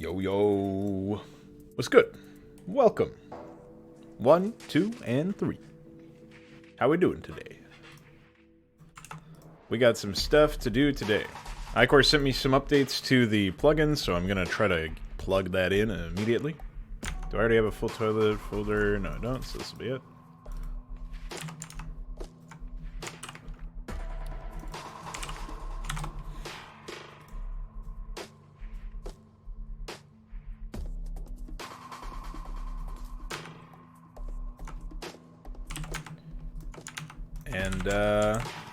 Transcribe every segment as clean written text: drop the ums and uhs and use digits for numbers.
Yo, yo. What's good? Welcome. 1, 2, and 3. How we doing today? We got some stuff to do today. iCore sent me some updates to the plugins, so I'm gonna try to plug that in immediately. Do I already have a full toilet folder? No, I don't, so this will be it. And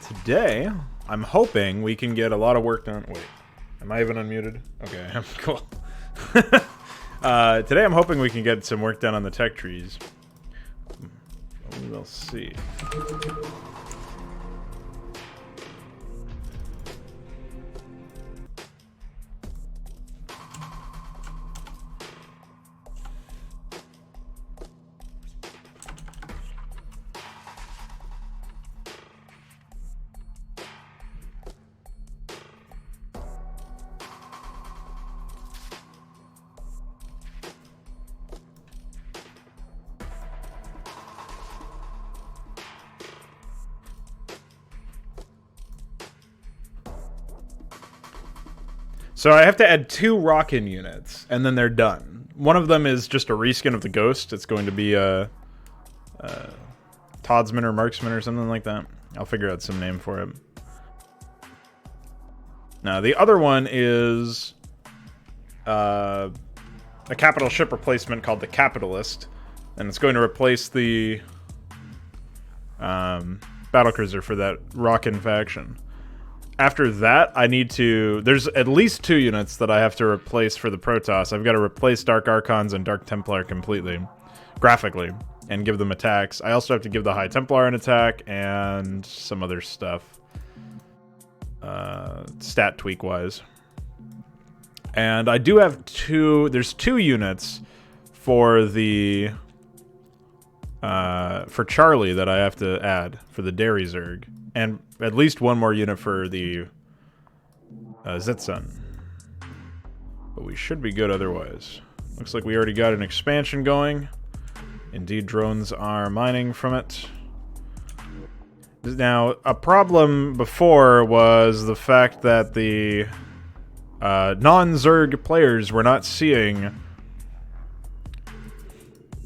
today, I'm hoping we can get a lot of work done. Wait, am I even unmuted? Okay, I'm cool. Today I'm hoping we can get some work done on the tech trees. We'll see. So I have to add 2 Rockin' units, and then they're done. One of them is just a reskin of the Ghost. It's going to be a Todsman or Marksman or something like that. I'll figure out some name for it. Now, the other one is a capital ship replacement called the Capitalist, and it's going to replace the battlecruiser for that Rockin' faction. After that, I need to... There's at least 2 units that I have to replace for the Protoss. I've got to replace Dark Archons and Dark Templar completely, graphically, and give them attacks. I also have to give the High Templar an attack and some other stuff, stat tweak-wise. And I do have 2... There's 2 units for the... for Charlie that I have to add for the Dairy Zerg. And at least 1 more unit for the Zitsun. But we should be good otherwise. Looks like we already got an expansion going. Indeed, drones are mining from it. Now, a problem before was the fact that the non-Zerg players were not seeing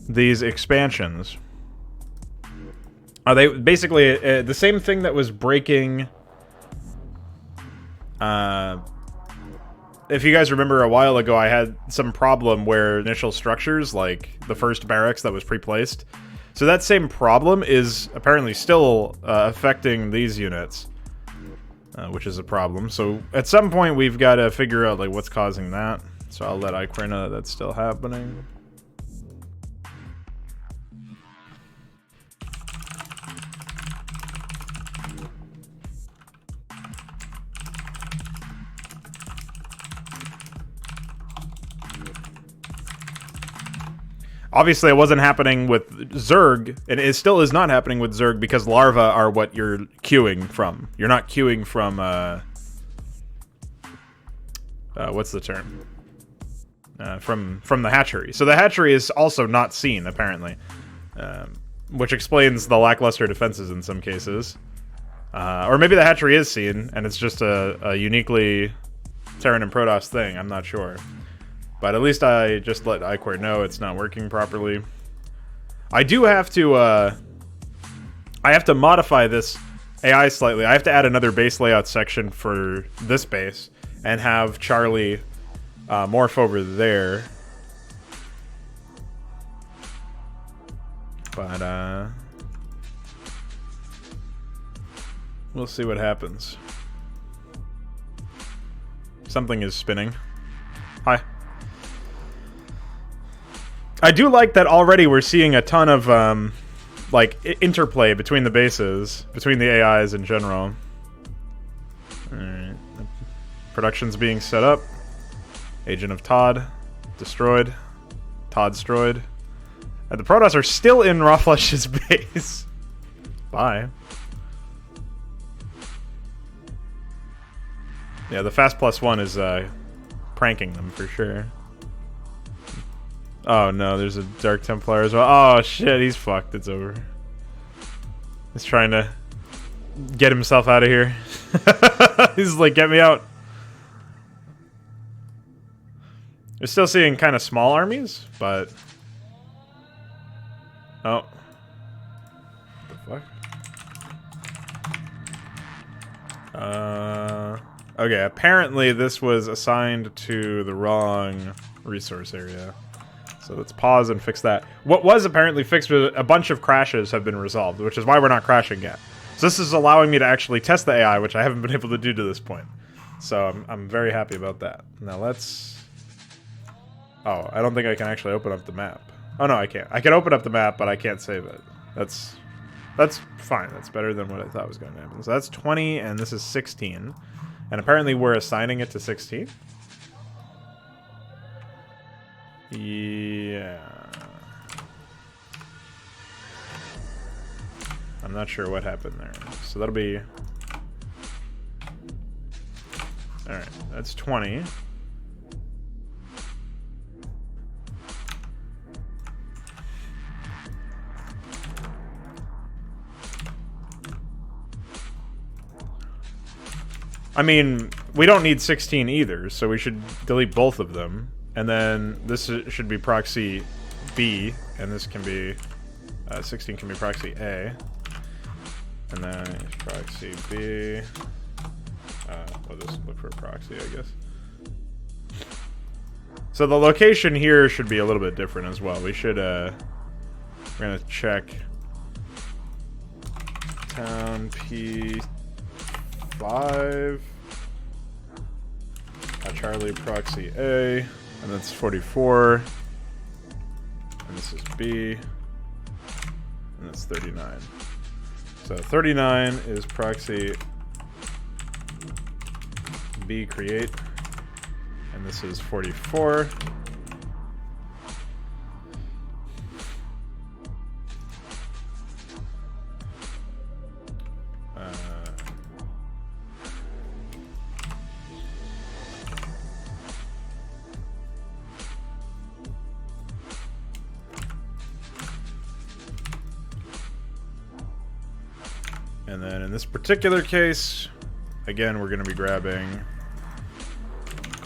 these expansions. They basically the same thing that was breaking. If you guys remember, a while ago, I had some problem where initial structures, like the first barracks that was pre-placed. So that same problem is apparently still affecting these units, which is a problem. So at some point, we've got to figure out like what's causing that. So I'll let iCore know that that's still happening. Obviously, it wasn't happening with Zerg, and it still is not happening with Zerg because larvae are what you're queuing from. You're not queuing from, what's the term? From the hatchery. So the hatchery is also not seen, apparently, which explains the lackluster defenses in some cases. Or maybe the hatchery is seen, and it's just a uniquely Terran and Protoss thing. I'm not sure. But at least I just let iCore know it's not working properly. I do have to, I have to modify this AI slightly. I have to add another base layout section for this base and have Charlie morph over there. But, we'll see what happens. Something is spinning. Hi. I do like that already we're seeing a ton of, like, interplay between the bases, between the AIs in general. Alright. Production's being set up. Agent of Todd. Destroyed. Todd destroyed. And the Protoss are still in Rawflesh's base. Bye. Yeah, the Fast +1 is, pranking them for sure. Oh no, there's a Dark Templar as well. Oh shit, he's fucked. It's over. He's trying to get himself out of here. He's like, get me out. We're still seeing kind of small armies, but... Oh. What the fuck? Okay, apparently this was assigned to the wrong resource area. So let's pause and fix that. What was apparently fixed was a bunch of crashes have been resolved, which is why we're not crashing yet. So this is allowing me to actually test the AI, which I haven't been able to do to this point. So I'm very happy about that. Now let's... Oh, I don't think I can actually open up the map. Oh no, I can't. I can open up the map, but I can't save it. That's fine. That's better than what I thought was going to happen. So that's 20, and this is 16. And apparently we're assigning it to 16? Yeah. I'm not sure what happened there. So that'll be... Alright, that's 20. I mean, we don't need 16 either, so we should delete both of them. And then this should be proxy B, and this can be... 16 can be proxy A. And then proxy B... we'll just look for a proxy, I guess. So the location here should be a little bit different as well. We should, we're gonna check... Town P5... Charlie proxy A, and that's 44, and this is B, and that's 39. So 39 is proxy B create, and this is 44. And then in this particular case, again, we're going to be grabbing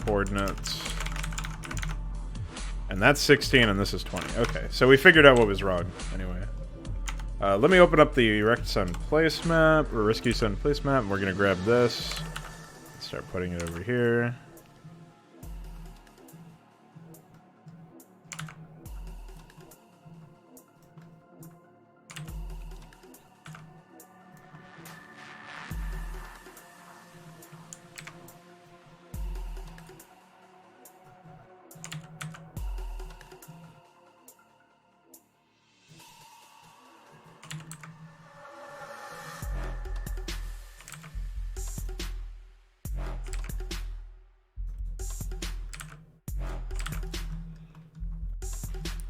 coordinates. And that's 16 and this is 20. Okay, so we figured out what was wrong anyway. Let me open up the Erect Sun place map, or Risky Sun place map, and we're going to grab this. Start putting it over here.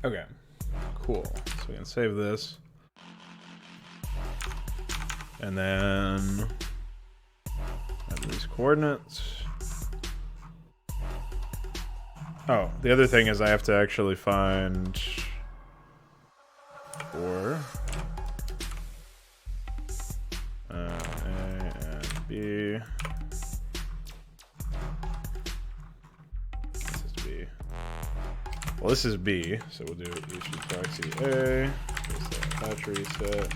Okay, cool. So we can save this. And then add these coordinates. Oh, the other thing is I have to actually find 4. A and B. This is B. Well, this is B, so we'll do each proxy A. Here's the battery set.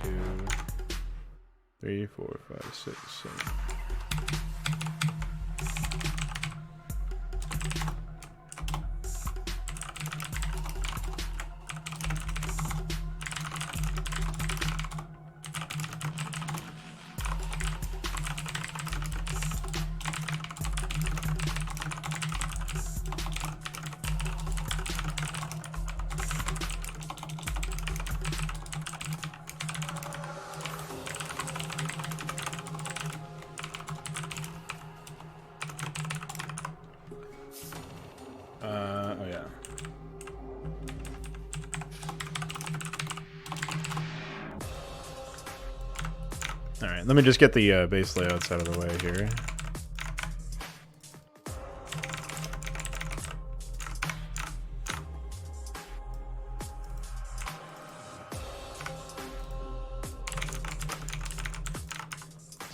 Two, 3, 4, 5, 6, 7. let me just get the base layouts out of the way here.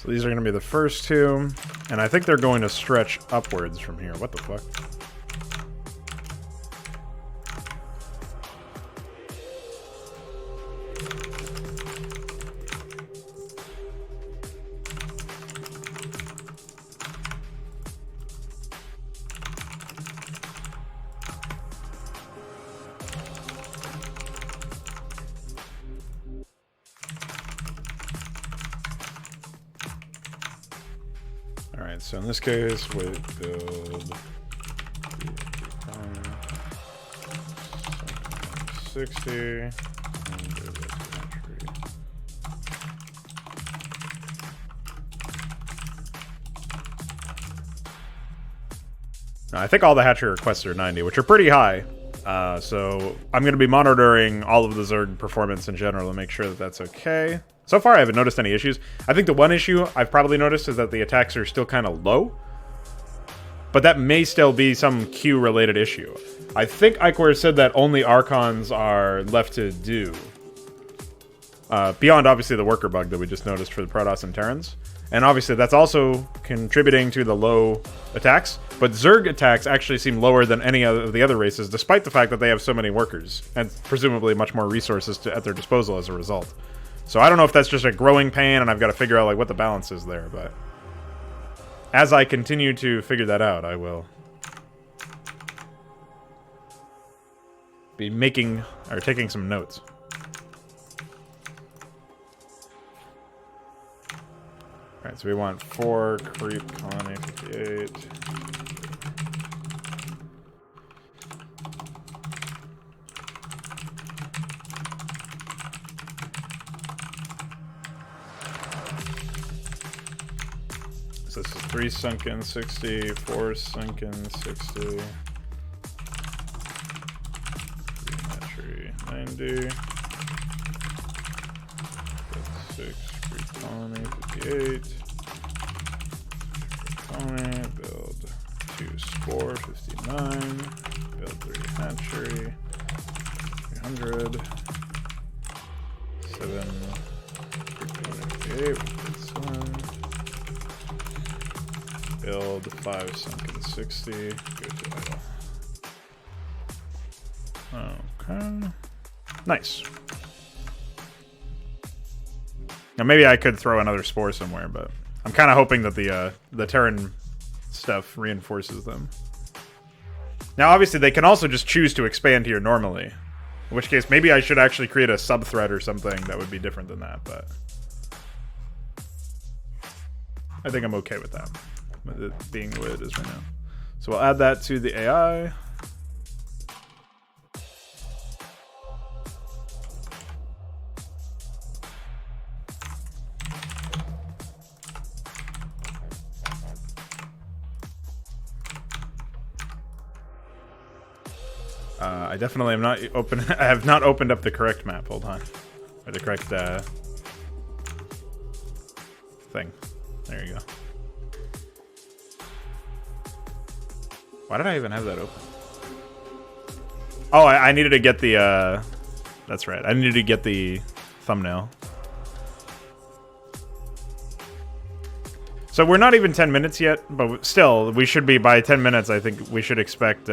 So these are going to be the first two, and I think they're going to stretch upwards from here. What the fuck? Alright, so in this case, wait, build 60. And now, I think all the hatchery requests are 90, which are pretty high. So I'm going to be monitoring all of the Zerg performance in general to make sure that that's okay. So far, I haven't noticed any issues. I think the one issue I've probably noticed is that the attacks are still kind of low. But that may still be some queue-related issue. I think Iceware said that only Archons are left to do. Beyond, obviously, the worker bug that we just noticed for the Protoss and Terrans. And obviously, that's also contributing to the low attacks. But Zerg attacks actually seem lower than any of the other races, despite the fact that they have so many workers. And presumably much more resources at their disposal as a result. So I don't know if that's just a growing pain, and I've got to figure out like what the balance is there, but as I continue to figure that out, I will be making or taking some notes. Alright, so we want 4 creep colony 58. So this is 3 sunken 60, 4 sunken 60, 3 hatchery 90, 6 creep colony 58, colony, build 2 spore 59, build 3 hatchery 300, 7 creep colony 58, this one. Build 5 sunken 60. Go to idle. Okay. Nice. Now maybe I could throw another spore somewhere, but I'm kind of hoping that the Terran stuff reinforces them. Now obviously they can also just choose to expand here normally. In which case maybe I should actually create a sub-thread or something that would be different than that, but I think I'm okay with that. With it being the way it is right now. So we'll add that to the AI. I definitely am not open. I have not opened up the correct map. Hold on, or the correct thing. There you go. Why did I even have that open? Oh, I needed to get the, that's right. I needed to get the thumbnail. So we're not even 10 minutes yet, but still, we should be, by 10 minutes, I think we should expect,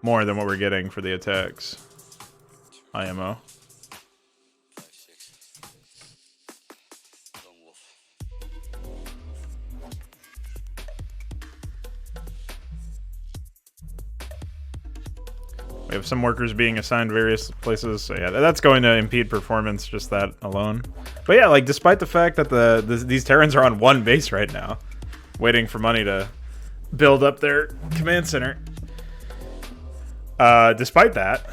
more than what we're getting for the attacks. IMO. We have some workers being assigned various places, so yeah, that's going to impede performance, just that alone. But yeah, like, despite the fact that these Terrans are on one base right now, waiting for money to build up their command center. Despite that...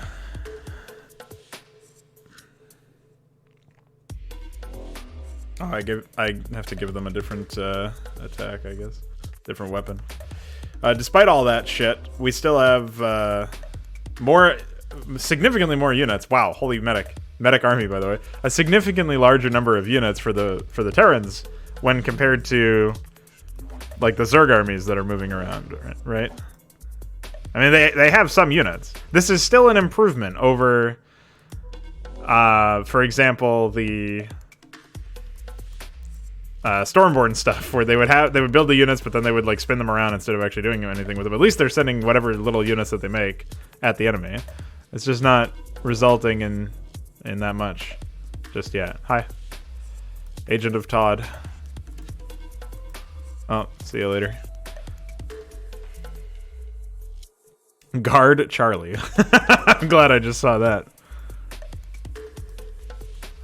Oh, I have to give them a different attack, I guess. Different weapon. Despite all that shit, we still have... significantly more units. Wow, holy medic. medic army, by the way, a significantly larger number of units for the Terrans when compared to like the Zerg armies that are moving around, right? I mean, they have some units. This is still an improvement over, for example, the Stormborn stuff, where they would build the units, but then they would like spin them around instead of actually doing anything with them. At least they're sending whatever little units that they make at the enemy. It's just not resulting in that much just yet. Hi, Agent of Todd. Oh, see you later. Guard Charlie. I'm glad I just saw that.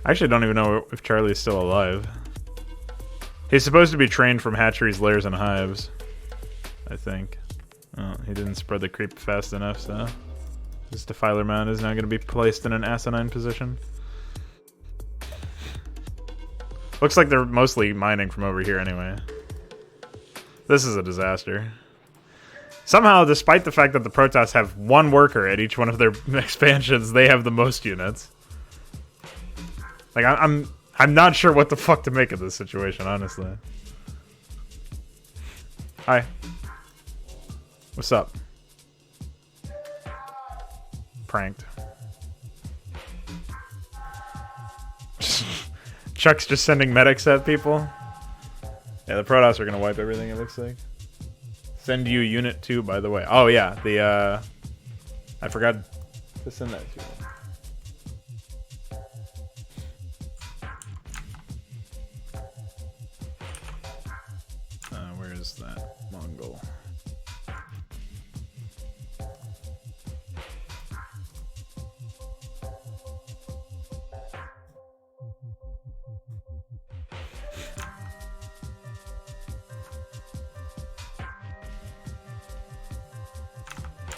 I actually don't even know if Charlie's still alive. He's supposed to be trained from hatcheries, lairs, and hives, I think. Oh, he didn't spread the creep fast enough, so this defiler mound is now going to be placed in an asinine position. Looks like they're mostly mining from over here anyway. This is a disaster. Somehow, despite the fact that the Protoss have one worker at each one of their expansions, they have the most units. Like, I'm not sure what the fuck to make of this situation, honestly. Hi. What's up? Pranked. Chuck's just sending medics at people. Yeah, the Protoss are gonna wipe everything, it looks like. Send you Unit 2, by the way. Oh yeah, the I forgot to send that to you. Where's that Mongol?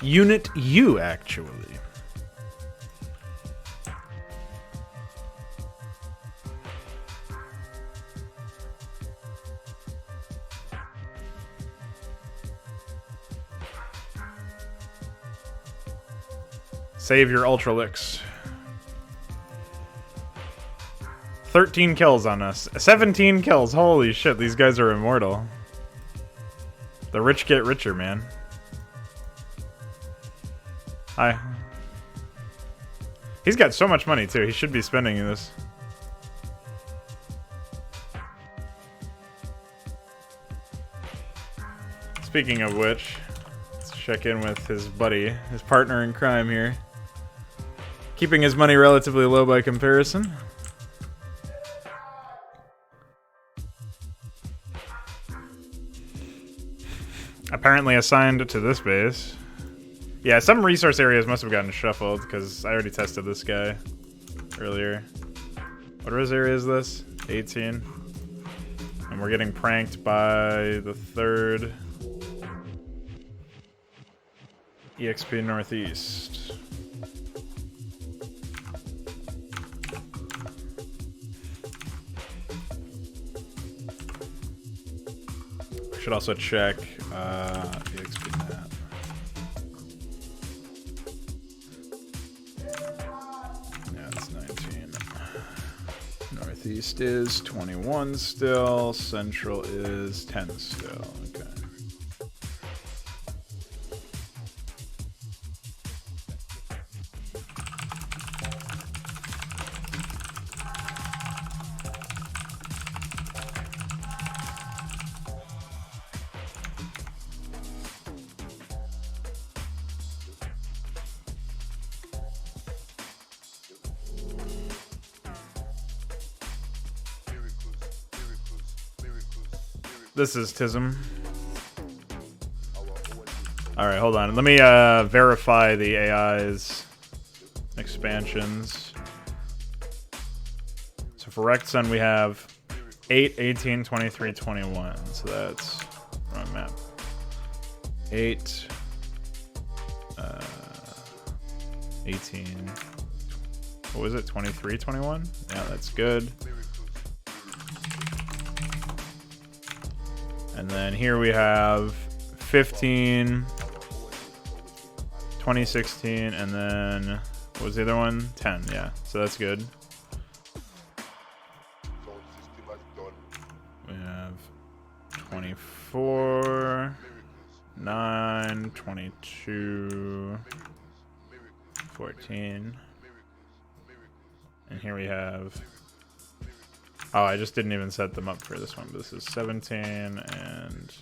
Unit U, actually. Save your Ultralix. 13 kills on us. 17 kills. Holy shit, these guys are immortal. The rich get richer, man. Hi. He's got so much money, too. He should be spending this. Speaking of which, let's check in with his buddy, his partner in crime here. Keeping his money relatively low by comparison. Apparently assigned to this base. Yeah, some resource areas must have gotten shuffled, because I already tested this guy earlier. What area is this? 18. And we're getting pranked by the 3rd EXP Northeast. Should also check EXP map. Yeah, it's 19. Northeast is 21 still. Central is 10 still. Okay. This is Tism. Alright, hold on. Let me verify the AI's expansions. So for Rexon we have 8, 18, 23, 21. So that's wrong map. 8, 18. What was it? 23, 21? Yeah, that's good. And then here we have 15, 2016, and then What was the other one? 10, yeah. So that's good. We have 24, 9, 22, 14. And here we have... Oh, I just didn't even set them up for this one. But this is 17 and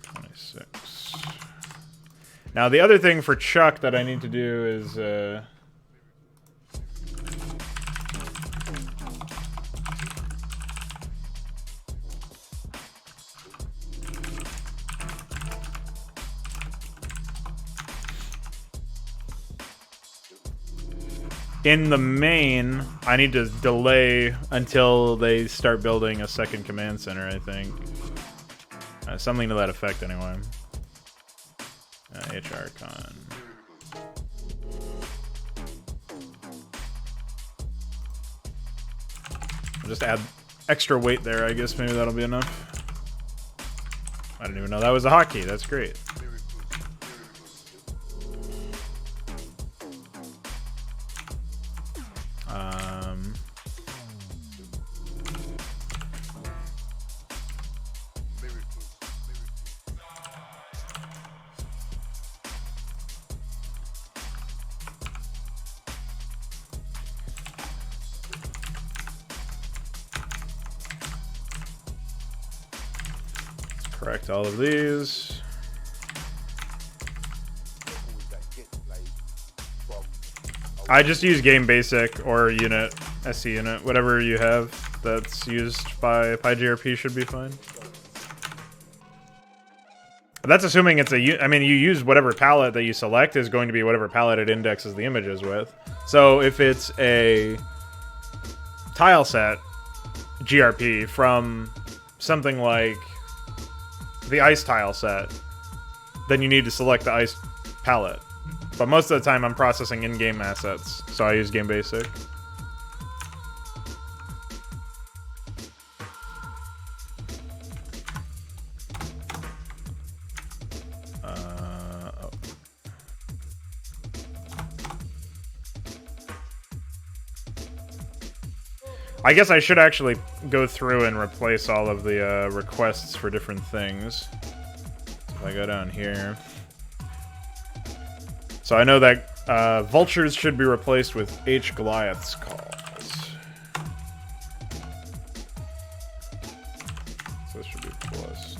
26. Now, the other thing for Chuck that I need to do is... in the main, I need to delay until they start building a second command center, I think. Something to that effect, anyway. HR con. I'll just add extra weight there, I guess. Maybe that'll be enough. I didn't even know that was a hotkey. That's great. Correct all of these. I just use game basic or unit, SC unit, whatever you have that's used by PyGRP should be fine. That's assuming it's a, I mean, you use whatever palette that you select is going to be whatever palette it indexes the images with. So if it's a tile set GRP from something like the ice tile set, then you need to select the ice palette. But most of the time I'm processing in-game assets, so I use game basic. Oh. I guess I should actually go through and replace all of the requests for different things. So if I go down here. So I know that vultures should be replaced with H. Goliath's calls. So this should be plus.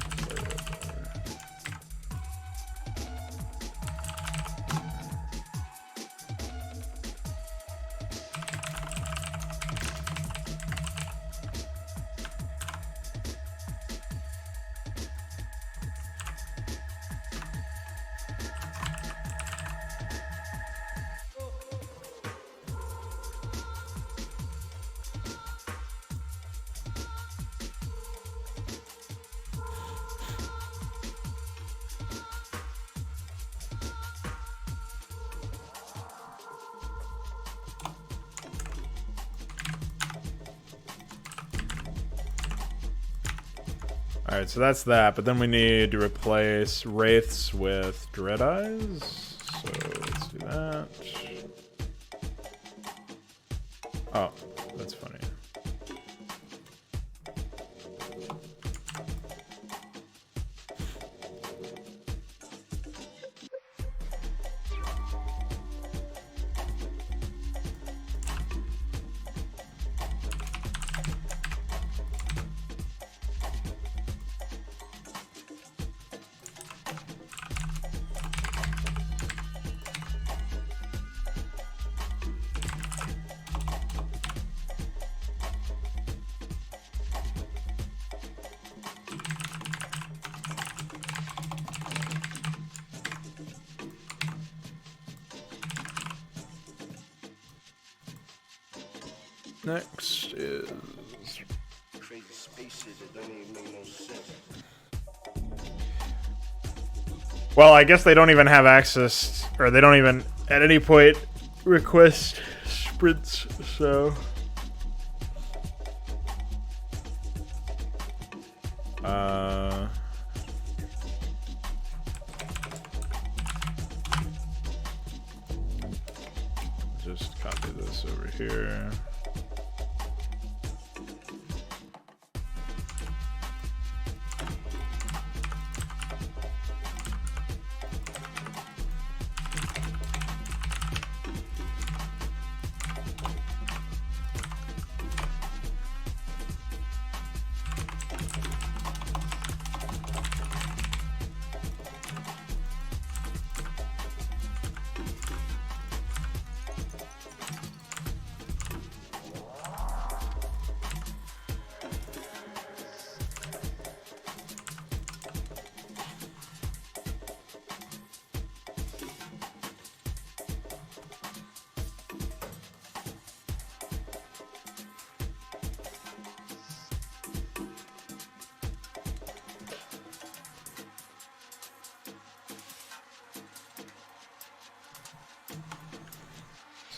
Alright, so that's that, but then we need to replace Wraiths with Dread Eyes. So let's do that. Oh, that's funny. Next is crazy spaceship that don't even make no sense. well, I guess they don't even have access, or they don't even at any point request sprints, so here.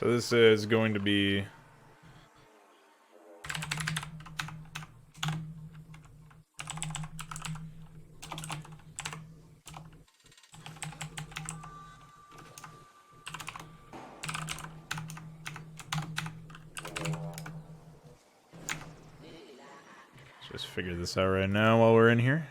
So this is going to be just figure this out right now while we're in here.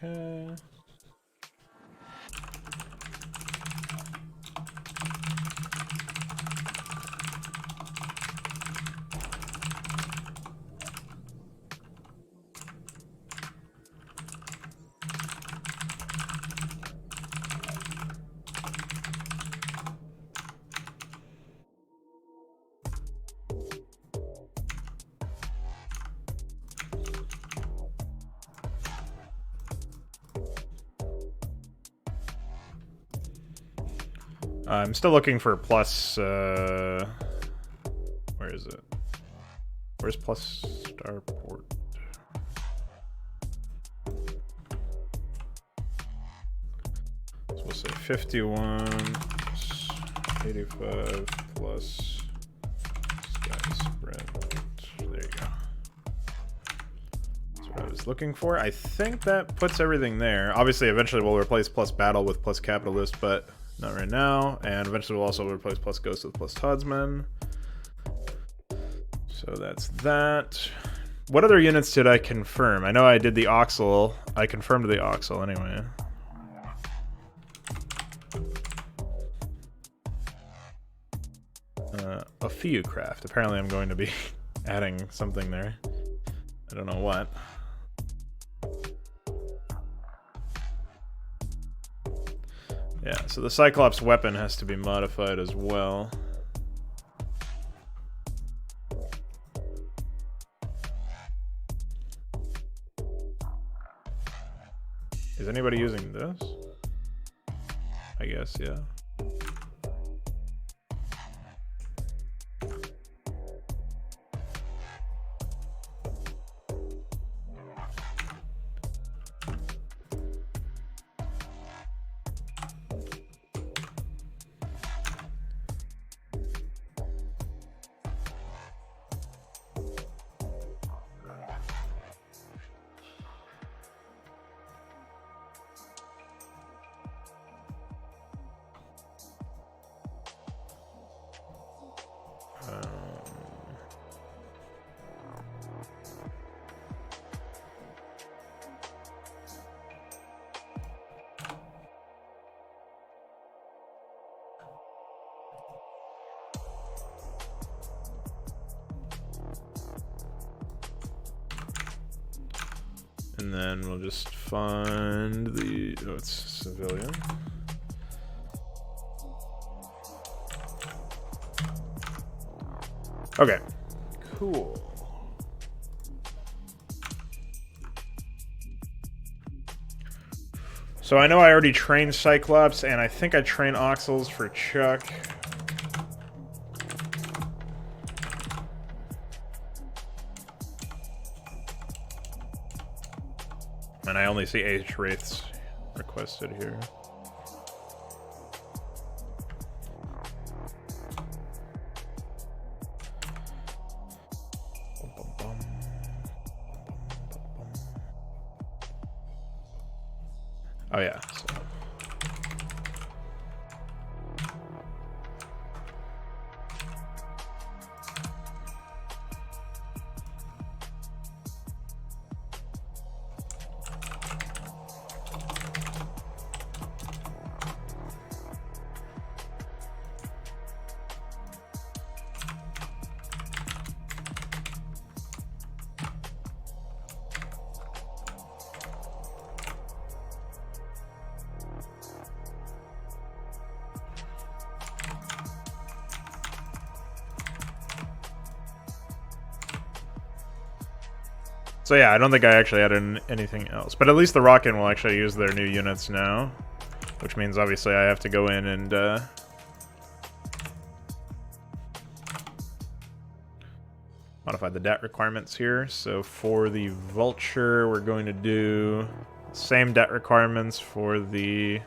Okay. I'm still looking for plus, where is it? Where's plus starport? So we'll say 51 plus 85 plus sky spread. There you go. That's what I was looking for. I think that puts everything there. Obviously, eventually we'll replace plus battle with plus capitalist, but not right now. And eventually we'll also replace plus ghost with plus Todsman. So that's that. What other units did I confirm? I know I did the Oxel. I confirmed the Oxel anyway. A few craft. Apparently I'm going to be adding something there. I don't know what. Yeah, so the Cyclops weapon has to be modified as well. Is anybody using this? I guess, yeah. And then we'll just find the... Oh, it's civilian. Okay. Cool. So I know I already trained Cyclops, and I think I train Oxels for Chuck. And I only see H Wraiths requested here. Oh yeah. So yeah, I don't think I actually added anything else. But at least the Rockin' will actually use their new units now. Which means obviously I have to go in and modify the debt requirements here. So for the Vulture, we're going to do same debt requirements for the...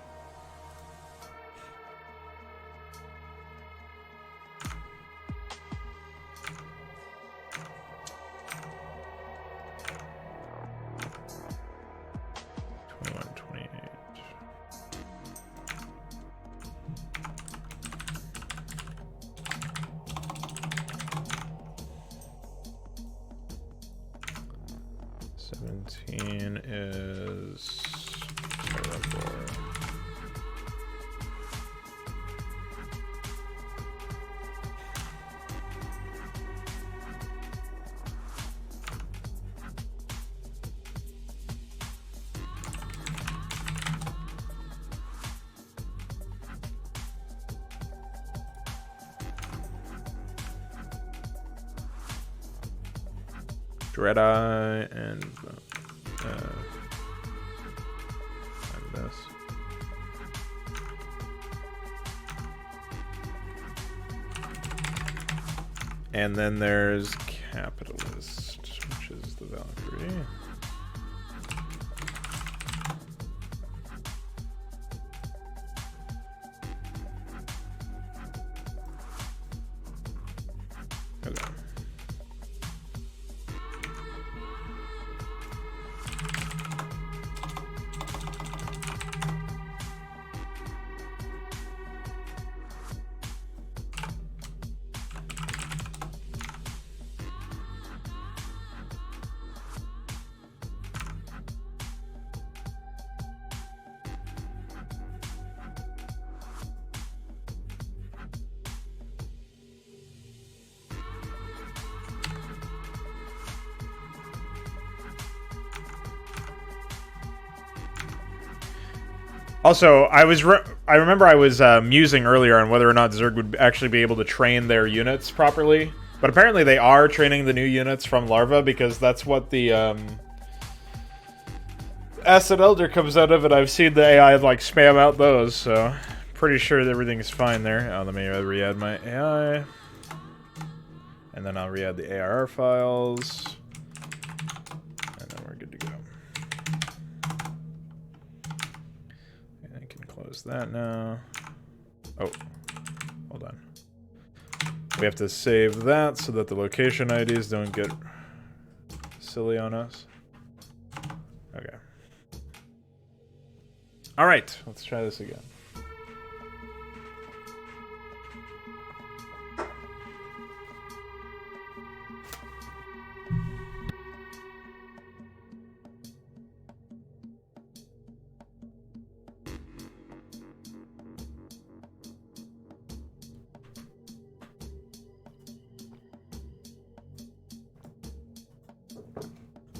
is terrible. Dread-Eye and this. And then there's Capitalist, which is the Valkyrie. Okay. Also, I remember I was musing earlier on whether or not Zerg would actually be able to train their units properly, but apparently they are training the new units from Larva because that's what the Acid Elder comes out of, and I've seen the AI like spam out those, so pretty sure that everything's fine there. Let me re-add my AI, and then I'll re-add the ARR files, and then we're good to go. That now. Oh, hold on. We have to save that so that the location IDs don't get silly on us. Okay. All right, let's try this again.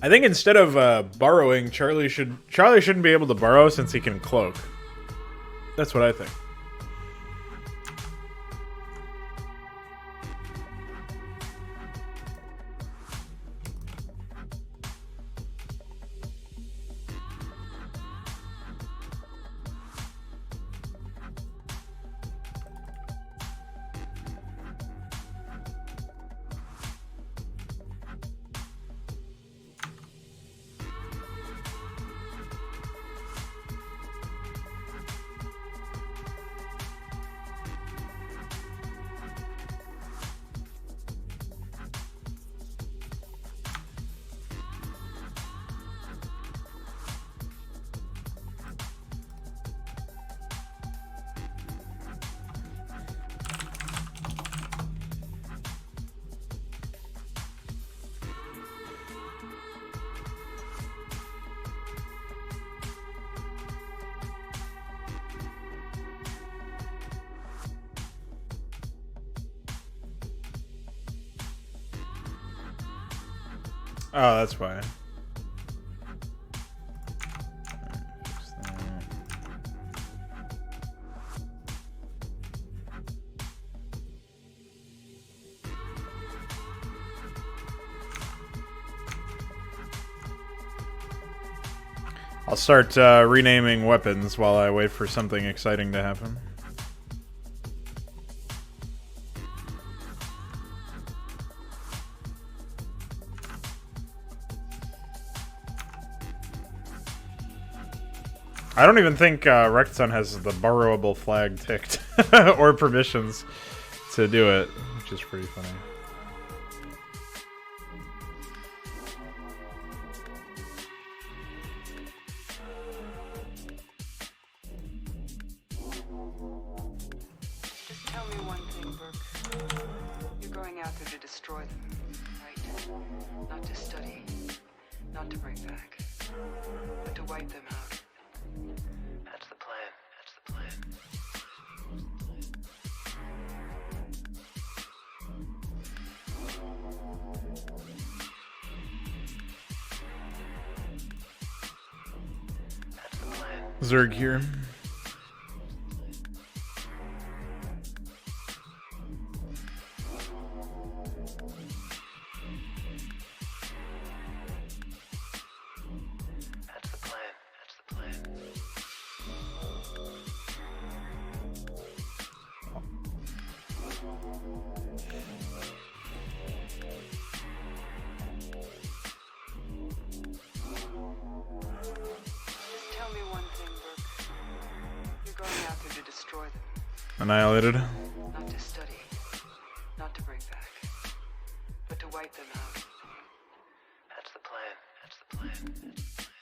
I think instead of burrowing, Charlie shouldn't be able to burrow since he can cloak. That's what I think. Oh, that's why. I'll start renaming weapons while I wait for something exciting to happen. I don't even think Recton has the borrowable flag ticked or permissions to do it, which is pretty funny. Just tell me one thing, Burke. You're going out there to destroy them, right? Not to study, not to bring back, but to wipe them out. That's the plan. That's the plan. That's the plan. Zerg here. That's the plan. That's the plan. Just tell me one thing, Burke. You're going out there to destroy them, Annihilated. not to study, not to bring back, but to wipe them out. That's the plan. That's the plan. That's the plan. That's the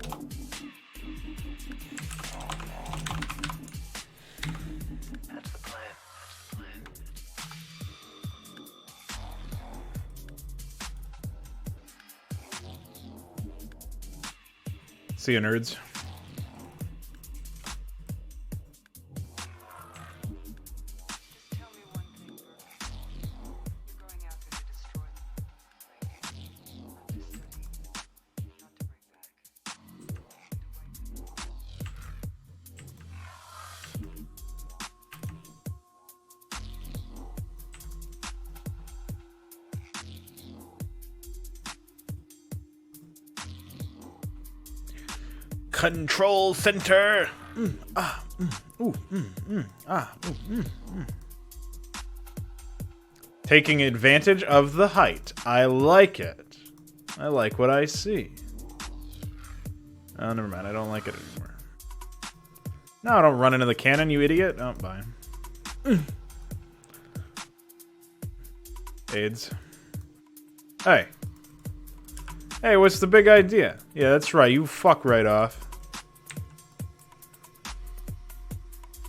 plan. See you, nerds. Tell me one thing, Burke. You're going out there to destroy them, right? Not to study, not to bring back. Control center. Taking advantage of the height. I like it. I like what I see. Oh, never mind. I don't like it anymore. No, don't run into the cannon, you idiot. Oh, bye. AIDS. Hey. Hey, what's the big idea? Yeah, that's right. You fuck right off.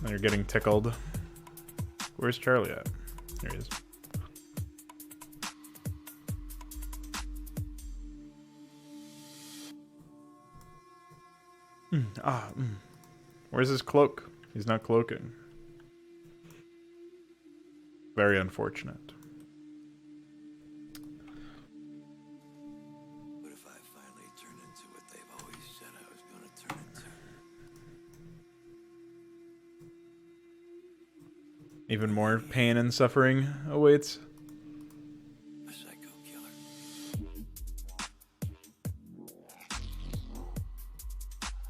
Now you're getting tickled. Where's Charlie at? There he is. Where's his cloak? He's not cloaking. Very unfortunate. What if I finally turn into what they've always said I was going to turn into? Even more pain and suffering awaits. A psycho killer.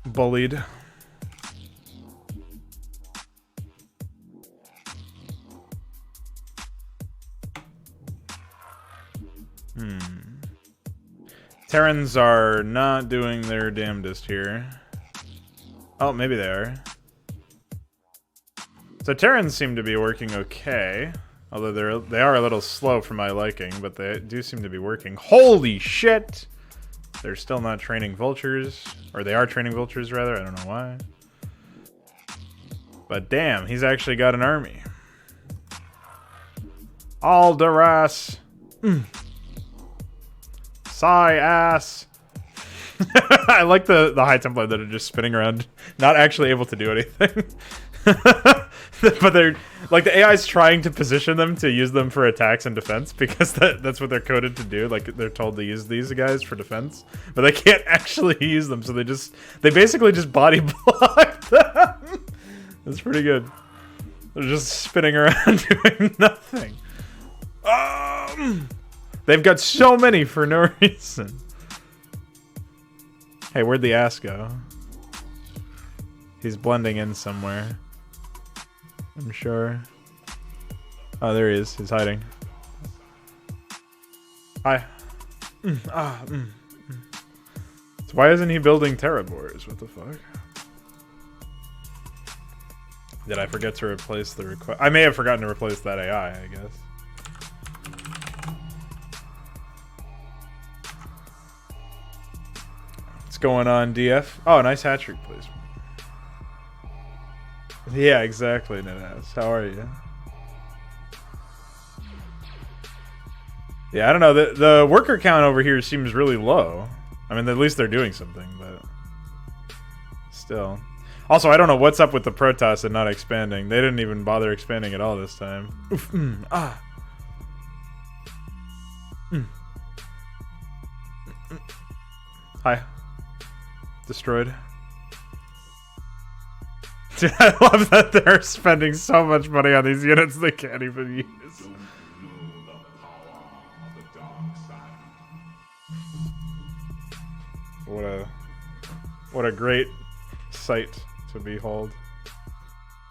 Bullied. Terrans are not doing their damnedest here. Oh, maybe they are. So Terrans seem to be working okay. Although they are a little slow for my liking, but they do seem to be working. Holy shit! They're still not training vultures. Or they are training vultures, rather. I don't know why. But damn, he's actually got an army. Alderas. Sigh ass. I like the High Templar that are just spinning around, not actually able to do anything. But they're like, the AI is trying to position them to use them for attacks and defense because that's what they're coded to do. Like, they're told to use these guys for defense, but they can't actually use them. So they basically just body block them. That's pretty good. They're just spinning around doing nothing. They've got so many for no reason. Hey, where'd the ass go? He's blending in somewhere, I'm sure. Oh, there he is. He's hiding. Hi. So why isn't he building Terrabors? What the fuck? Did I forget to replace the request? I may have forgotten to replace that AI, I guess. What's going on, DF? Oh, nice hat-trick placement. Yeah, exactly, Ninaz. How are you? Yeah, I don't know. The worker count over here seems really low. I mean, at least they're doing something, but still. Also, I don't know what's up with the Protoss and not expanding. They didn't even bother expanding at all this time. Oof, Hi. Destroyed. Dude, I love that they're spending so much money on these units they can't even use. What a great sight to behold.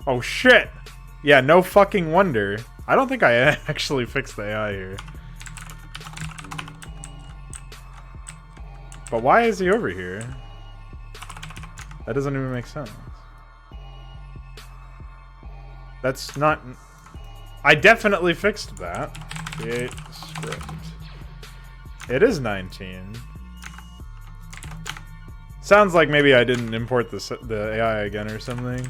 Oh shit! Yeah, no fucking wonder. I don't think I actually fixed the AI here. But why is he over here? That doesn't even make sense. That's not... I definitely fixed that. Create script. It is 19. Sounds like maybe I didn't import the AI again or something.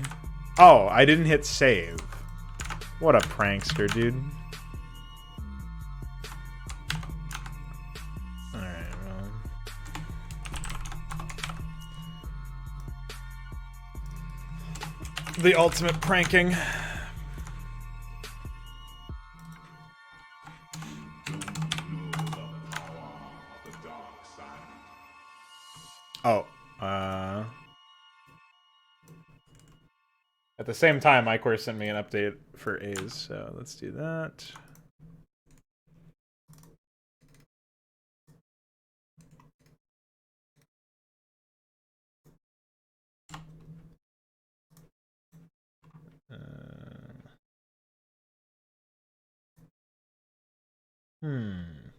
Oh, I didn't hit save. What a prankster, dude. Alright, well... The ultimate pranking. Oh, at the same time, iCore sent me an update for A's, so let's do that.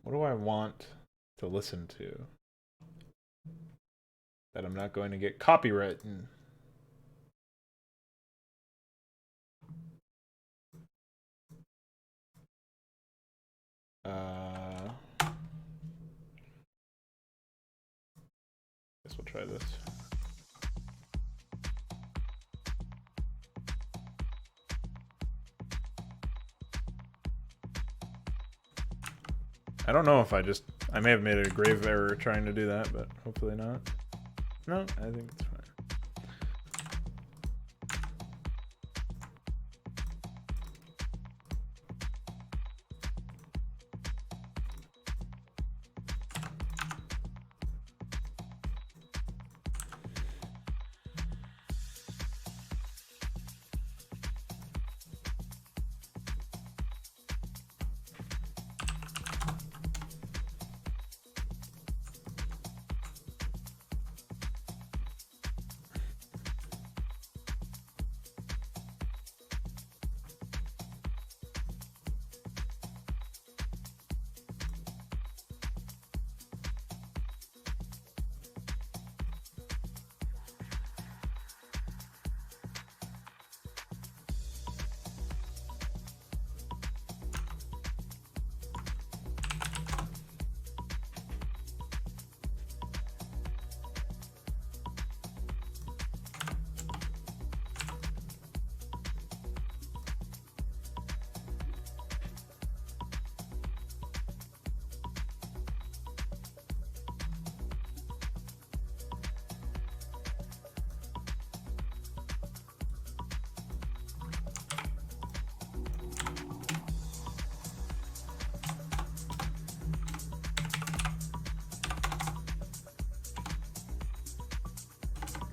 What do I want to listen to that I'm not going to get copyrighted? Guess we'll try this. I don't know if I may have made a grave error trying to do that, but hopefully not. No, I think it's fine.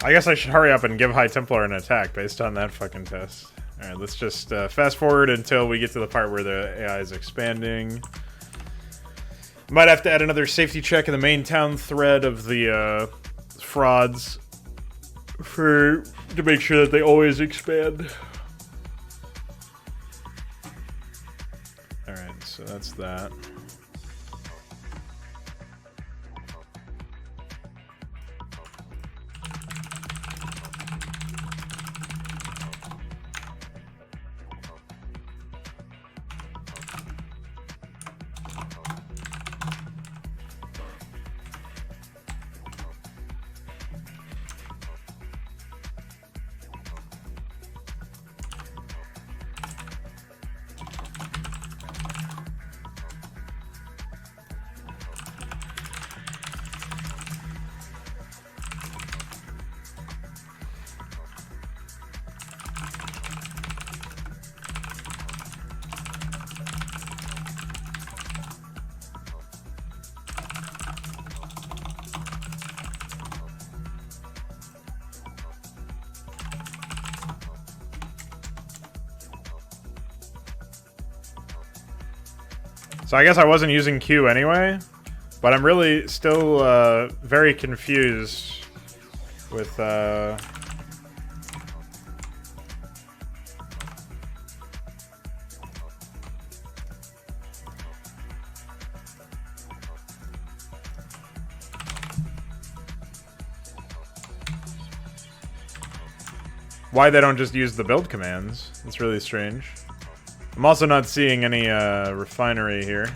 I guess I should hurry up and give High Templar an attack based on that fucking test. Alright, let's just fast forward until we get to the part where the AI is expanding. Might have to add another safety check in the main town thread of the frauds to make sure that they always expand. Alright, so that's that. So I guess I wasn't using Q anyway, but I'm really still very confused with why they don't just use the build commands. It's really strange. I'm also not seeing any refinery here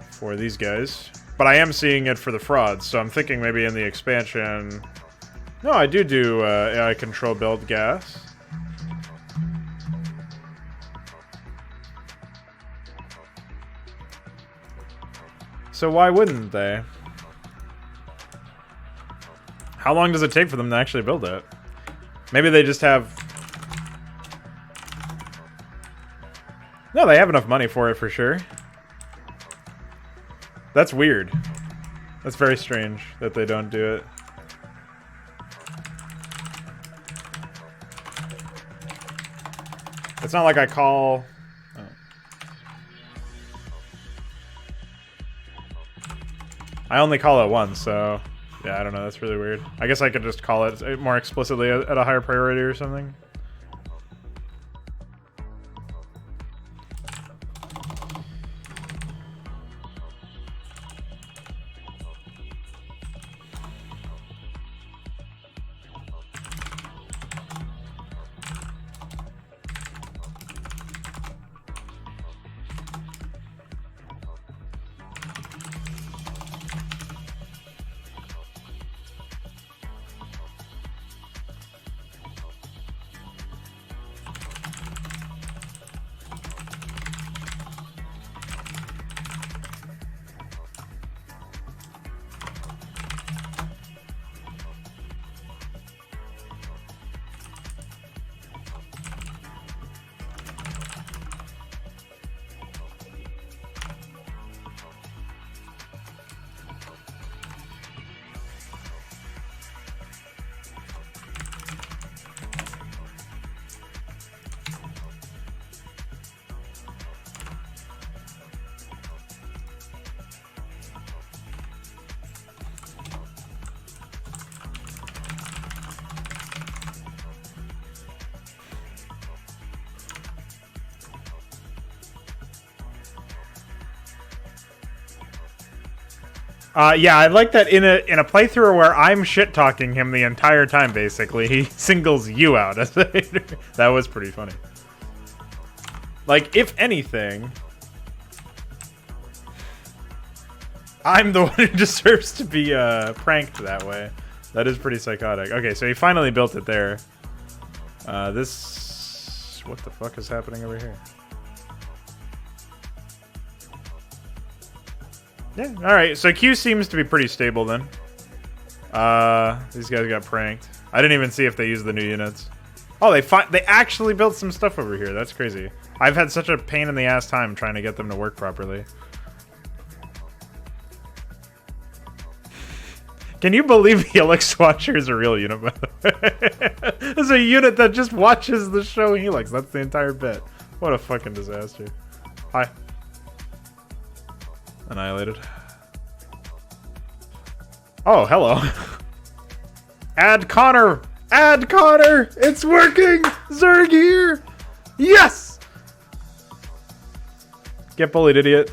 for these guys, but I am seeing it for the frauds, so I'm thinking maybe in the expansion... No, I do AI control build gas. So why wouldn't they? How long does it take for them to actually build it? Maybe they just have... No, they have enough money for it for sure. That's weird. That's very strange that they don't do it. It's not like I call... Oh. I only call it once, so... Yeah, I don't know, that's really weird. I guess I could just call it more explicitly at a higher priority or something. Yeah, I like that in a playthrough where I'm shit-talking him the entire time, basically. He singles you out as a hater. That was pretty funny. Like, if anything, I'm the one who deserves to be pranked that way. That is pretty psychotic. Okay, so he finally built it there. This... What the fuck is happening over here? Yeah, alright, so Q seems to be pretty stable then. These guys got pranked. I didn't even see if they used the new units. Oh, they actually built some stuff over here. That's crazy. I've had such a pain in the ass time trying to get them to work properly. Can you believe Helix Watcher is a real unit, by the way? There's a unit that just watches the show Helix. That's the entire bit. What a fucking disaster. Hi. Annihilated. Oh, hello. Add Connor! Add Connor! It's working! Zerg here! Yes! Get bullied, idiot.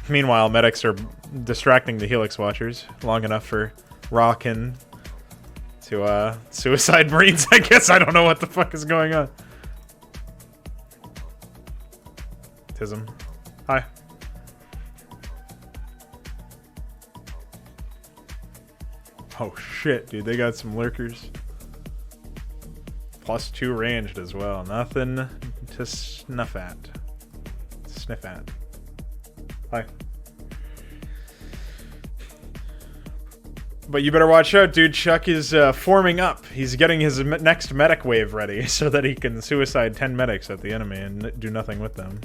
Meanwhile, medics are distracting the Helix Watchers long enough for Rockin' to suicide Marines, I guess. I don't know what the fuck is going on. Tism. Hi. Oh shit, dude, they got some lurkers. +2 ranged as well. Nothing to snuff at. Sniff at. Hi. But you better watch out, dude. Chuck is forming up. He's getting his next medic wave ready so that he can suicide 10 medics at the enemy and do nothing with them.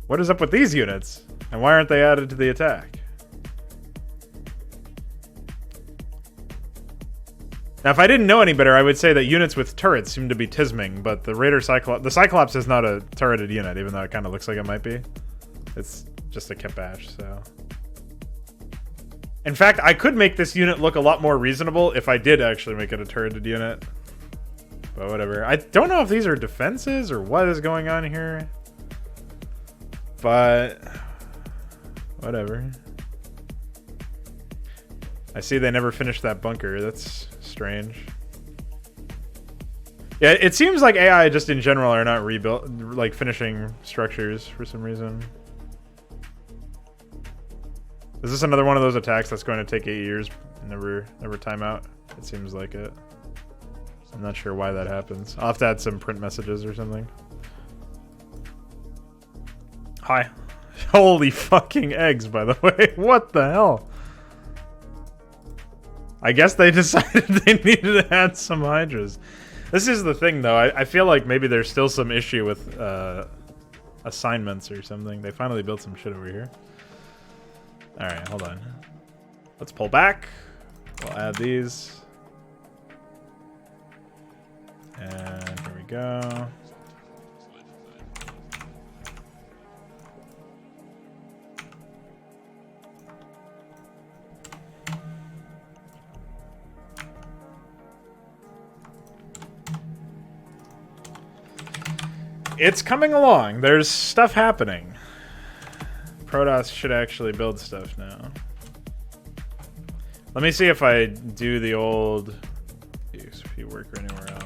What is up with these units? And why aren't they added to the attack? Now, if I didn't know any better, I would say that units with turrets seem to be tisming, but the Raider Cyclops... The Cyclops is not a turreted unit, even though it kind of looks like it might be. It's just a Kipash, so... In fact, I could make this unit look a lot more reasonable if I did actually make it a turreted unit. But whatever. I don't know if these are defenses or what is going on here. But... whatever. I see they never finished that bunker. That's strange. Yeah, it seems like AI just in general are not like finishing structures for some reason. Is this another one of those attacks that's going to take 8 years and never time out? It seems like it. I'm not sure why that happens. I'll have to add some print messages or something. Hi. Holy fucking eggs, by the way. What the hell? I guess they decided they needed to add some Hydras. This is the thing, though. I feel like maybe there's still some issue with assignments or something. They finally built some shit over here. Alright, hold on. Let's pull back. We'll add these. And here we go. It's coming along. There's stuff happening. Protoss should actually build stuff now. Let me see if I do the old EXP worker anywhere else.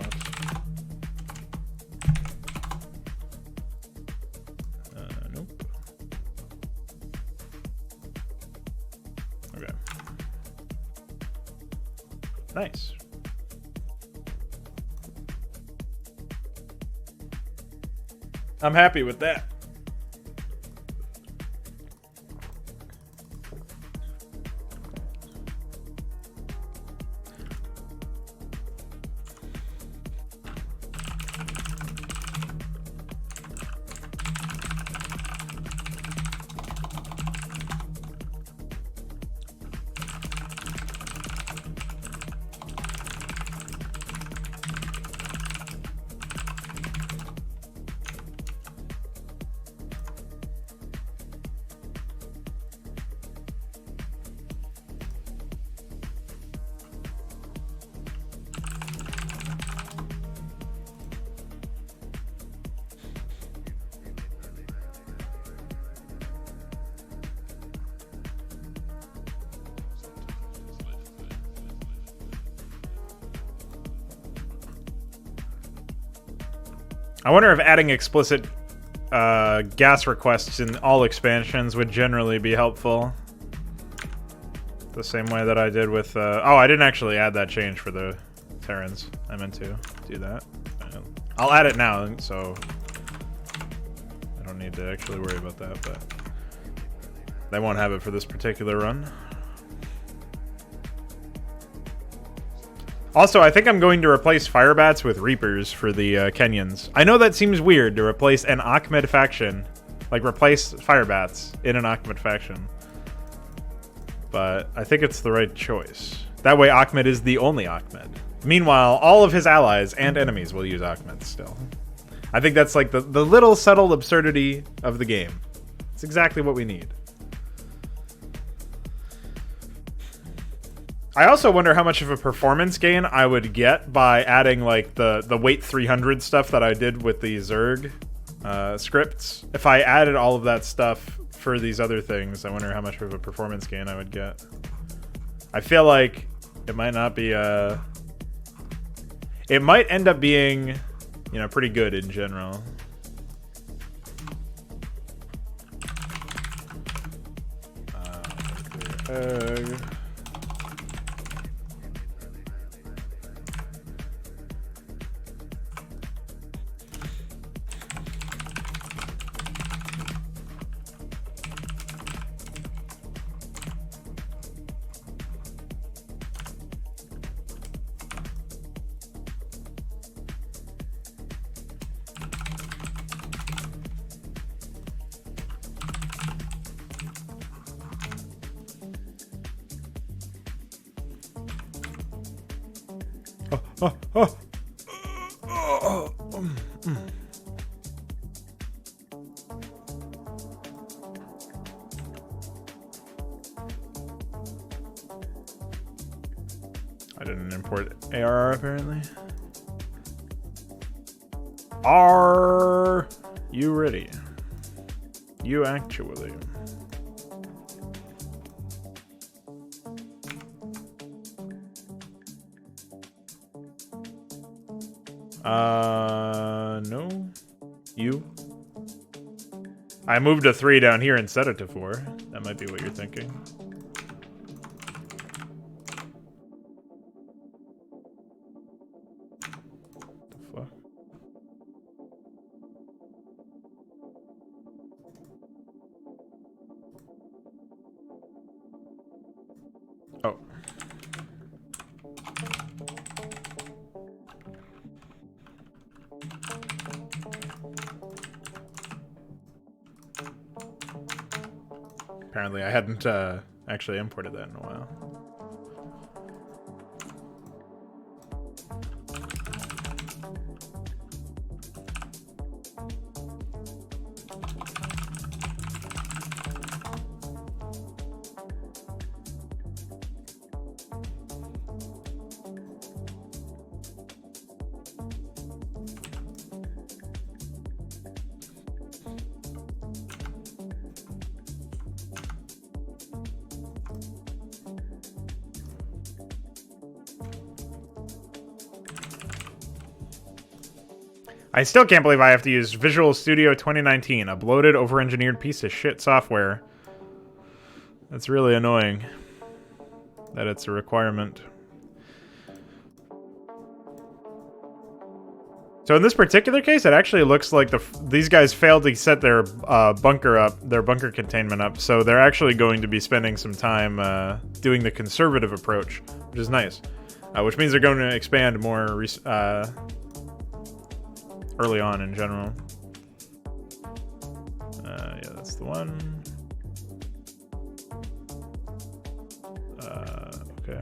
Nope. Okay. Nice. I'm happy with that. I wonder if adding explicit gas requests in all expansions would generally be helpful. The same way that I did with... oh, I didn't actually add that change for the Terrans. I meant to do that. I'll add it now, so I don't need to actually worry about that, but they won't have it for this particular run. Also, I think I'm going to replace Firebats with Reapers for the Kenyans. I know that seems weird to replace an Ahmed faction. Like, replace Firebats in an Ahmed faction. But I think it's the right choice. That way Ahmed is the only Ahmed. Meanwhile, all of his allies and enemies will use Ahmed still. I think that's like the little subtle absurdity of the game. It's exactly what we need. I also wonder how much of a performance gain I would get by adding like the weight 300 stuff that I did with the Zerg scripts. If I added all of that stuff for these other things, I wonder how much of a performance gain I would get. I feel like it might not be it might end up being, you know, pretty good in general. I didn't import ARR apparently. Are you ready? You actually. No. You? I moved a 3 down here and set it to 4. That might be what you're thinking. The fuck? Oh. Apparently I hadn't actually imported that in a while. I still can't believe I have to use Visual Studio 2019, a bloated, over-engineered piece of shit software. That's really annoying that it's a requirement. So in this particular case, it actually looks like these guys failed to set their bunker containment up, so they're actually going to be spending some time doing the conservative approach, which is nice. Which means they're going to expand more early on in general. Yeah, that's the one. Okay.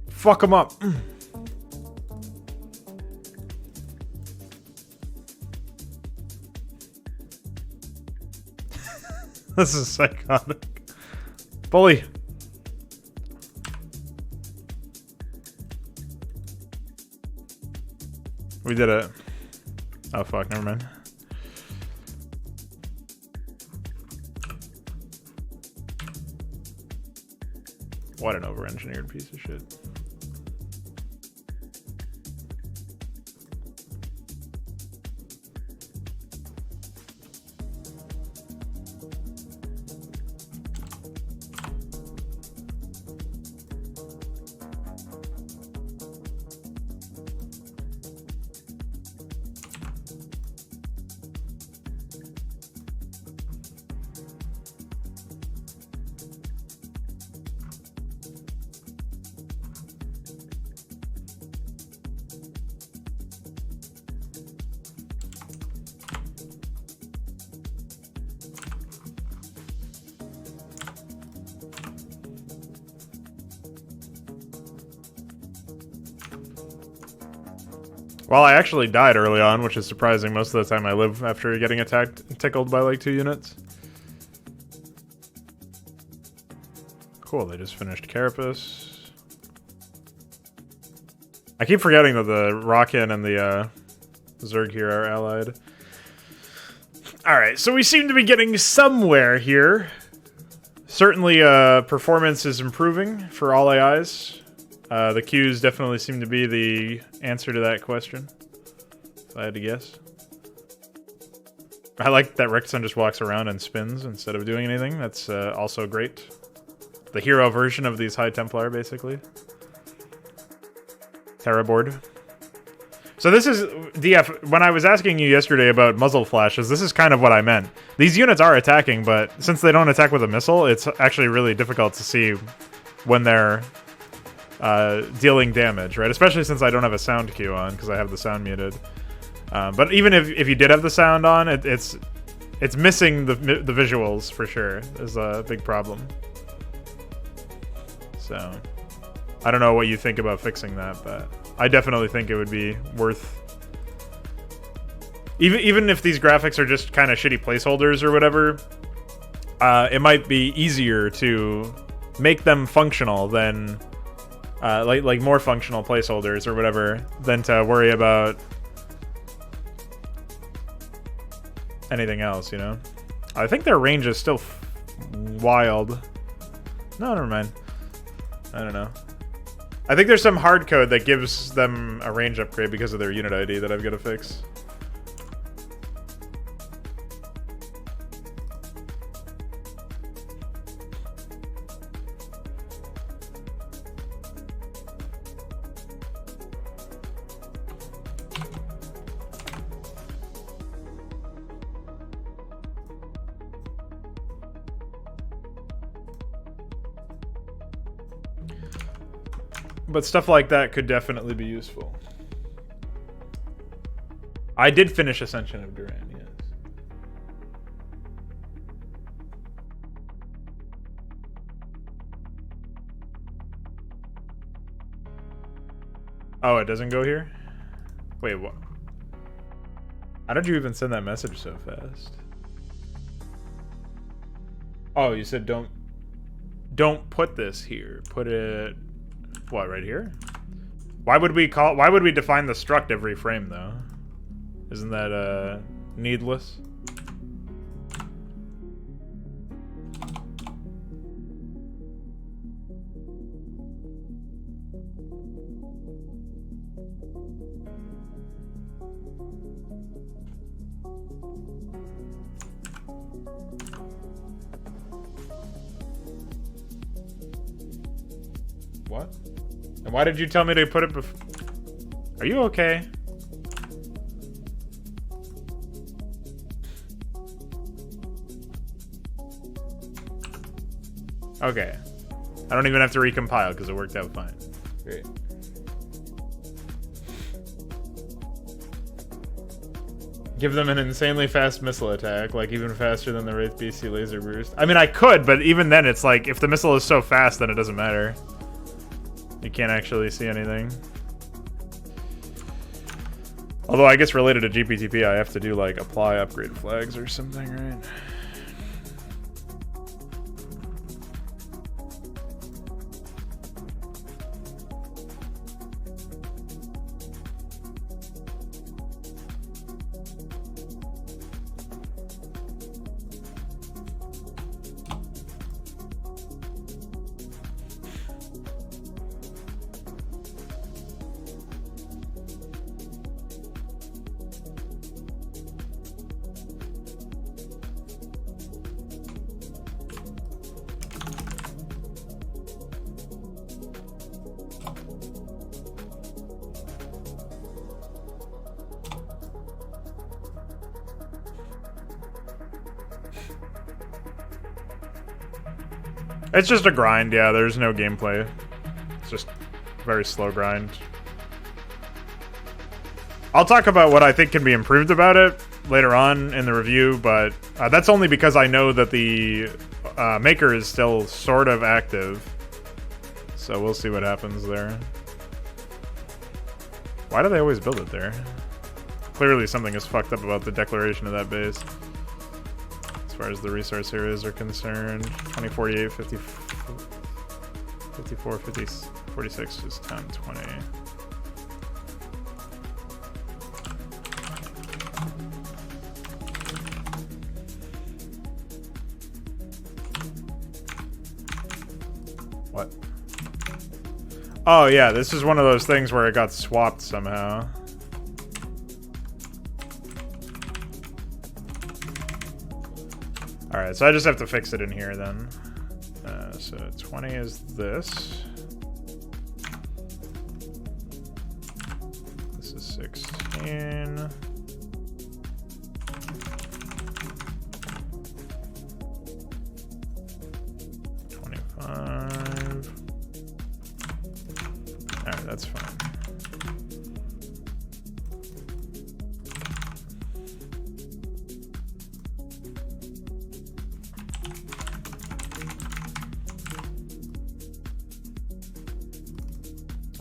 Fuck him up. This is psychotic. Bully. We did it. Oh fuck, never mind. What an over-engineered piece of shit. Well, I actually died early on, which is surprising. Most of the time I live after getting tickled by like 2 units. Cool, they just finished Carapace. I keep forgetting that the Rockin and the Zerg here are allied. Alright, so we seem to be getting somewhere here. Certainly performance is improving for all AIs. The Qs definitely seem to be the answer to that question, if I had to guess. I like that Rickson just walks around and spins instead of doing anything. That's also great. The hero version of these High Templar, basically. Terrorboard. So this is, DF, when I was asking you yesterday about muzzle flashes, this is kind of what I meant. These units are attacking, but since they don't attack with a missile, it's actually really difficult to see when they're dealing damage, right? Especially since I don't have a sound cue on, because I have the sound muted. But even if you did have the sound on, it's missing the visuals for sure. Is a big problem. So I don't know what you think about fixing that, but I definitely think it would be worth. Even if these graphics are just kind of shitty placeholders or whatever, it might be easier to make them functional than like more functional placeholders or whatever than to worry about anything else, you know? I think their range is still wild. No, never mind. I don't know. I think there's some hard code that gives them a range upgrade because of their unit ID that I've got to fix. But stuff like that could definitely be useful. I did finish Ascension of Duran, yes. Oh, it doesn't go here? Wait, what? How did you even send that message so fast? Oh, you said don't put this here. Put it... What, right here? Why would we define the struct every frame though? Isn't that needless? What? And why did you tell me to put it before? Are you okay? Okay. I don't even have to recompile because it worked out fine. Great. Give them an insanely fast missile attack, like even faster than the Wraith BC laser burst. I mean, I could, but even then it's like, if the missile is so fast, then it doesn't matter. You can't actually see anything. Although I guess related to GPTP, I have to do like apply upgrade flags or something, right? It's just a grind, yeah. There's no gameplay. It's just very slow grind. I'll talk about what I think can be improved about it later on in the review, but that's only because I know that the maker is still sort of active. So we'll see what happens there. Why do they always build it there? Clearly something is fucked up about the declaration of that base. As far as the resource areas are concerned. 2048, 50, 54, 50, 46 is 10, 20. What? Oh yeah, this is one of those things where it got swapped somehow. Alright, so I just have to fix it in here then. So 20 is this. This is 16. Alright, that's fine.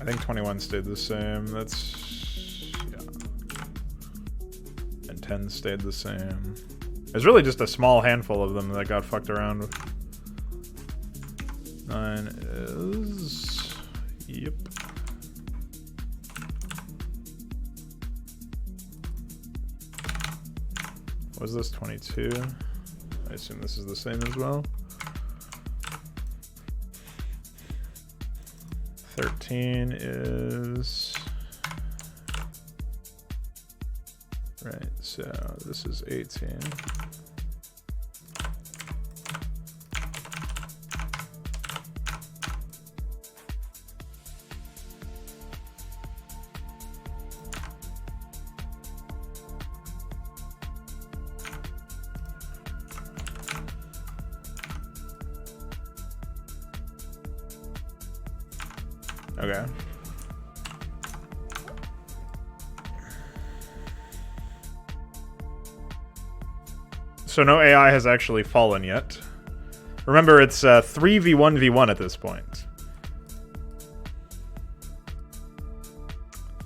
I think 21 stayed the same. That's... yeah. And 10 stayed the same. There's really just a small handful of them that got fucked around with. 9 is... yep. Was this 22? I assume this is the same as well. 13 is... right, so this is 18. Okay. So no AI has actually fallen yet. Remember, it's 3v1v1 at this point.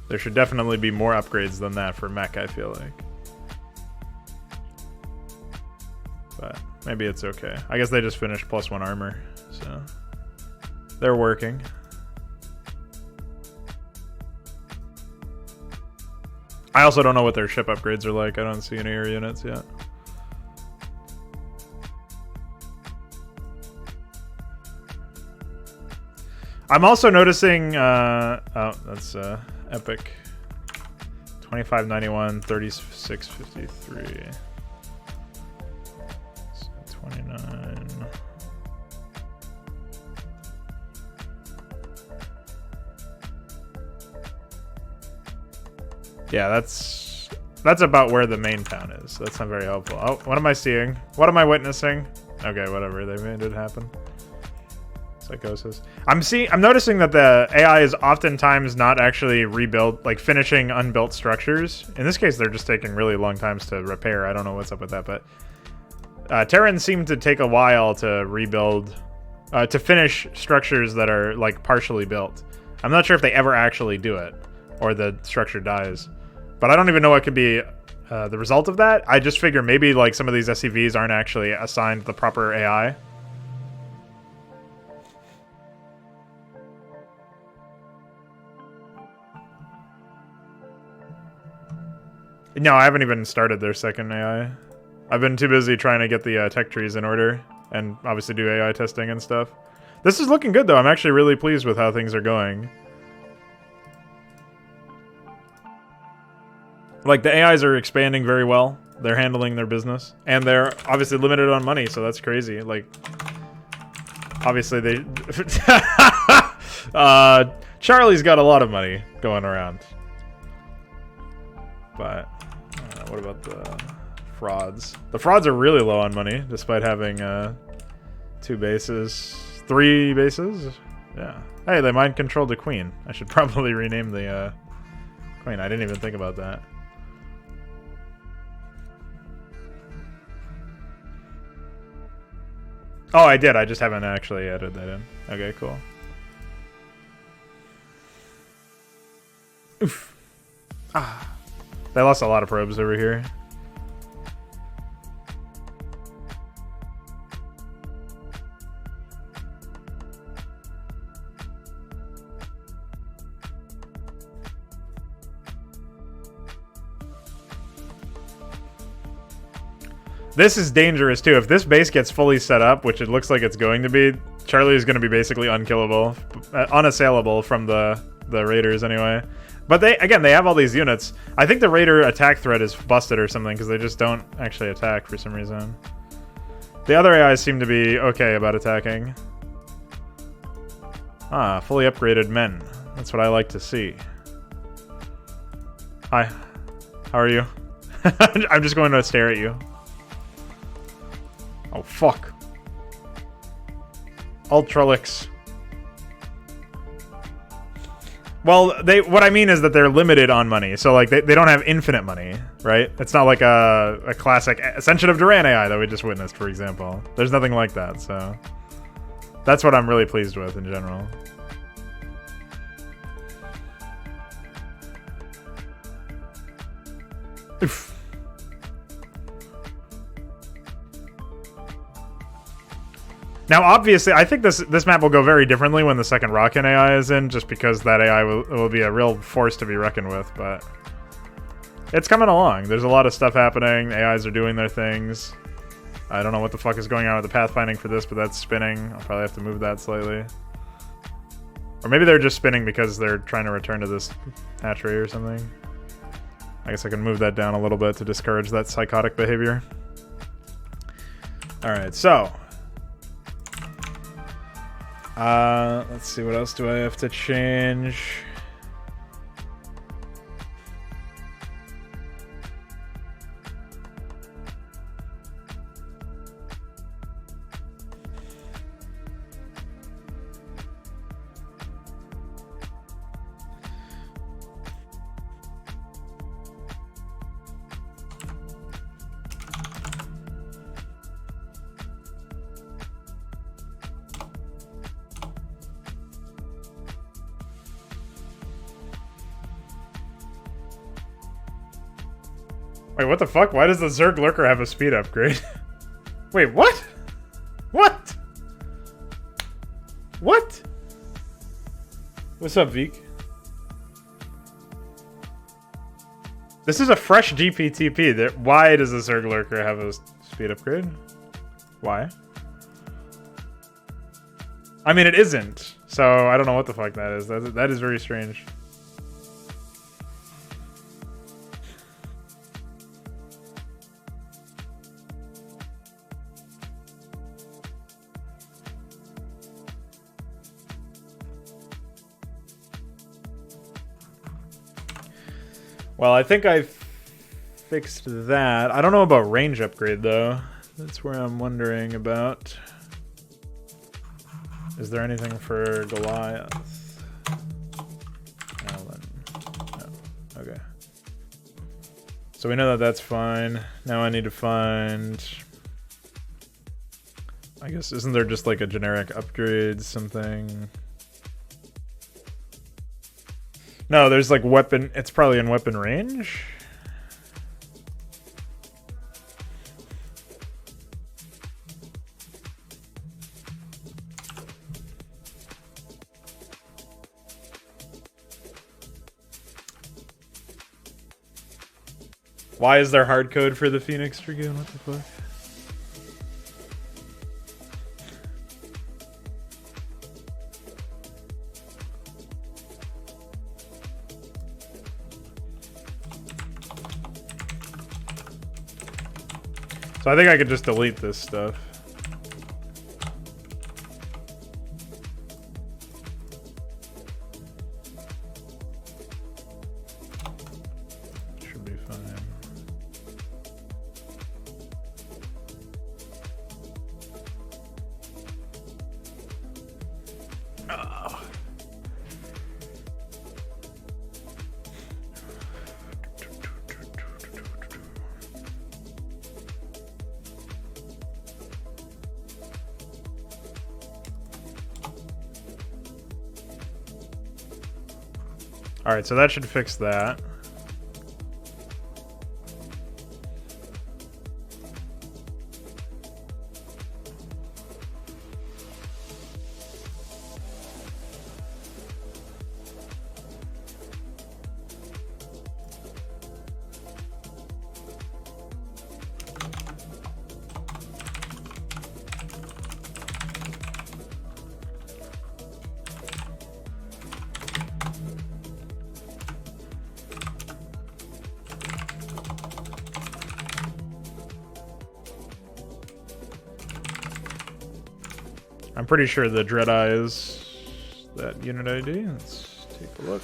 There should definitely be more upgrades than that for mech, I feel like. But maybe it's okay. I guess they just finished +1 armor, so they're working. I also don't know what their ship upgrades are like. I don't see any air units yet. I'm also noticing, oh, that's epic. 2591, 3653. 29. Yeah, that's about where the main town is. That's not very helpful. Oh, what am I seeing? What am I witnessing? Okay, whatever. They made it happen. Psychosis. I'm noticing that the AI is oftentimes not actually rebuild, like finishing unbuilt structures. In this case, they're just taking really long times to repair. I don't know what's up with that, but Terrans seem to take a while to rebuild, to finish structures that are like partially built. I'm not sure if they ever actually do it or the structure dies, but I don't even know what could be the result of that. I just figure maybe like some of these SCVs aren't actually assigned the proper AI. No, I haven't even started their second AI. I've been too busy trying to get the tech trees in order and obviously do AI testing and stuff. This is looking good though. I'm actually really pleased with how things are going. Like the AIs are expanding very well. They're handling their business and they're obviously limited on money, so that's crazy. Like obviously they Charlie's got a lot of money going around. But what about the frauds? The frauds are really low on money, despite having 2 bases, 3 bases? Yeah. Hey, they mind controlled the queen. I should probably rename the queen. I didn't even think about that. Oh, I did. I just haven't actually added that in. Okay, cool. Oof. Ah. They lost a lot of probes over here. This is dangerous too. If this base gets fully set up, which it looks like it's going to be, Charlie is going to be basically unkillable, unassailable from the raiders anyway. But they have all these units. I think the raider attack threat is busted or something because they just don't actually attack for some reason. The other AIs seem to be okay about attacking. Ah, fully upgraded men. That's what I like to see. Hi. How are you? I'm just going to stare at you. Oh, fuck. Ultralix. Well, what I mean is that they're limited on money. So, like, they don't have infinite money, right? It's not like a classic Ascension of Duran AI that we just witnessed, for example. There's nothing like that, so... That's what I'm really pleased with in general. Oof. Now, obviously, I think this map will go very differently when the second Rockin AI is in, just because that AI will be a real force to be reckoned with, but... It's coming along. There's a lot of stuff happening. AIs are doing their things. I don't know what the fuck is going on with the pathfinding for this, but that's spinning. I'll probably have to move that slightly. Or maybe they're just spinning because they're trying to return to this hatchery or something. I guess I can move that down a little bit to discourage that psychotic behavior. Alright, so... let's see, what else do I have to change? Wait, what the fuck? Why does the Zerg Lurker have a speed upgrade? Wait, what? What? What? What's up, Veek? This is a fresh GPTP. Why does the Zerg Lurker have a speed upgrade? Why? I mean, it isn't. So, I don't know what the fuck that is. That is very strange. Well, I think I fixed that. I don't know about range upgrade, though. That's where I'm wondering about. Is there anything for Goliath? Alan. No. Okay. So we know that that's fine. Now I need to find... I guess, isn't there just like a generic upgrade something? No, there's like weapon. It's probably in weapon range. Why is there hard code for the Phoenix Dragoon? What the fuck? So I think I could just delete this stuff. Should be fine. Alright, so that should fix that. I'm pretty sure the Dreadeye is that unit ID. Let's take a look.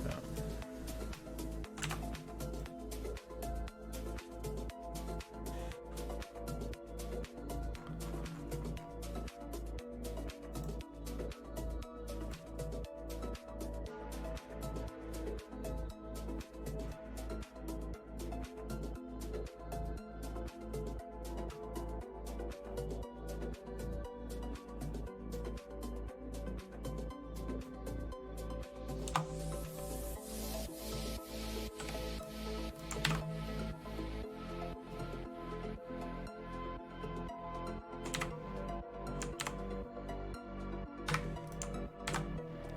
No.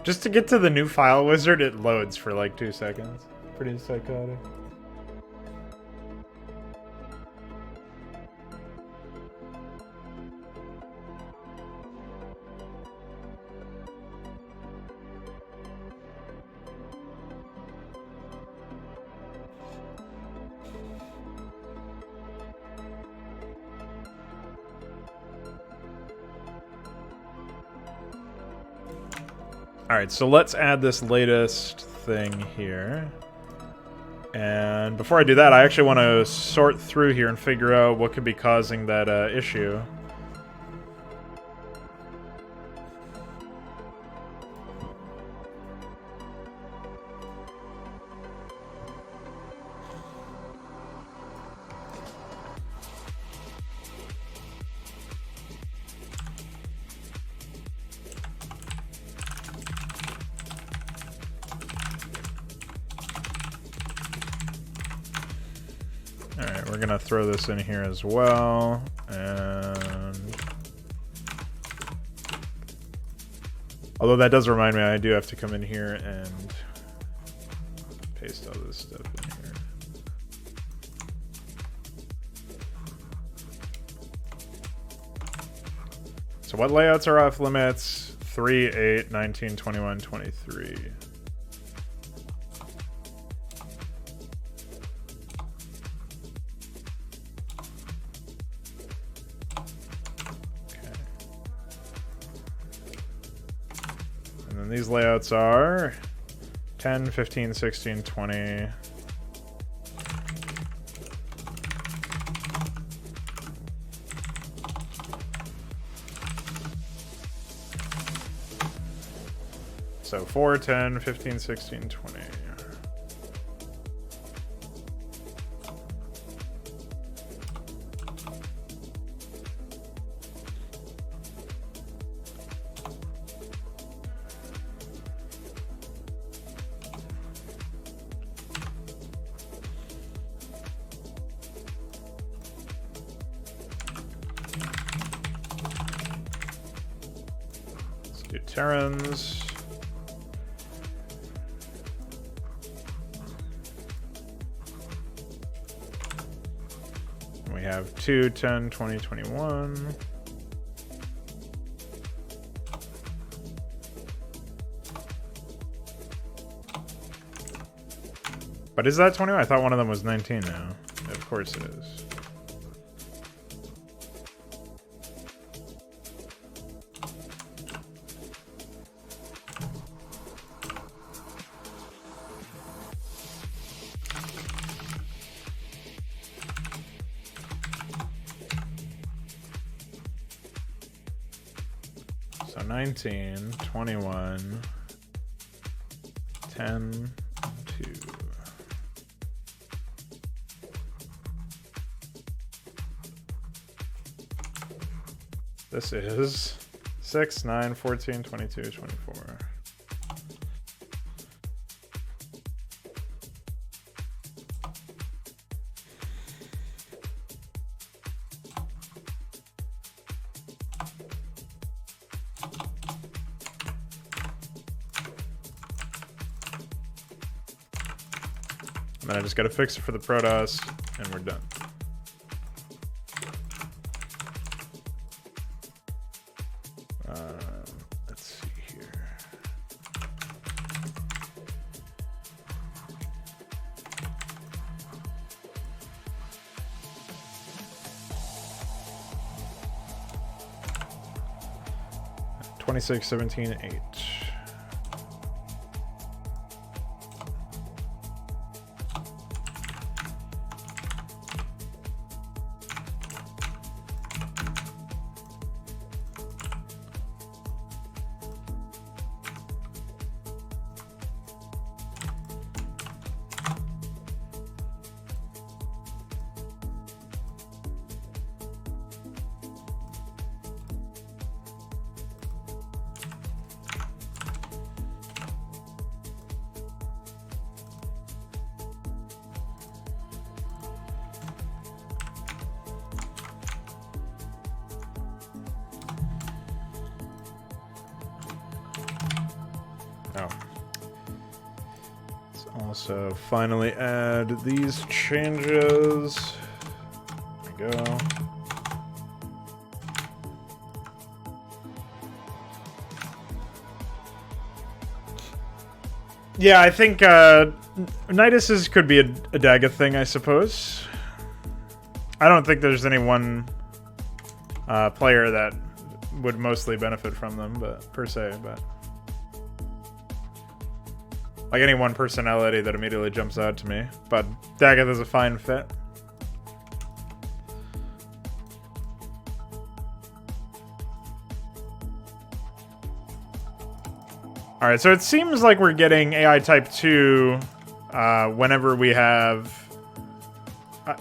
Just to get to the new file wizard, it loads for like 2 seconds. Pretty psychotic. Alright, so let's add this latest thing here. And before I do that, I actually want to sort through here and figure out what could be causing that issue. Alright, we're gonna throw this in here as well, and although that does remind me, I do have to come in here and paste all this stuff in here. So what layouts are off limits? 3, 8, 19, 21, 23. These layouts are 10, 15, 16, 20. So 4, 10, 15, 16, 20. Do Terrans. We have 2, 10, 20, 21. But is that 21? I thought one of them was 19 now. Of course it is. So 19, 21, 10, 2. This is 6, 9, 14, 22, 24. And then I just gotta fix it for the Protoss, and we're done. Let's see here. $26, 17, 8. Oh. Let's also finally add these changes. There we go. Yeah, I think Nidus's could be a Daga thing, I suppose. I don't think there's any one player that would mostly benefit from them, but per se, but like any one personality that immediately jumps out to me. But Daggett is a fine fit. Alright, so it seems like we're getting AI Type 2 whenever we have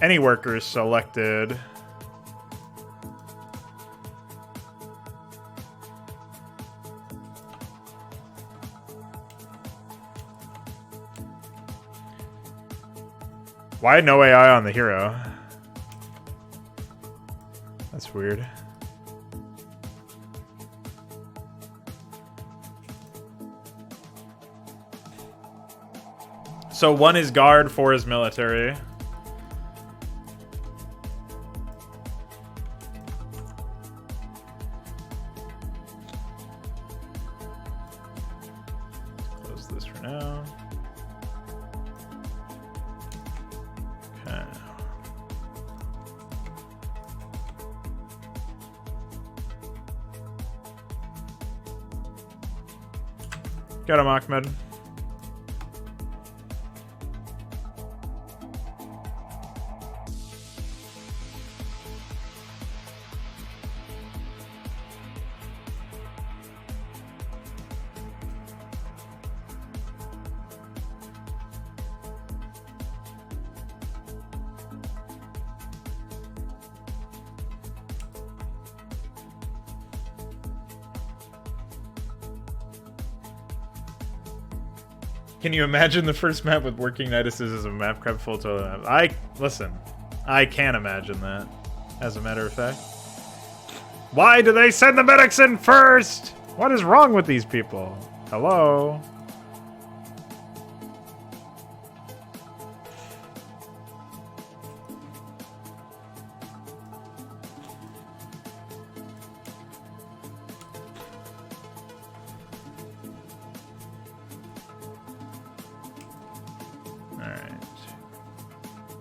any workers selected. Why no AI on the hero? That's weird. So 1 is guard, 4 is military. Close this for now. Okay. Got him, Ahmed. Can you imagine the first map with working Niduses as a Mapcrap full total map? Listen, I can imagine that, as a matter of fact. Why do they send the medics in first? What is wrong with these people? Hello?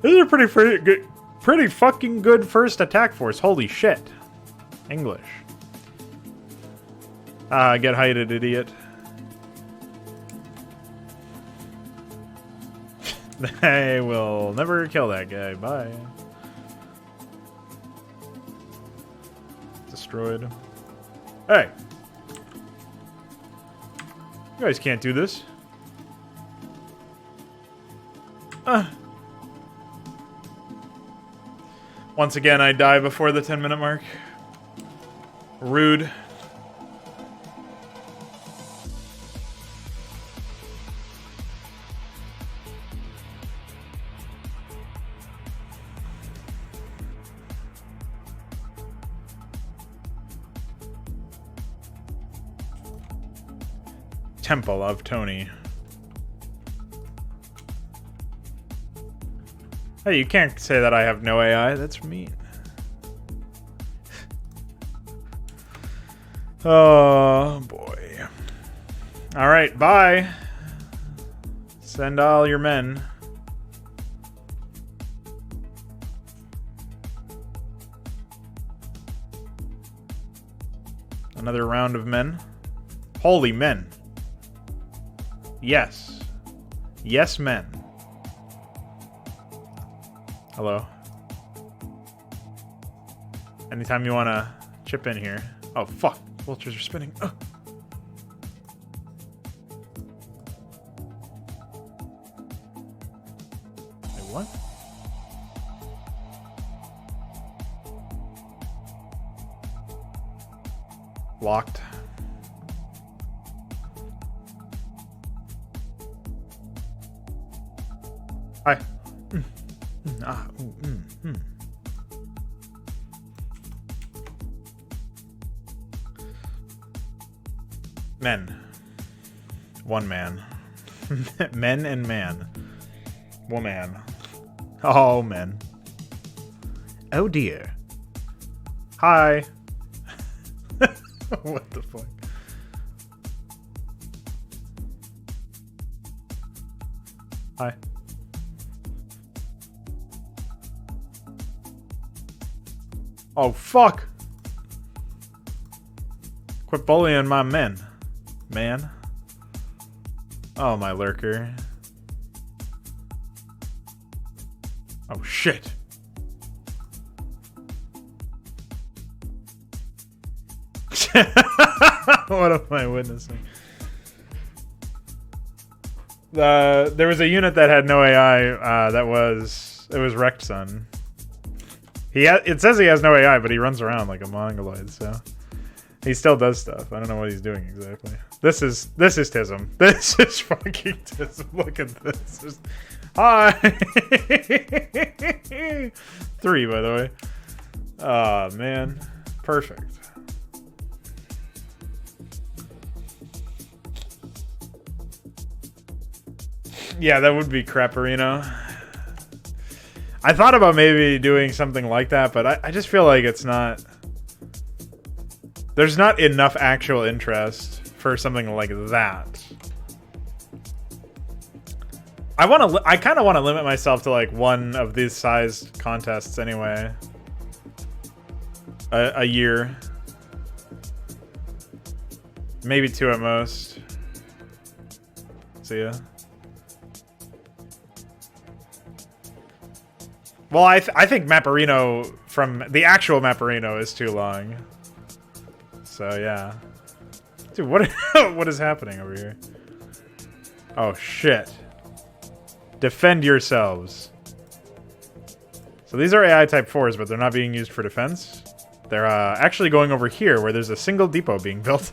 This is a pretty fucking good first attack force. Holy shit. English. Get heighted, idiot. I will never kill that guy. Bye. Destroyed. Hey. You guys can't do this. Once again, I die before the 10-minute mark. Rude. Temple of Tony. Hey, you can't say that I have no AI. That's mean. Oh, boy. Alright, bye. Send all your men. Another round of men. Holy men. Yes. Yes, men. Hello. Anytime you want to chip in here. Oh, fuck. Vultures are spinning. Ugh. Wait, what? Locked. Hi. Men. One man. Men and man. Woman. Oh, men. Oh, dear. Hi. What the fuck? Hi. Oh, fuck. Quit bullying my men. Man. Oh, my lurker. Oh, shit. What am I witnessing? There was a unit that had no AI. It was Wrecked Sun. It says he has no AI, but he runs around like a mongoloid, so he still does stuff. I don't know what he's doing exactly. This is Tism. This is fucking Tism. Look at this. Hi. 3, by the way. Oh man, perfect. Yeah, that would be Crapperino. I thought about maybe doing something like that, but I just feel like it's not... There's not enough actual interest for something like that. I kind of want to limit myself to like one of these sized contests anyway. A year. Maybe 2 at most. See ya. Well, I think Mapperino from the actual Mapperino is too long. So yeah, dude, what what is happening over here? Oh shit! Defend yourselves. So these are AI type 4s, but they're not being used for defense. They're actually going over here where there's a single depot being built,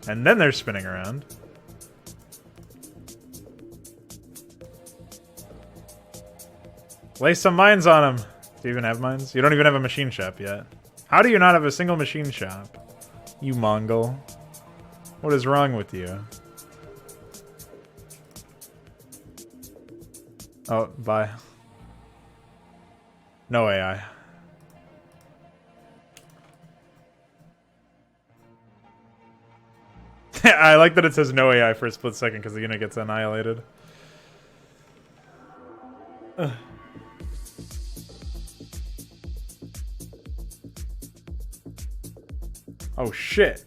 and then they're spinning around. Lay some mines on them. Do you even have mines? You don't even have a machine shop yet. How do you not have a single machine shop? You Mongol. What is wrong with you? Oh, bye. No AI. I like that it says no AI for a split second because the unit gets annihilated. Ugh. Oh shit.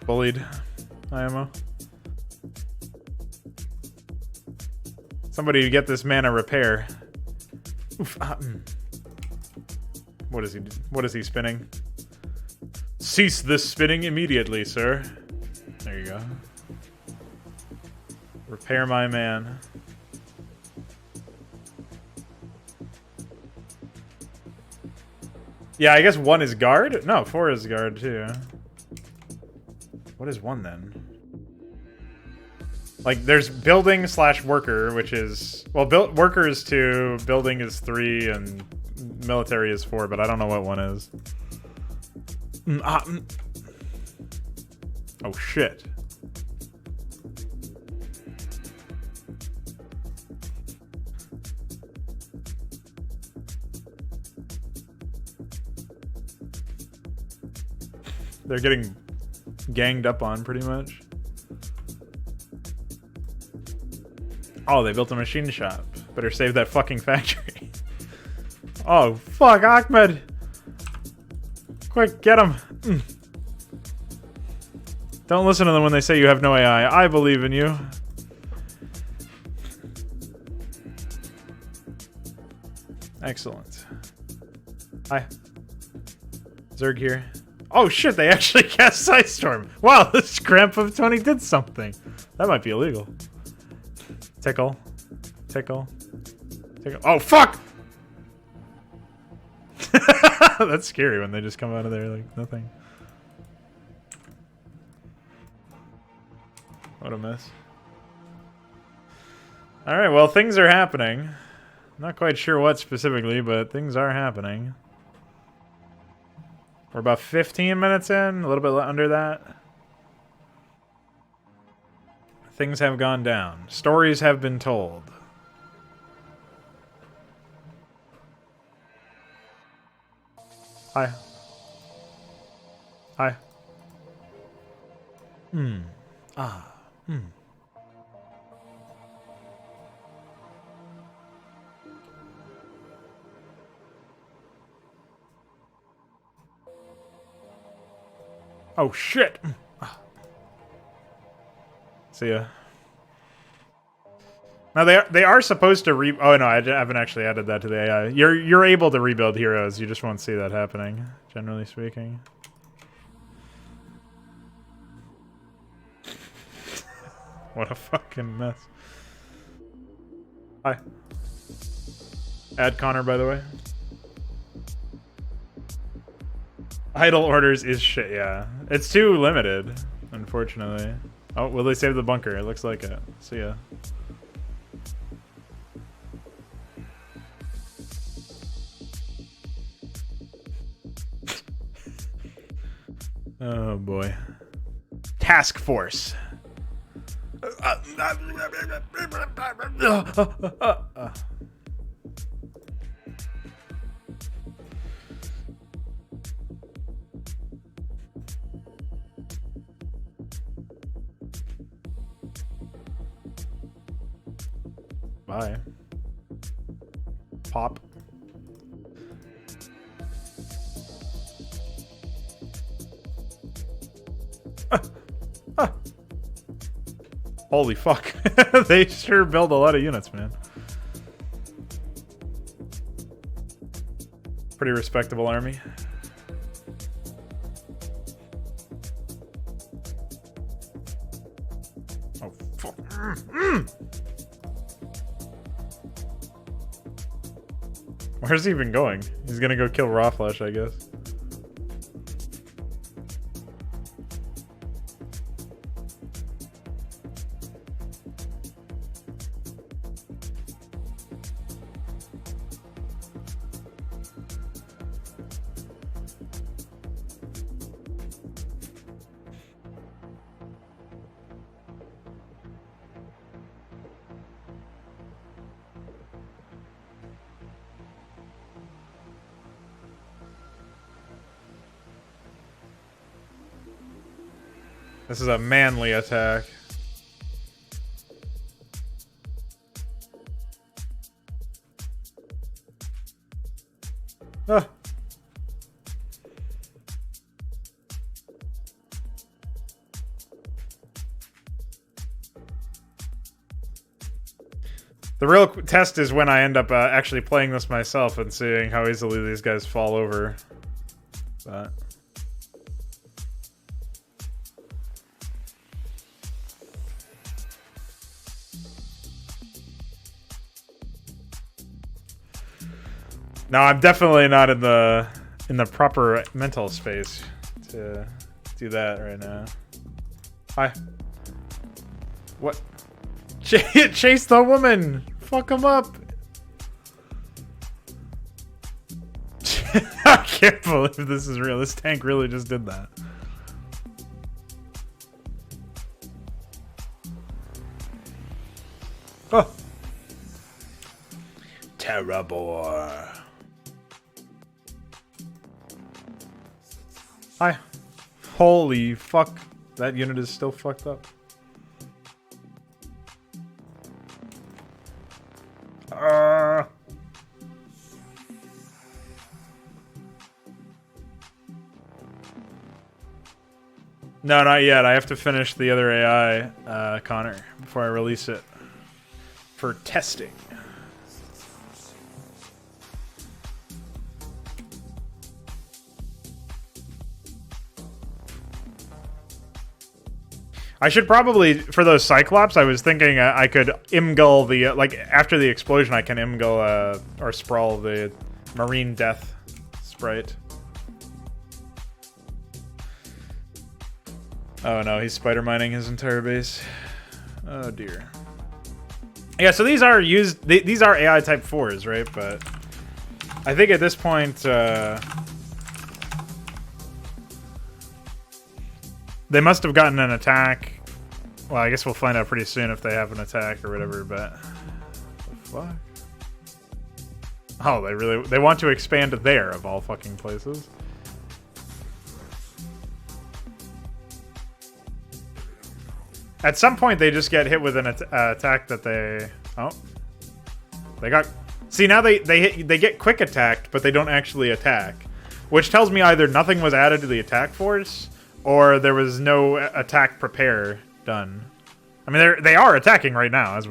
Bullied. IMO. Somebody get this man a repair. Oof, What is he spinning? Cease this spinning immediately, sir. There you go. Repair my man. Yeah, I guess 1 is guard? No, 4 is guard too. What is 1 then? Like, there's building / worker, which is... Well, worker is 2, building is 3, and military is 4, but I don't know what 1 is. Oh shit. They're getting ganged up on pretty much. Oh, they built a machine shop. Better save that fucking factory. Oh, fuck, Ahmed! Quick, get him! Don't listen to them when they say you have no AI. I believe in you. Excellent. Hi. Zerg here. Oh shit, they actually cast Sidestorm! Wow, this Cramp of 20 did something. That might be illegal. Tickle. Tickle. Tickle. Oh, fuck! That's scary when they just come out of there like nothing. What a mess. Alright, well, things are happening. Not quite sure what specifically, but things are happening. We're about 15 minutes in, a little bit under that. Things have gone down. Stories have been told. Hi. Hi. Ah. Oh shit. See ya. Now they are supposed to oh no, I haven't actually added that to the AI. You're able to rebuild heroes. You just won't see that happening, generally speaking. What a fucking mess. Hi. Add Connor, by the way. Idle orders is shit, yeah. It's too limited, unfortunately. Oh, will they save the bunker? It looks like it. See ya. Oh boy. Task Force. Bye. Pop. Holy fuck. They sure build a lot of units, man. Pretty respectable army. Oh, fuck. Where's he even going? He's gonna go kill Raw Flesh, I guess. This is a manly attack. Ah. The real test is when I end up actually playing this myself and seeing how easily these guys fall over. But no, I'm definitely not in the proper mental space to do that right now. Hi. What? Chase the woman! Fuck him up! I can't believe this is real. This tank really just did that. Terrible. Hi. Holy fuck. That unit is still fucked up. No, not yet. I have to finish the other AI, Connor, before I release it for testing. I should probably, for those Cyclops, I was thinking I could imgull the, like, after the explosion, I can imgull, or sprawl the Marine Death sprite. Oh no, he's spider mining his entire base. Oh dear. Yeah, so these are these are AI type 4s, right? But I think at this point, they must have gotten an attack. Well, I guess we'll find out pretty soon if they have an attack or whatever, but... What the fuck? Oh, they want to expand there, of all fucking places. At some point, they just get hit with an attack that they... Oh. They got... See, now they get quick attacked, but they don't actually attack. Which tells me either nothing was added to the attack force, or there was no attack prepare done. I mean, they are attacking right now, as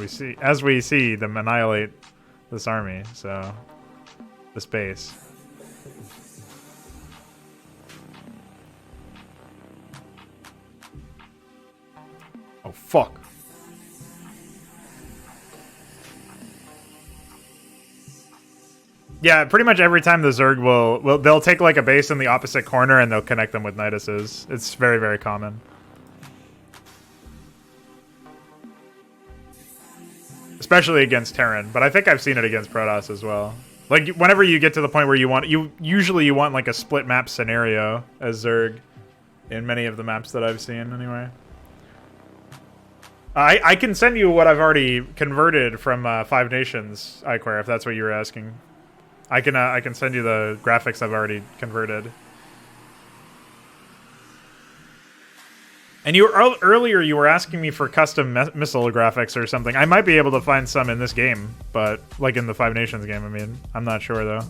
we see them annihilate this army, so... This base. Oh, fuck. Yeah, pretty much every time the Zerg they'll take like a base in the opposite corner and they'll connect them with Niduses. It's very, very common. Especially against Terran, but I think I've seen it against Protoss as well. Like, whenever you get to the point where you usually want like a split map scenario as Zerg in many of the maps that I've seen anyway. I can send you what I've already converted from Five Nations, Iquare, if that's what you were asking. I can send you the graphics I've already converted. And earlier you were asking me for custom missile graphics or something. I might be able to find some in this game, but like in the Five Nations game, I mean, I'm not sure though.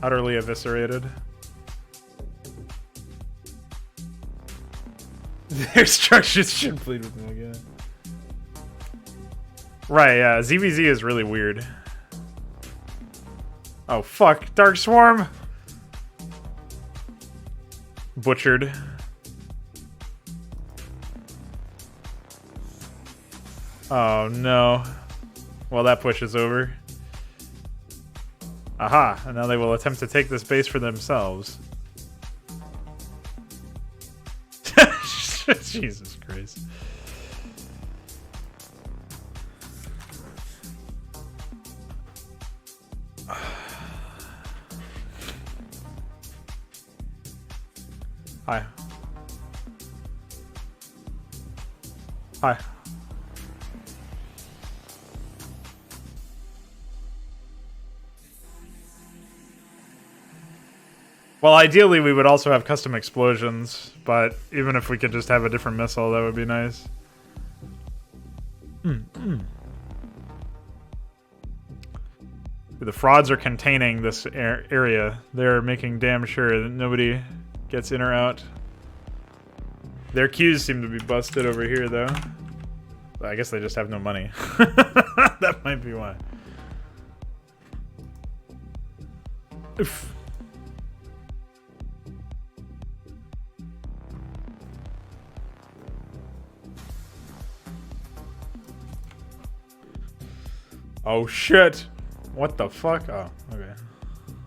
Utterly eviscerated. Their structures should bleed with me again. Right, yeah. ZVZ is really weird. Oh, fuck. Dark Swarm! Butchered. Oh, no. Well, that push is over. Aha! And now they will attempt to take this base for themselves. Jesus Christ. Hi. Hi. Well, ideally we would also have custom explosions, but even if we could just have a different missile, that would be nice. The frauds are containing this area. They're making damn sure that nobody gets in or out. Their queues seem to be busted over here, though. But I guess they just have no money. That might be why. Oof. Oh shit! What the fuck? Oh, okay.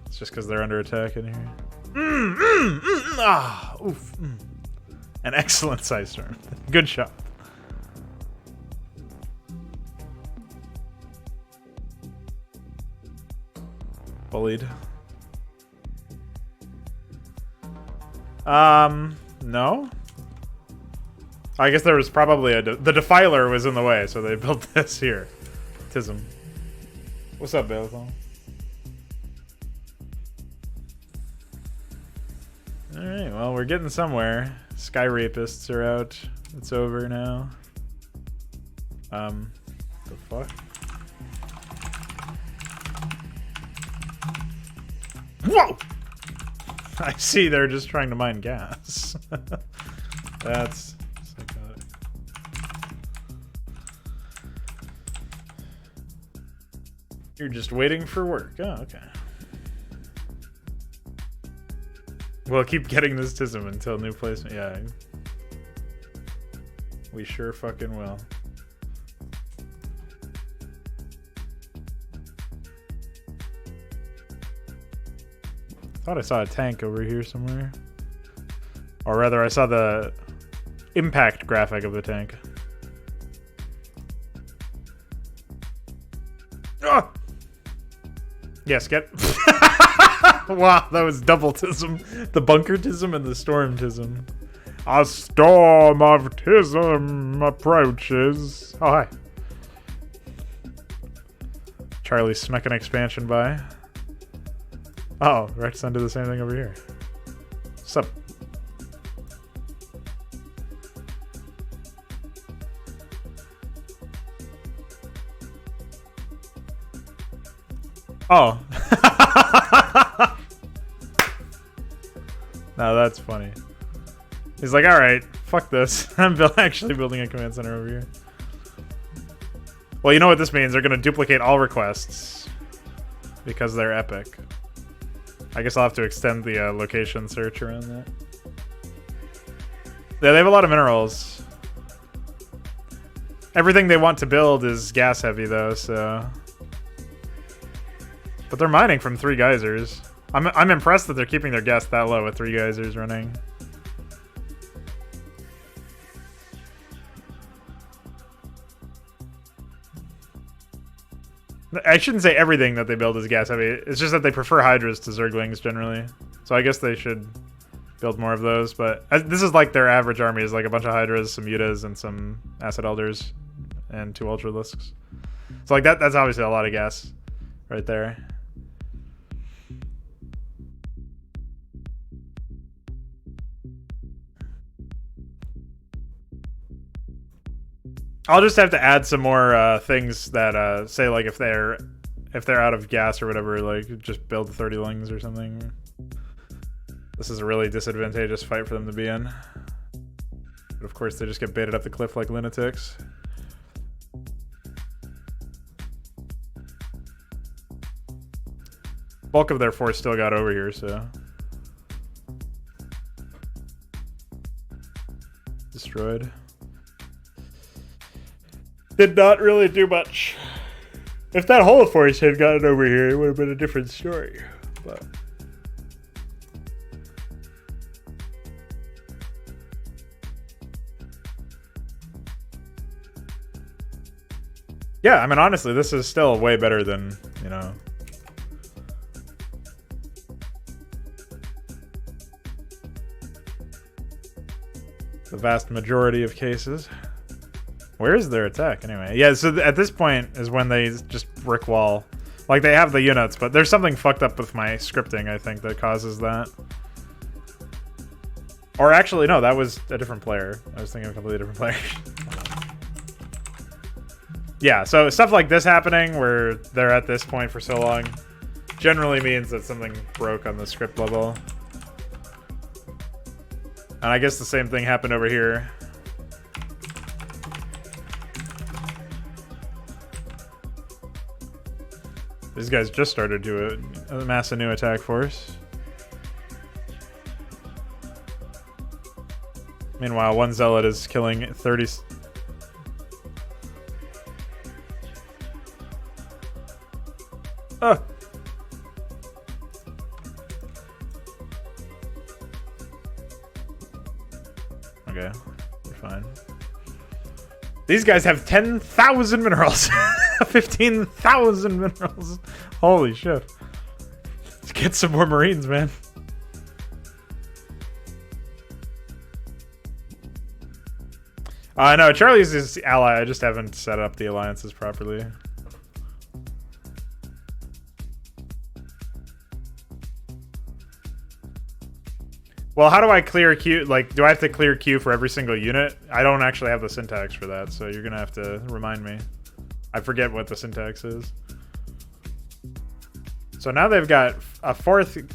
It's just because they're under attack in here. Ah, oof. An excellent side storm. Good shot. Bullied. No. I guess there was probably the defiler was in the way, so they built this here. Tism. What's up, Balethol? Alright, well, we're getting somewhere. Sky Rapists are out. It's over now. The fuck? Whoa! I see they're just trying to mine gas. That's psychotic. You're just waiting for work. Oh, okay. We'll keep getting this TISM until new placement. Yeah. We sure fucking will. Thought I saw a tank over here somewhere. Or rather, I saw the impact graphic of the tank. Oh! Yes, get... Wow, that was double tism. The bunker tism and the storm tism. A storm of tism approaches. Oh, hi. Charlie snuck an expansion by. Oh, Rexon did the same thing over here. What's up? Oh. No, that's funny. He's like, alright, fuck this. I'm actually building a command center over here. Well, you know what this means. They're going to duplicate all requests. Because they're epic. I guess I'll have to extend the location search around that. Yeah, they have a lot of minerals. Everything they want to build is gas heavy, though, so... But they're mining from 3 geysers. I'm impressed that they're keeping their gas that low with 3 geysers running. I shouldn't say everything that they build is gas heavy. It's just that they prefer Hydras to Zerglings generally. So I guess they should build more of those. But this is like their average army is like a bunch of Hydras, some Yutas, and some Acid Elders, and 2 Ultralisks. So like that's obviously a lot of gas right there. I'll just have to add some more things that say like if they're out of gas or whatever, like just build 30 lings or something. This is a really disadvantageous fight for them to be in. But of course they just get baited up the cliff like lunatics. Bulk of their force still got over here, so destroyed. Did not really do much. If that whole force had gotten over here, it would have been a different story. But yeah, I mean, honestly, this is still way better than, you know, the vast majority of cases. Where is their attack anyway? Yeah, so at this point is when they just brick wall. Like they have the units, but there's something fucked up with my scripting, I think, that causes that. Or actually, no, that was a different player. I was thinking of a completely different player. Yeah, so stuff like this happening where they're at this point for so long generally means that something broke on the script level. And I guess the same thing happened over here. These guys just started to amass a new attack force. Meanwhile, one zealot is killing 30... Oh! Okay, we're fine. These guys have 10,000 minerals! 15,000 minerals! Holy shit. Let's get some more Marines, man. No, Charlie's his ally. I just haven't set up the alliances properly. Well, how do I clear queue? Like, do I have to clear queue for every single unit? I don't actually have the syntax for that, so you're gonna have to remind me. I forget what the syntax is. So now they've got a 4th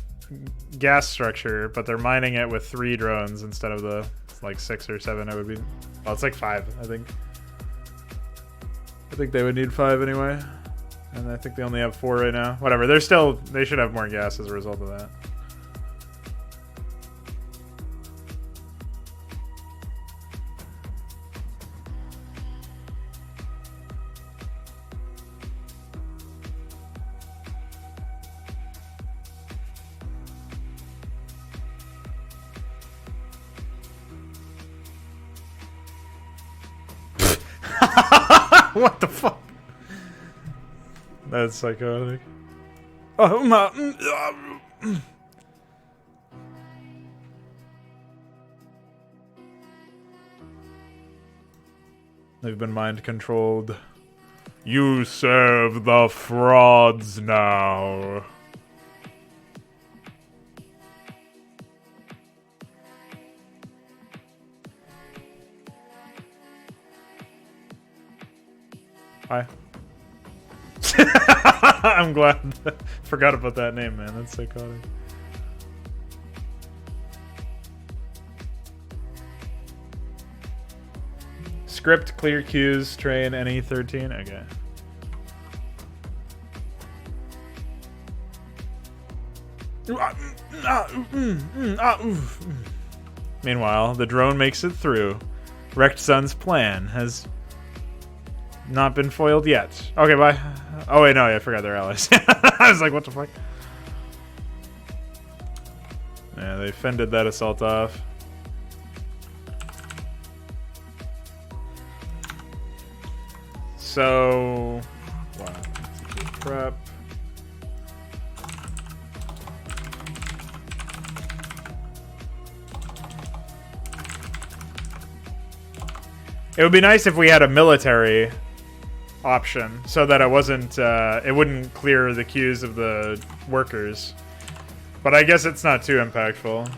gas structure, but they're mining it with 3 drones instead of the like 6 or 7 it would be. Well, it's like 5, I think. I think they would need 5 anyway. And I think they only have 4 right now. Whatever, they should have more gas as a result of that. What the fuck? That's psychotic. They've been mind controlled. You serve the frauds now. Hi. I'm glad. Forgot about that name, man. That's psychotic. Script, clear queues, train, any 13. Okay. Meanwhile, the drone makes it through. Wrecked Sun's plan has not been foiled yet. Okay, bye. Oh wait, no, I forgot they're allies. I was like, what the fuck? Yeah, they fended that assault off. So, wow, prep. It would be nice if we had a military option so that it wasn't it wouldn't clear the queues of the workers, but I guess it's not too impactful.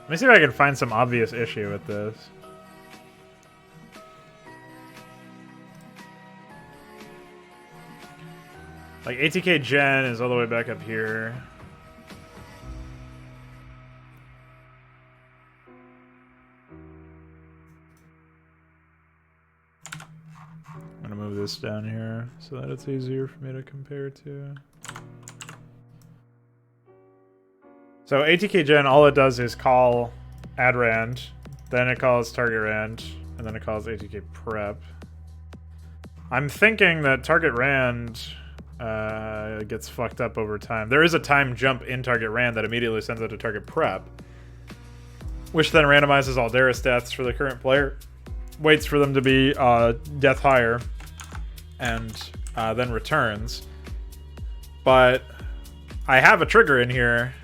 Let me see if I can find some obvious issue with this. Like, ATK Gen is all the way back up here. I'm gonna move this down here so that it's easier for me to compare to. So ATK Gen, all it does is call add rand, then it calls target rand, and then it calls ATK prep. I'm thinking that target rand gets fucked up over time. There is a time jump in target rand that immediately sends it to target prep, which then randomizes all Darius deaths for the current player, waits for them to be death higher, and then returns. But I have a trigger in here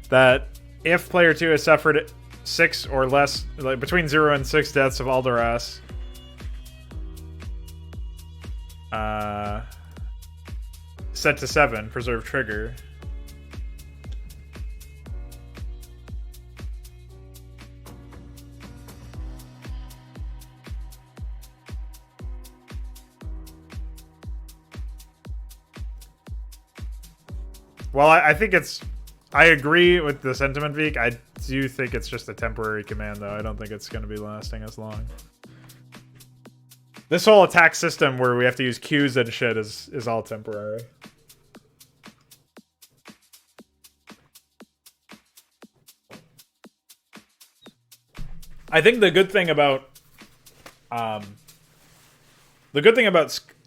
that if player 2 has suffered 6 or less, like between 0 and 6 deaths of Alderas, set to 7, preserve trigger. Well, I think it's... I agree with the sentiment, Veek. I do think it's just a temporary command, though. I don't think it's going to be lasting as long. This whole attack system where we have to use Qs and shit is all temporary. I think the good thing about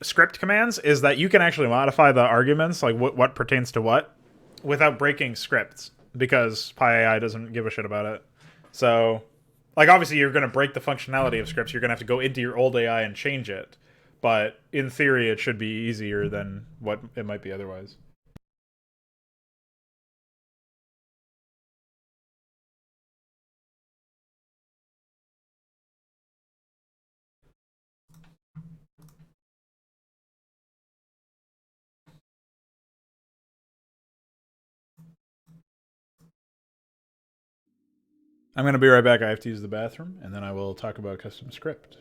script commands is that you can actually modify the arguments, like what pertains to what, without breaking scripts. because PyAI doesn't give a shit about it. So, like, obviously you're going to break the functionality of scripts. You're going to have to go into your old AI and change it. But in theory, it should be easier than what it might be otherwise. I'm going to be right back. I have to use the bathroom, and then I will talk about custom script.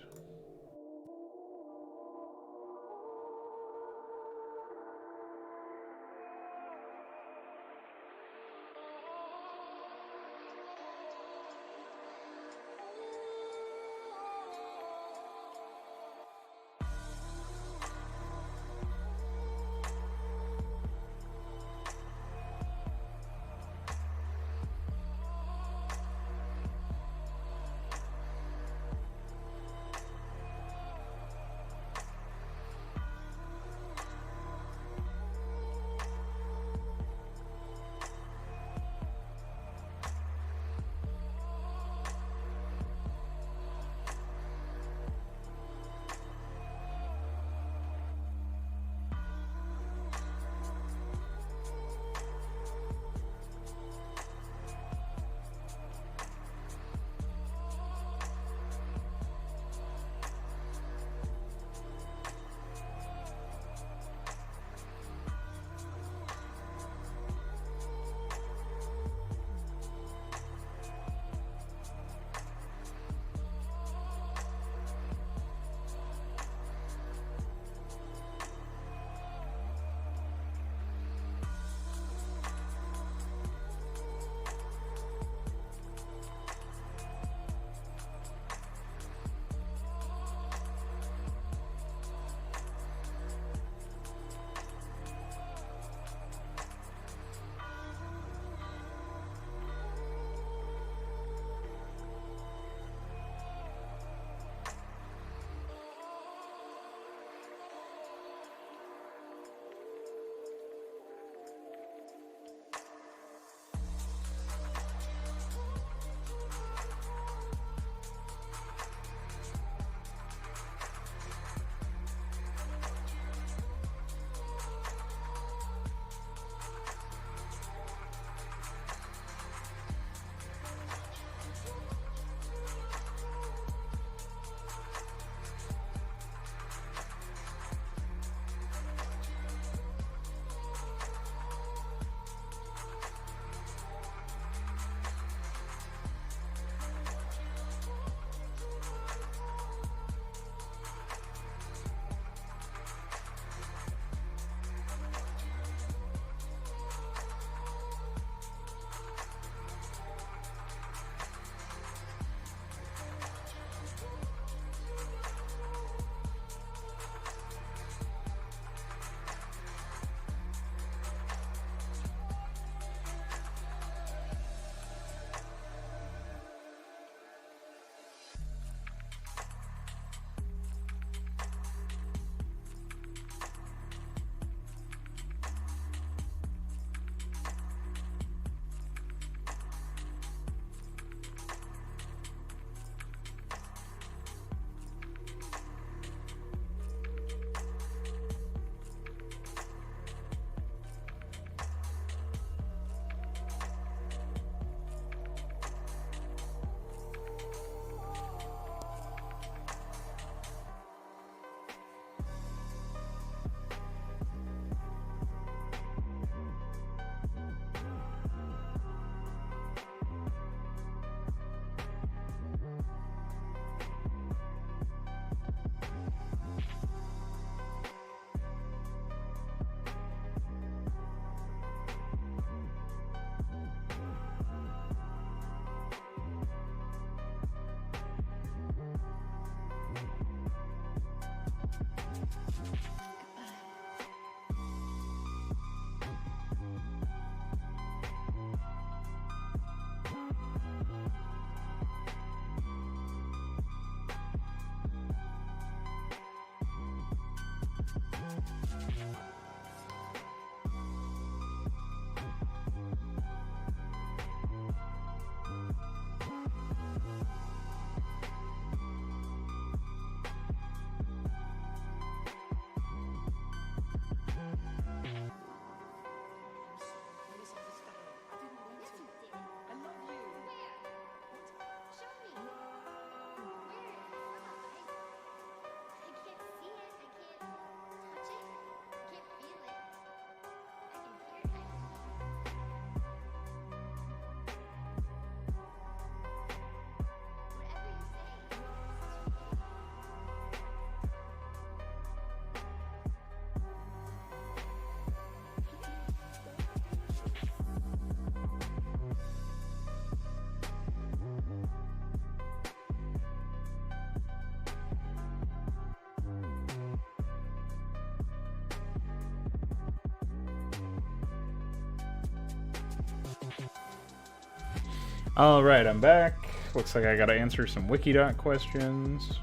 Alright, I'm back. Looks like I gotta answer some Wikidot questions.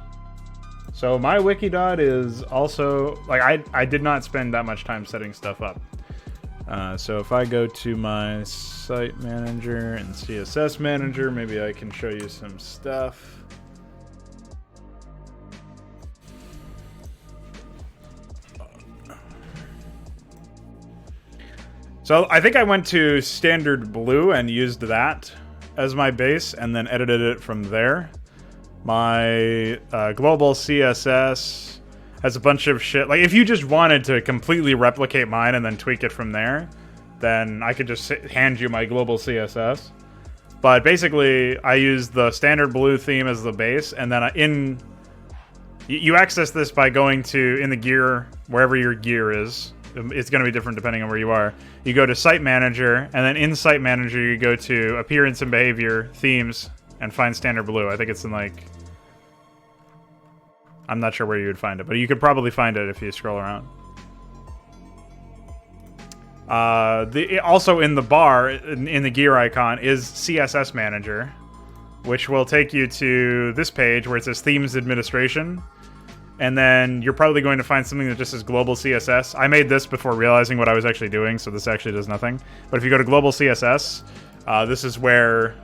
So my Wikidot is also... Like, I did not spend that much time setting stuff up. So if I go to my site manager and CSS manager, maybe I can show you some stuff. So I think I went to standard blue and used that as my base and then edited it from there. My global CSS has a bunch of shit. Like, if you just wanted to completely replicate mine and then tweak it from there, then I could just hand you my global CSS. But basically, I use the standard blue theme as the base, and then you access this by going to, in the gear, wherever your gear is. It's going to be different depending on where you are. You go to Site Manager, and then in Site Manager, you go to Appearance and Behavior, Themes, and find Standard Blue. I think it's in, like... I'm not sure where you would find it, but you could probably find it if you scroll around. Also in the bar, in the gear icon, is CSS Manager, which will take you to this page where it says Themes Administration. And then you're probably going to find something that just says Global CSS. I made this before realizing what I was actually doing, so this actually does nothing. But if you go to Global CSS, this is where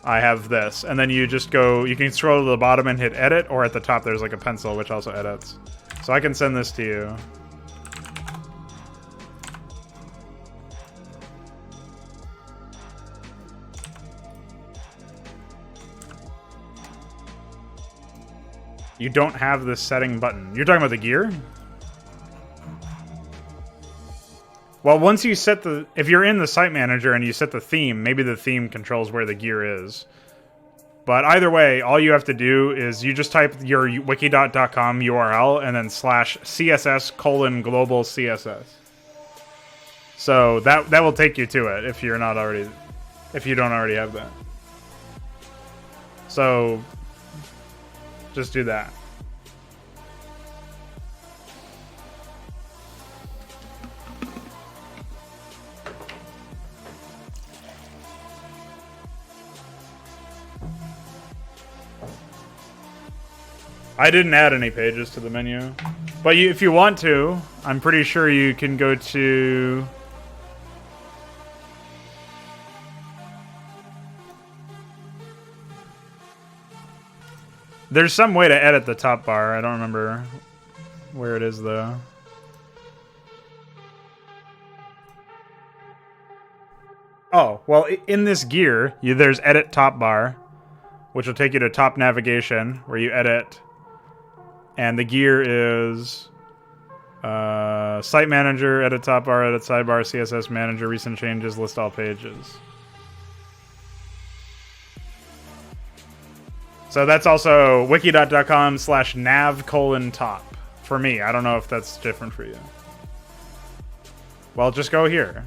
I have this. And then you just go, you can scroll to the bottom and hit Edit, or at the top there's like a pencil, which also edits. So I can send this to you. You don't have the setting button. You're talking about the gear? Well, once you set the... If you're in the site manager and you set the theme, maybe the theme controls where the gear is. But either way, all you have to do is you just type your wikidot.com URL and then /CSS:/global CSS. So that will take you to it if you're not already... If you don't already have that. So... just do that. I didn't add any pages to the menu. But if you want to, I'm pretty sure you can go to... There's some way to edit the top bar. I don't remember where it is, though. Oh, well, in this gear, there's Edit Top Bar, which will take you to Top Navigation, where you edit. And the gear is Site Manager, Edit Top Bar, Edit Sidebar, CSS Manager, Recent Changes, List All Pages. So that's also wikidot.com/nav:top for me. I don't know if that's different for you. Well, just go here.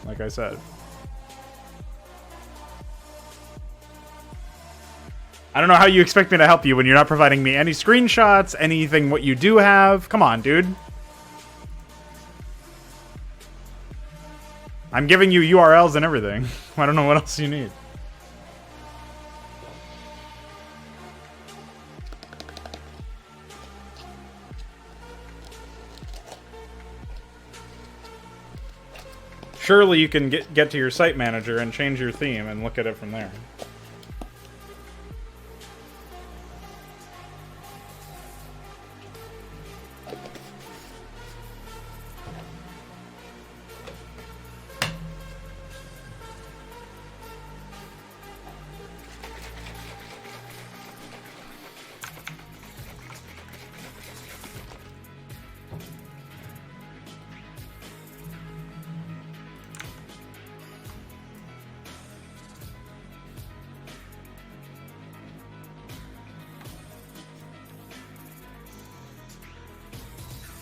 Like I said. I don't know how you expect me to help you when you're not providing me any screenshots, anything what you do have. Come on, dude. I'm giving you URLs and everything. I don't know what else you need. Surely you can get to your site manager and change your theme and look at it from there.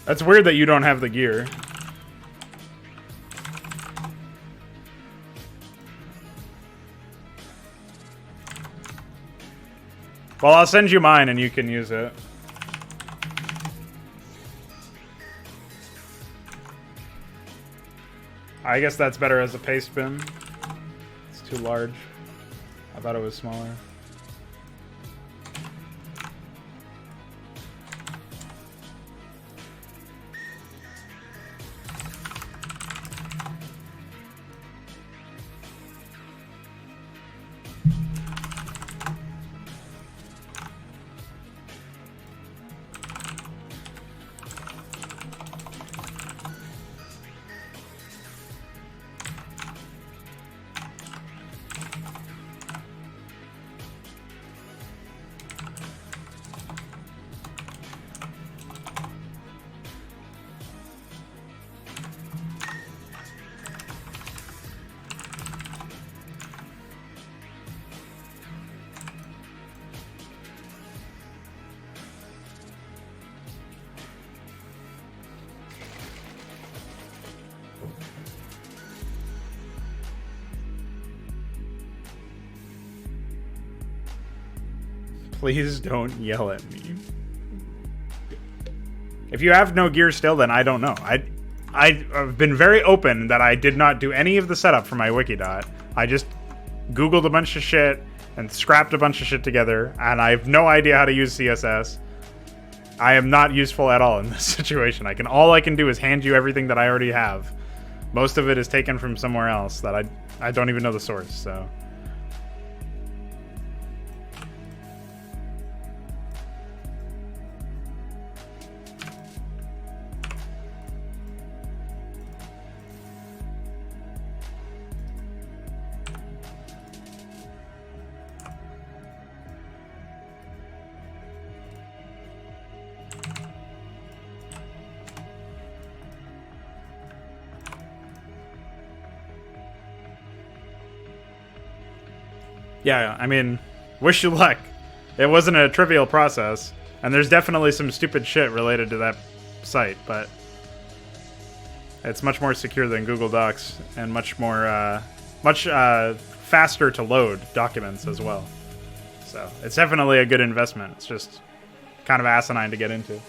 That's weird that you don't have the gear. Well, I'll send you mine and you can use it. I guess that's better as a paste bin. too large. I thought it was smaller. Please don't yell at me. If you have no gear still, then I don't know. I've been very open that I did not do any of the setup for my Wikidot. I just Googled a bunch of shit and scrapped a bunch of shit together, and I have no idea how to use CSS. I am not useful at all in this situation. All I can do is hand you everything that I already have. Most of it is taken from somewhere else that I don't even know the source, so... Yeah, I mean, wish you luck. It wasn't a trivial process, and there's definitely some stupid shit related to that site, but it's much more secure than Google Docs and much more, much faster to load documents as well. So it's definitely a good investment. It's just kind of asinine to get into.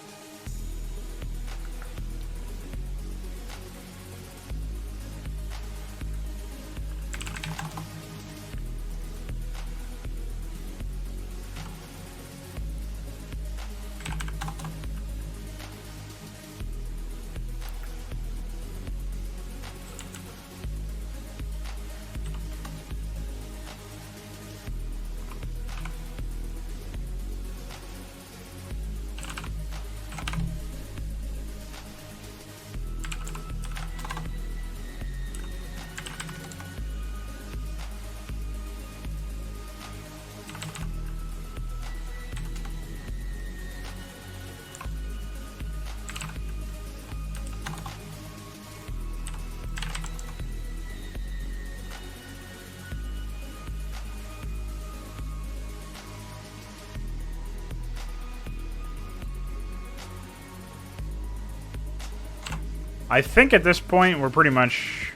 I think at this point we're pretty much,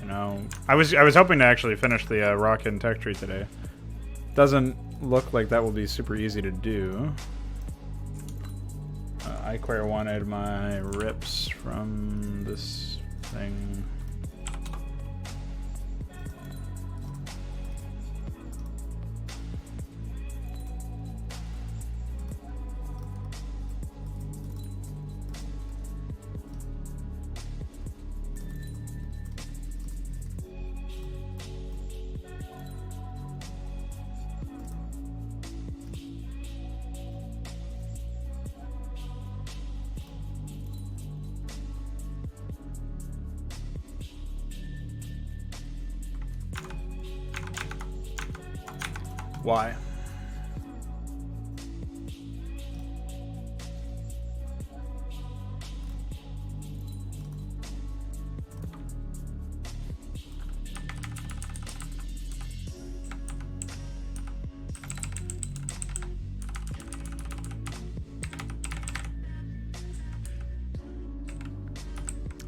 you know, I was hoping to actually finish the rock and tech tree today. Doesn't look like that will be super easy to do. iQuare wanted my rips from this thing. Why?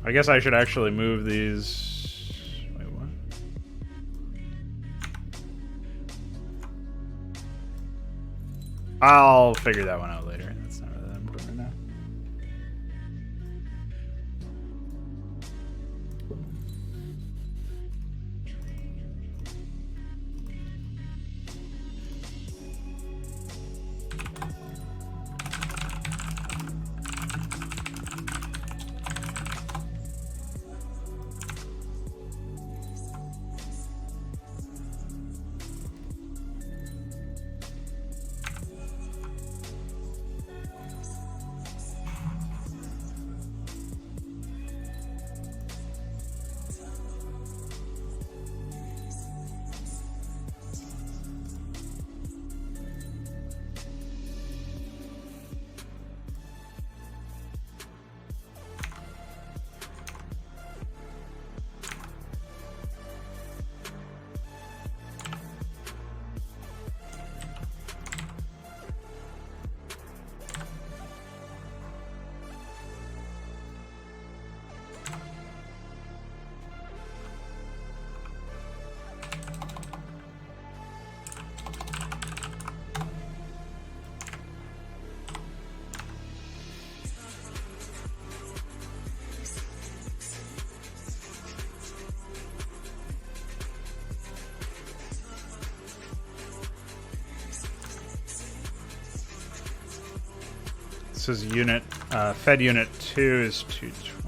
I guess I should actually move these. Wait, what? I'll figure that one out later. That's not really that important right now. This is unit, Fed unit 2 is 220.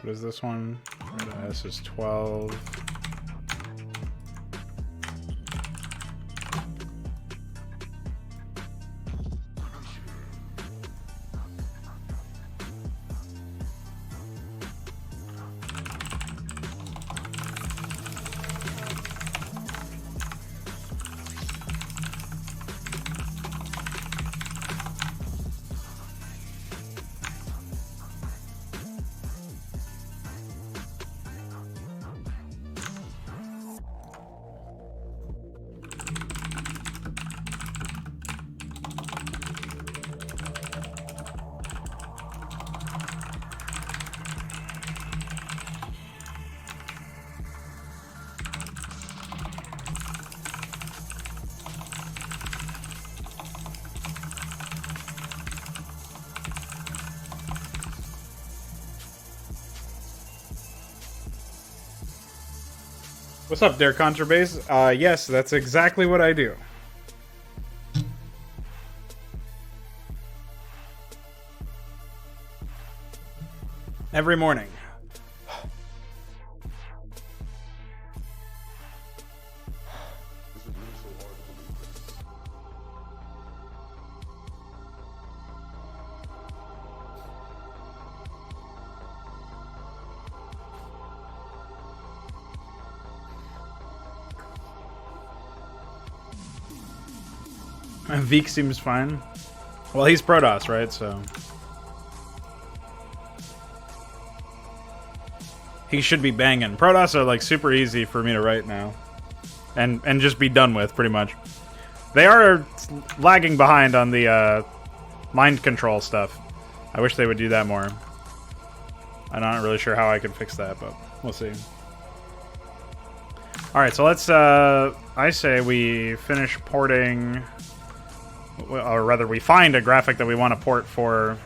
What is this one? This is 12. What's up, Dare Contrabase? Yes, that's exactly what I do. Every morning. Veek seems fine. Well, he's Protoss, right? So he should be banging. Protoss are like super easy for me to write now, and just be done with pretty much. They are lagging behind on the mind control stuff. I wish they would do that more. I'm not really sure how I can fix that, but we'll see. All right, so let's. I say we finish porting. Or rather, we find a graphic that we want to port for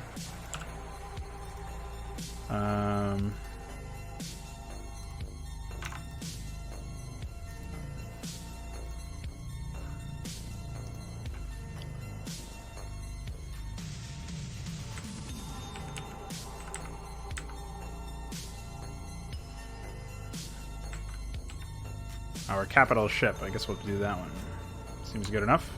our capital ship. I guess we'll do that one. Seems good enough.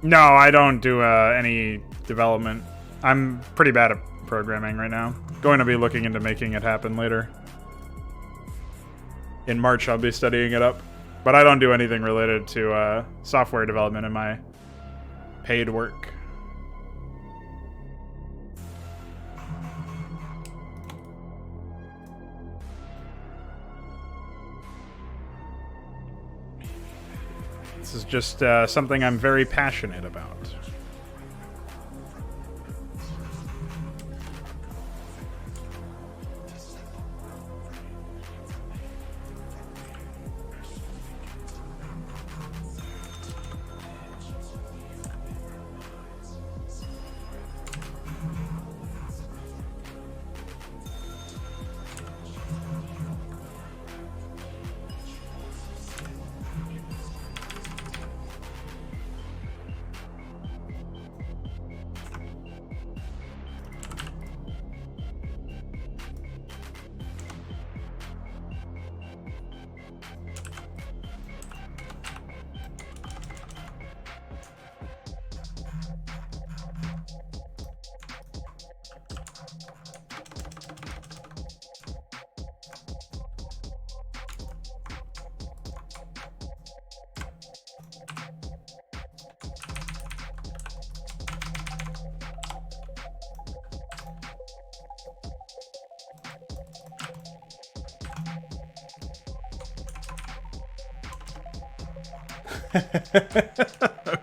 No, I don't do any development. I'm pretty bad at programming right now. Going to be looking into making it happen later. In March, I'll be studying it up. But I don't do anything related to software development in my paid work. This is just something I'm very passionate about.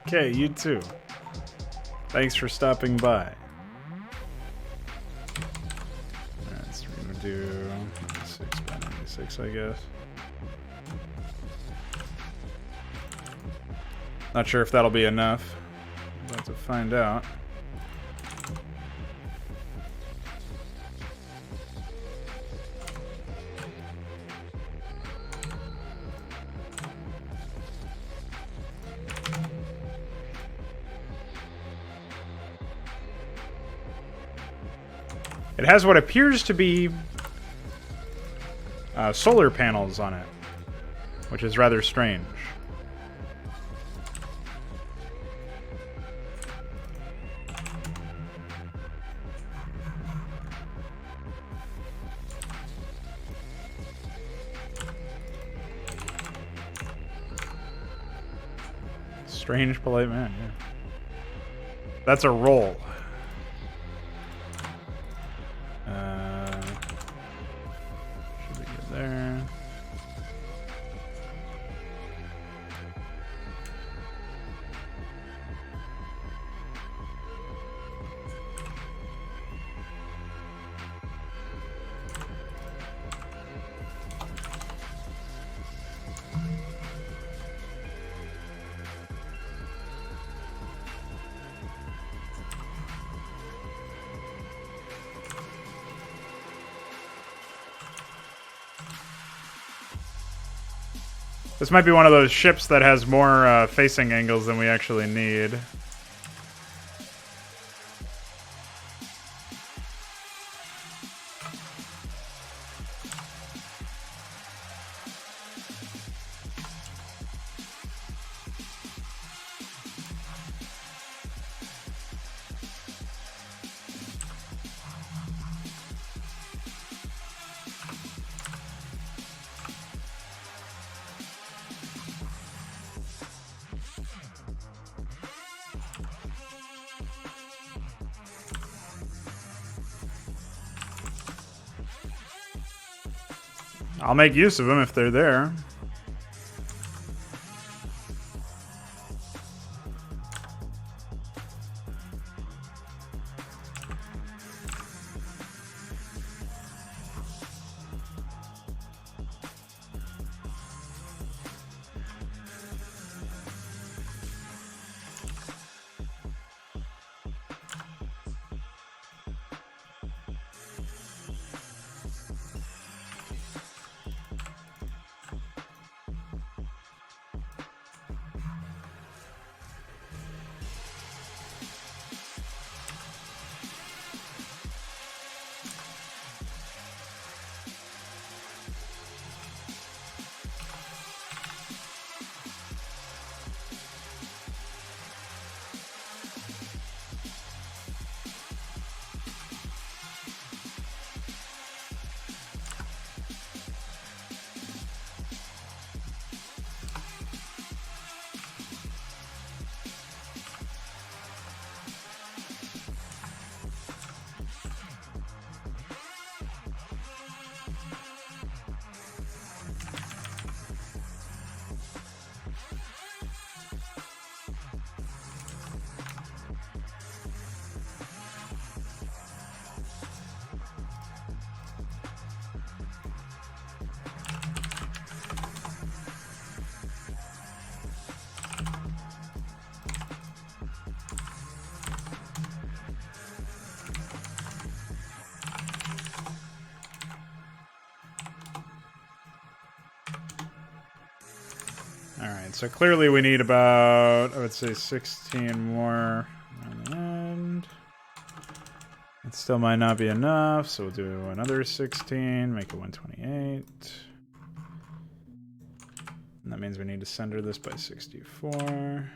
Okay, you too. Thanks for stopping by. Alright, so we're gonna do 6 by 96, I guess. Not sure if that'll be enough. We'll have to find out. It has what appears to be solar panels on it, which is rather strange. Strange, polite man, yeah. That's a roll. Should we get there? This might be one of those ships that has more facing angles than we actually need. I'll make use of them if they're there. Alright, so clearly we need about, I would say, 16 more on the end. It still might not be enough, so we'll do another 16, make it 128. And that means we need to center this by 64.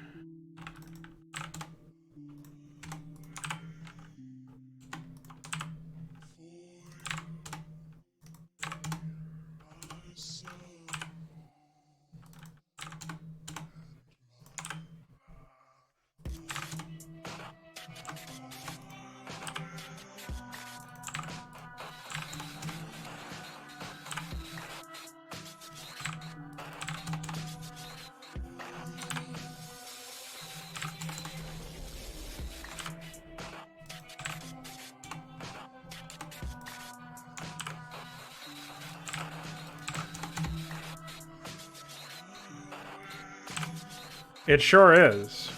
It sure is.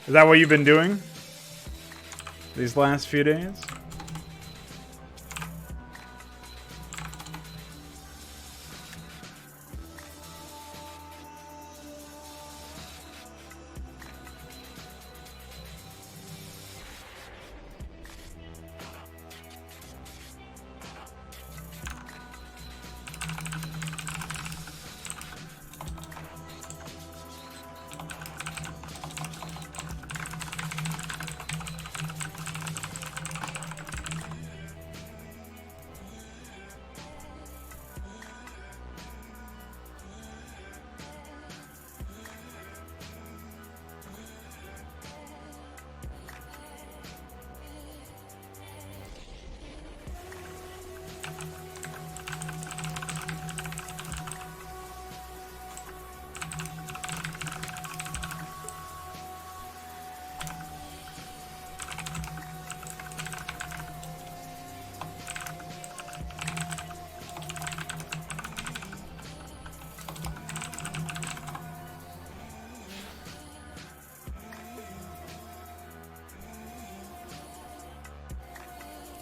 Is that what you've been doing these last few days?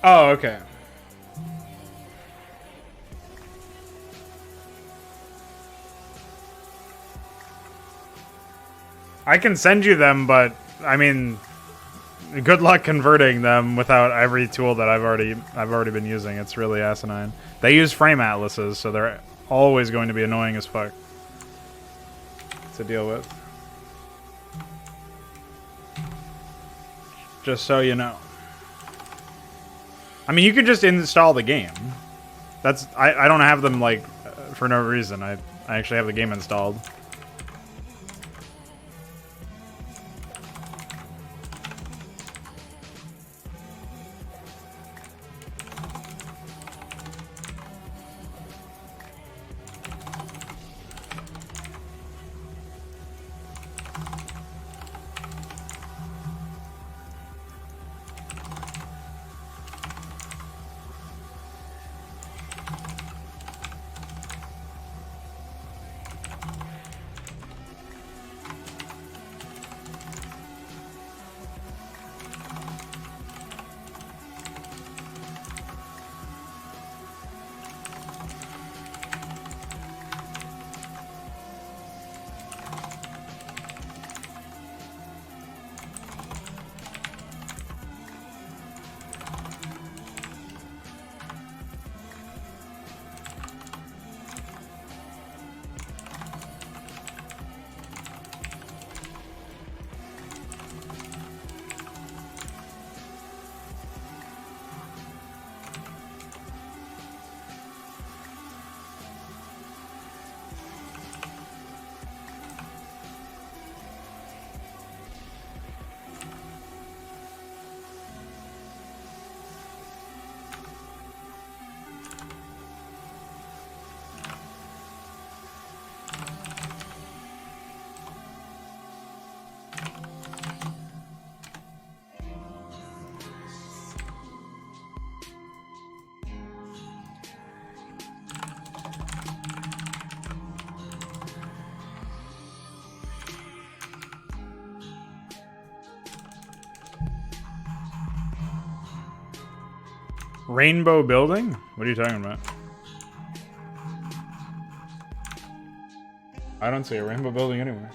Oh, okay. I can send you them, but I mean, good luck converting them without every tool that I've already been using. It's really asinine. They use frame atlases, so they're always going to be annoying as fuck to deal with. Just so you know. I mean, you can just install the game. That's I don't have them like for no reason. I actually have the game installed. Rainbow building? What are you talking about? I don't see a rainbow building anywhere.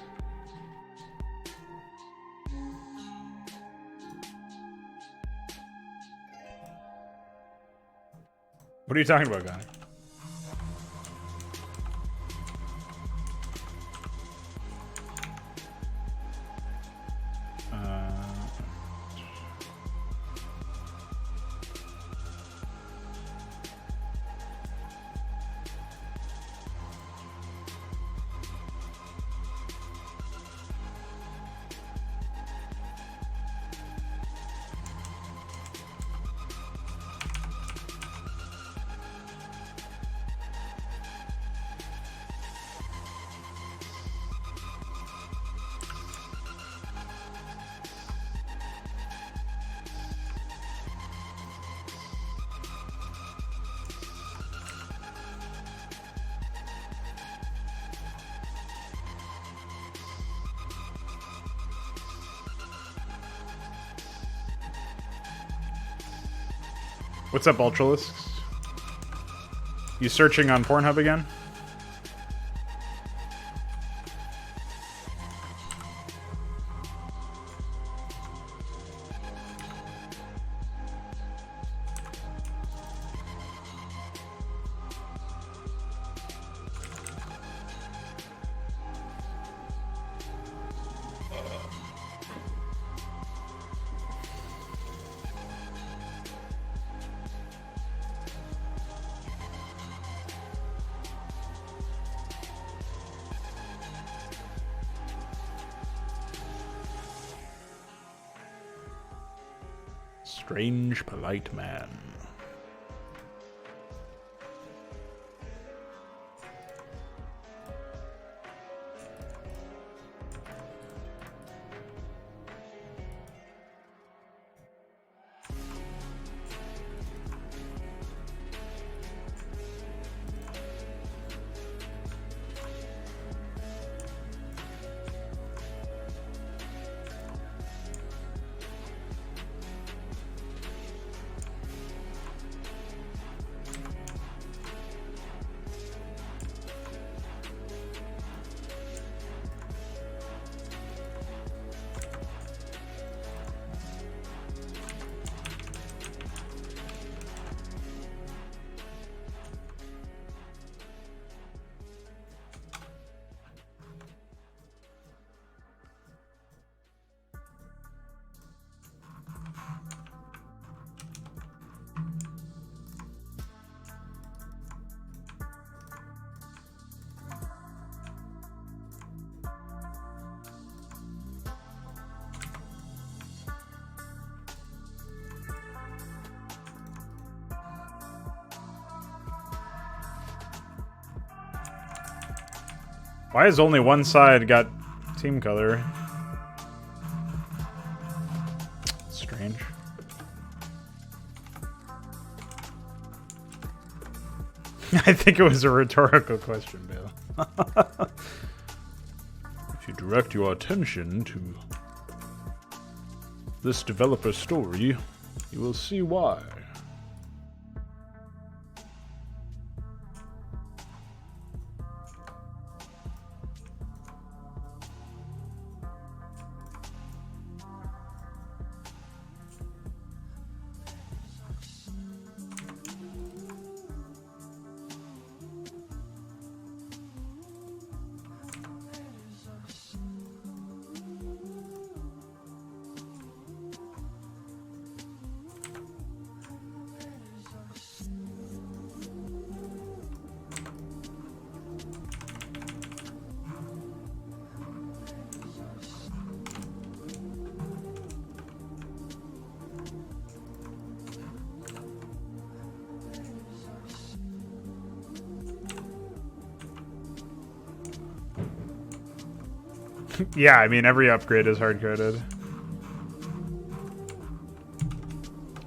What are you talking about, guy? What's up, Ultralisks? You searching on Pornhub again? Strange, polite man. Why has only one side got team color? Strange. I think it was a rhetorical question, Bill. If you direct your attention to this developer story, you will see why. Yeah, I mean, every upgrade is hard-coded.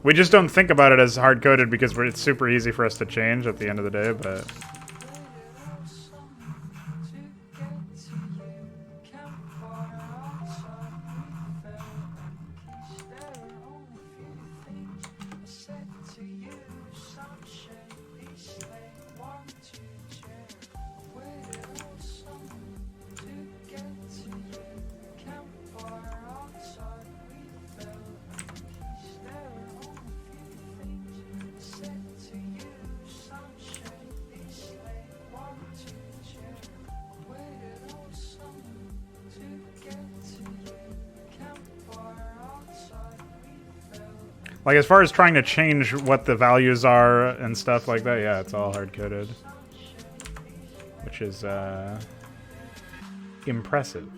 We just don't think about it as hard-coded because it's super easy for us to change at the end of the day, but... Like, as far as trying to change what the values are and stuff like that, yeah, it's all hard-coded. Which is, impressive.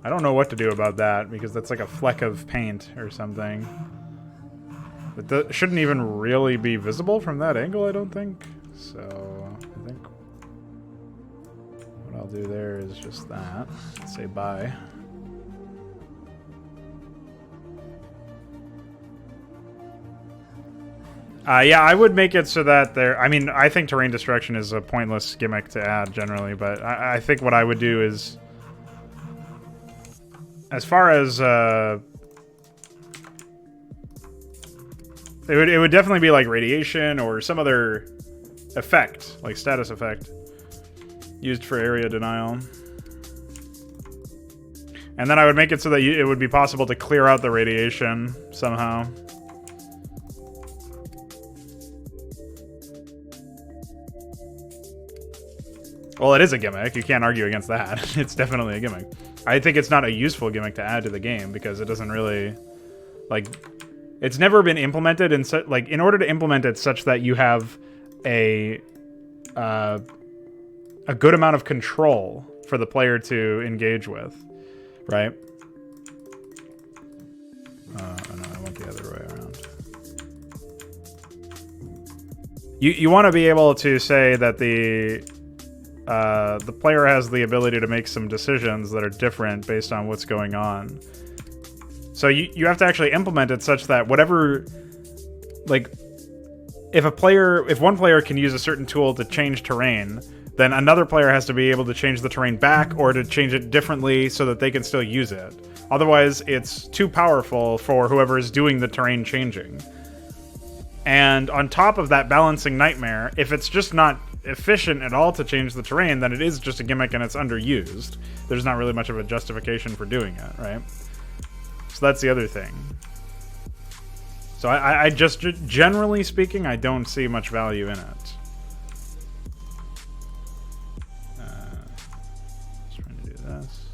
I don't know what to do about that, because that's like a fleck of paint or something. But that shouldn't even really be visible from that angle, I don't think. So, I think what I'll do there is just that. Say bye. Yeah, I would make it so that there... I mean, I think terrain destruction is a pointless gimmick to add, generally, but I think what I would do is... As far as... It would definitely be like radiation or some other effect, like status effect, used for area denial. And then I would make it so that it would be possible to clear out the radiation somehow. Well, it is a gimmick. You can't argue against that. It's definitely a gimmick. I think it's not a useful gimmick to add to the game because it doesn't really, like, it's never been implemented in like, in order to implement it such that you have a good amount of control for the player to engage with, right? Oh no, I went the other way around. You want to be able to say that the player has the ability to make some decisions that are different based on what's going on. So you have to actually implement it such that whatever, like, if one player can use a certain tool to change terrain, then another player has to be able to change the terrain back or to change it differently so that they can still use it. Otherwise, it's too powerful for whoever is doing the terrain changing. And on top of that balancing nightmare, if it's just not efficient at all to change the terrain, then it is just a gimmick and it's underused. There's not really much of a justification for doing it, right? So that's the other thing. So I just, generally speaking, I don't see much value in it. Just trying to do this.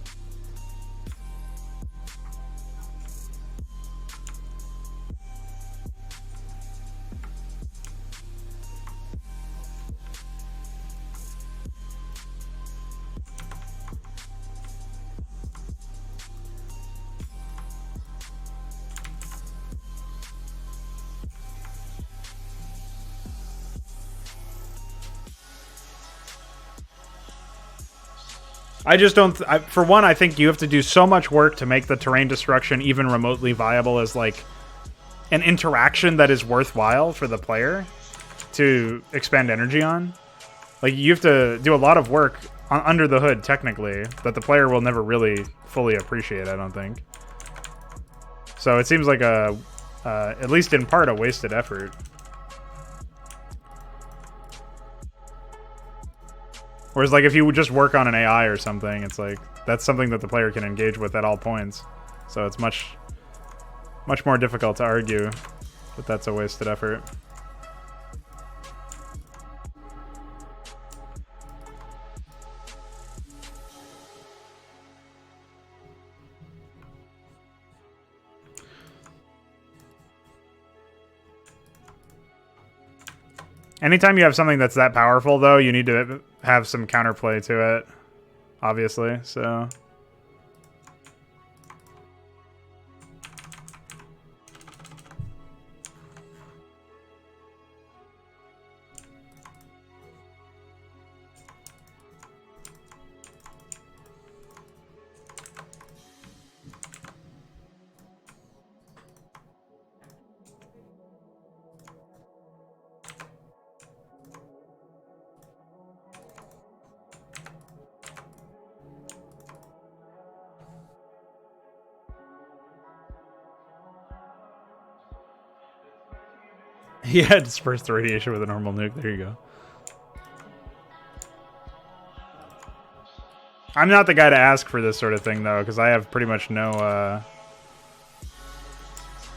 I just don't... for one, I think you have to do so much work to make the terrain destruction even remotely viable as, like, an interaction that is worthwhile for the player to expend energy on. Like, you have to do a lot of work under the hood, technically, that the player will never really fully appreciate, I don't think. So it seems like a, at least in part, a wasted effort. Whereas, like, if you would just work on an AI or something, it's like, that's something that the player can engage with at all points. So it's much more difficult to argue that that's a wasted effort. Anytime you have something that's that powerful, though, you need to have some counterplay to it, obviously, so... Yeah, disperse the radiation with a normal nuke. There you go. I'm not the guy to ask for this sort of thing, though, because I have pretty much no...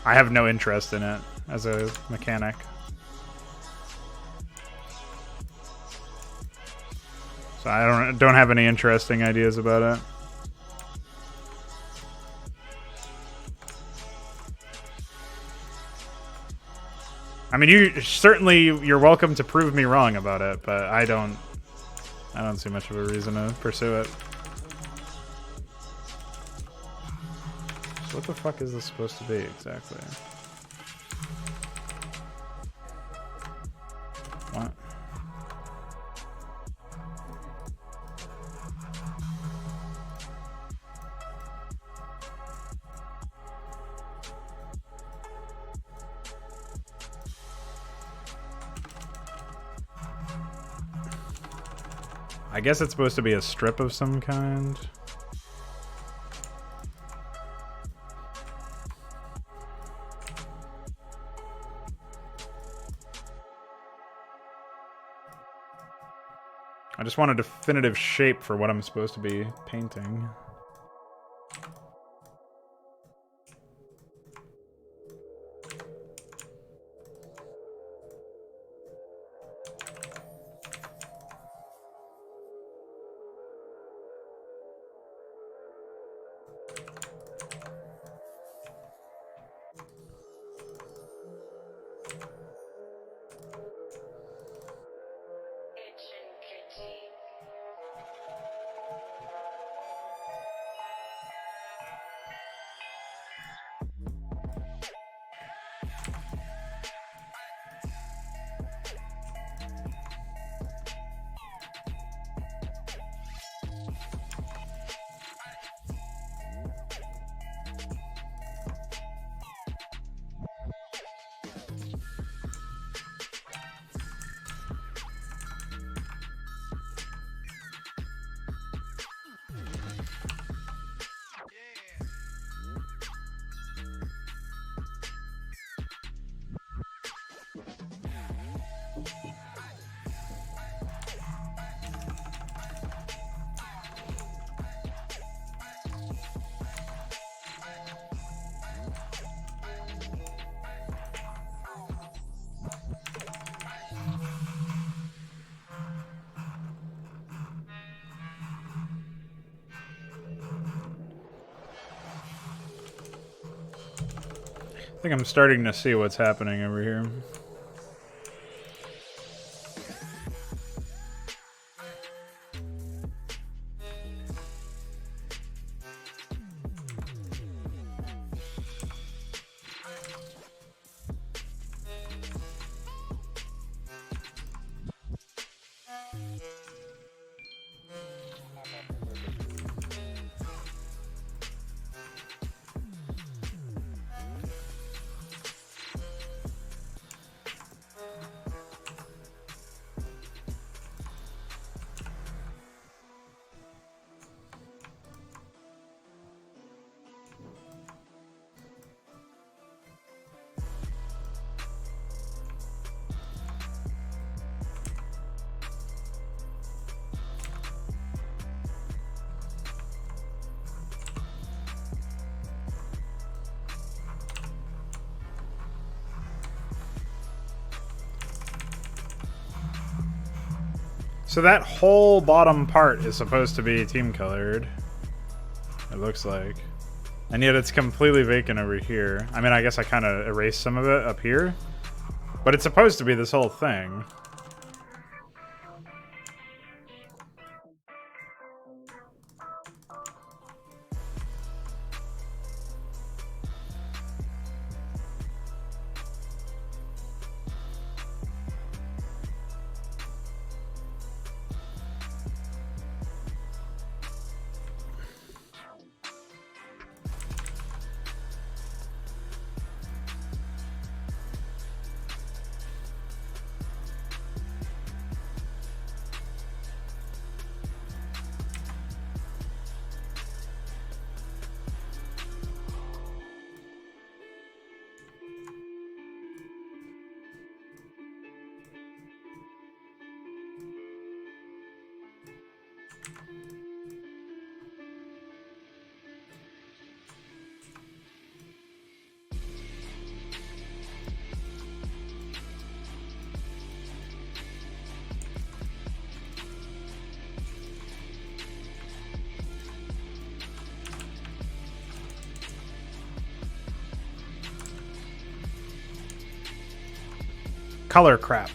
I have no interest in it as a mechanic. So I don't have any interesting ideas about it. I mean, you're welcome to prove me wrong about it, but I don't see much of a reason to pursue it. So what the fuck is this supposed to be exactly? What? I guess it's supposed to be a strip of some kind. I just want a definitive shape for what I'm supposed to be painting. I think I'm starting to see what's happening over here. So that whole bottom part is supposed to be team colored. It looks like. And yet it's completely vacant over here. I mean, I guess I kind of erased some of it up here. But it's supposed to be this whole thing. Color crap.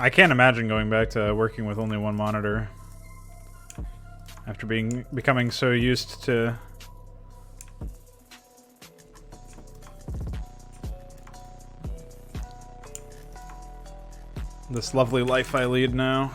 I can't imagine going back to working with only one monitor after becoming so used to this lovely life I lead now.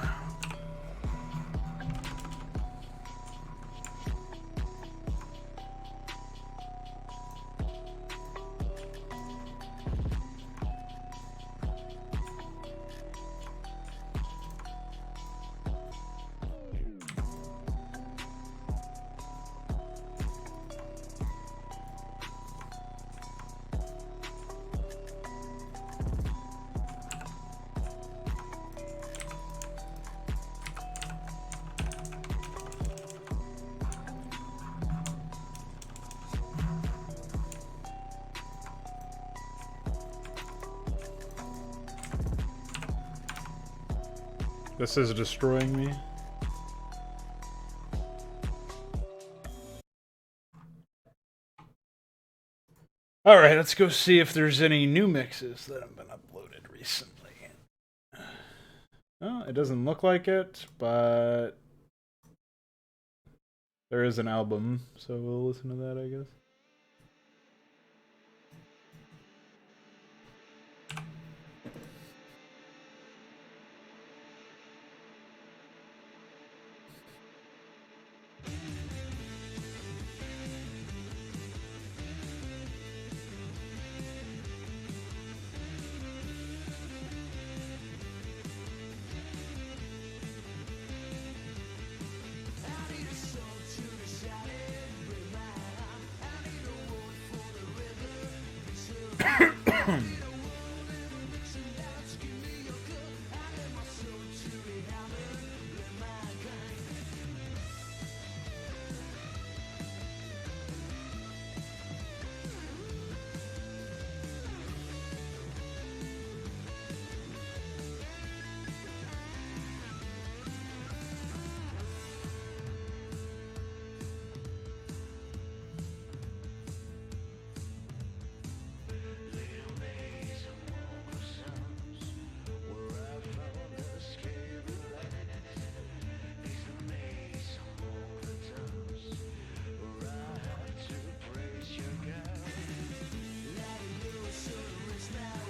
This is destroying me. Alright, let's go see if there's any new mixes that have been uploaded recently. Oh, it doesn't look like it, but there is an album, so we'll listen to that, I guess.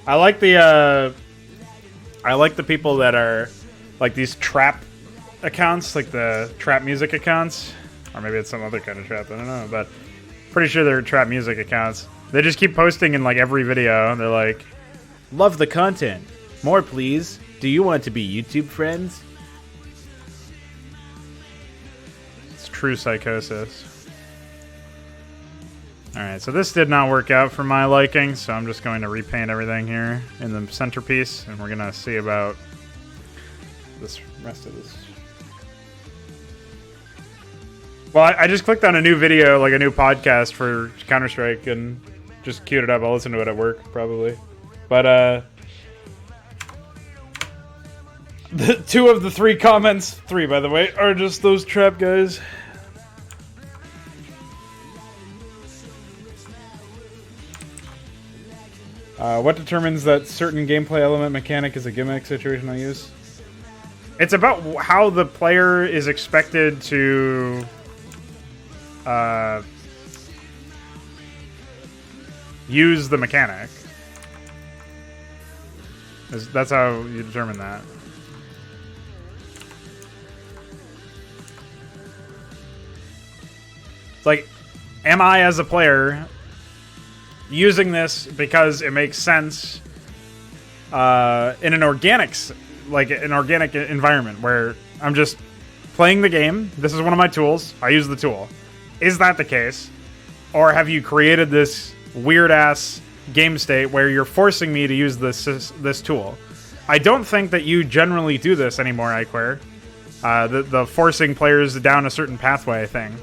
I like the people that are like these trap accounts, like the trap music accounts, or maybe it's some other kind of trap, I don't know, but pretty sure they're trap music accounts. They just keep posting in like every video. They're like, love the content, more please. Do you want to be YouTube friends? It's true psychosis. Alright, so this did not work out for my liking, so I'm just going to repaint everything here in the centerpiece, and we're going to see about this rest of this. Well, I just clicked on a new video, like a new podcast for Counter-Strike, and just queued it up. I'll listen to it at work, probably. But, the 2 of the 3 comments, 3 by the way, are just those trap guys. What determines that certain gameplay element mechanic is a gimmick? Situational use. It's about how the player is expected to use the mechanic. That's how you determine that. It's like, am I as a player using this because it makes sense in an organic environment where I'm just playing the game. This is one of my tools. I use the tool. Is that the case? Or have you created this weird-ass game state where you're forcing me to use this tool? I don't think that you generally do this anymore, iQuare. The forcing players down a certain pathway thing.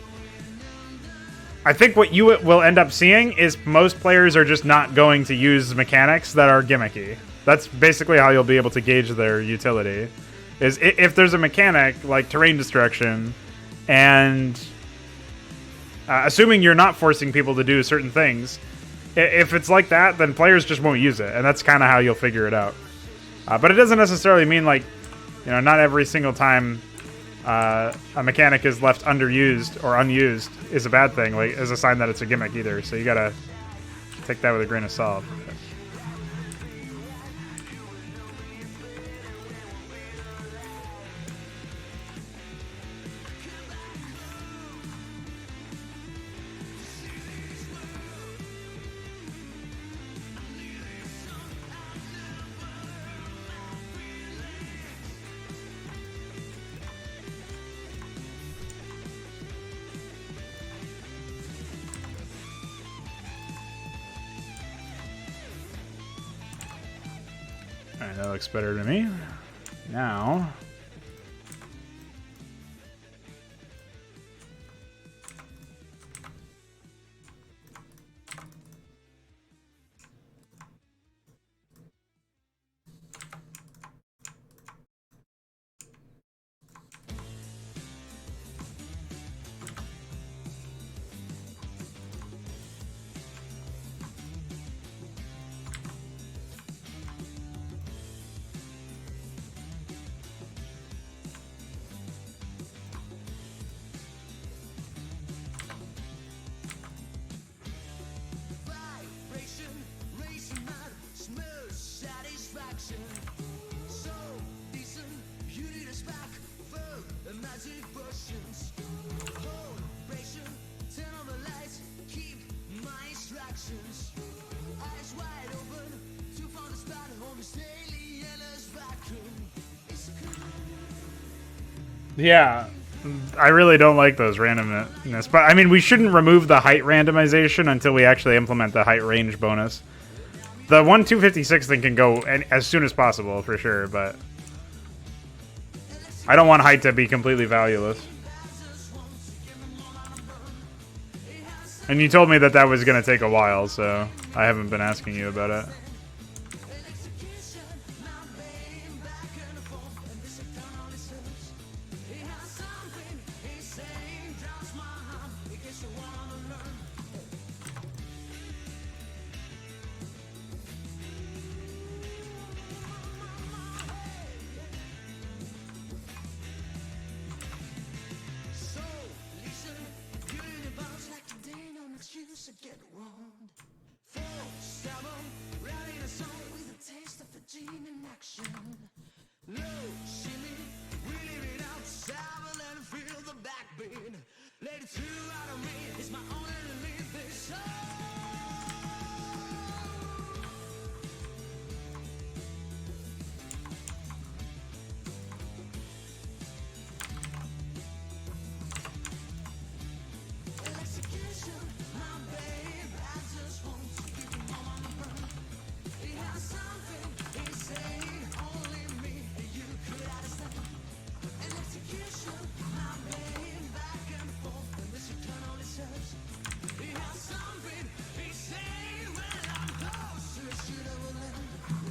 I think what you will end up seeing is most players are just not going to use mechanics that are gimmicky. That's basically how you'll be able to gauge their utility. Is if there's a mechanic like terrain destruction, and assuming you're not forcing people to do certain things, if it's like that, then players just won't use it, and that's kind of how you'll figure it out. But it doesn't necessarily mean, like, you know, not every single time a mechanic is left underused or unused is a bad thing, like, is a sign that it's a gimmick either. So you gotta take that with a grain of salt. Alright, that looks better to me. Now... Yeah, I really don't like those randomness. But, I mean, we shouldn't remove the height randomization until we actually implement the height range bonus. The 1-256 thing can go as soon as possible, for sure, but... I don't want height to be completely valueless. And you told me that that was going to take a while, so I haven't been asking you about it.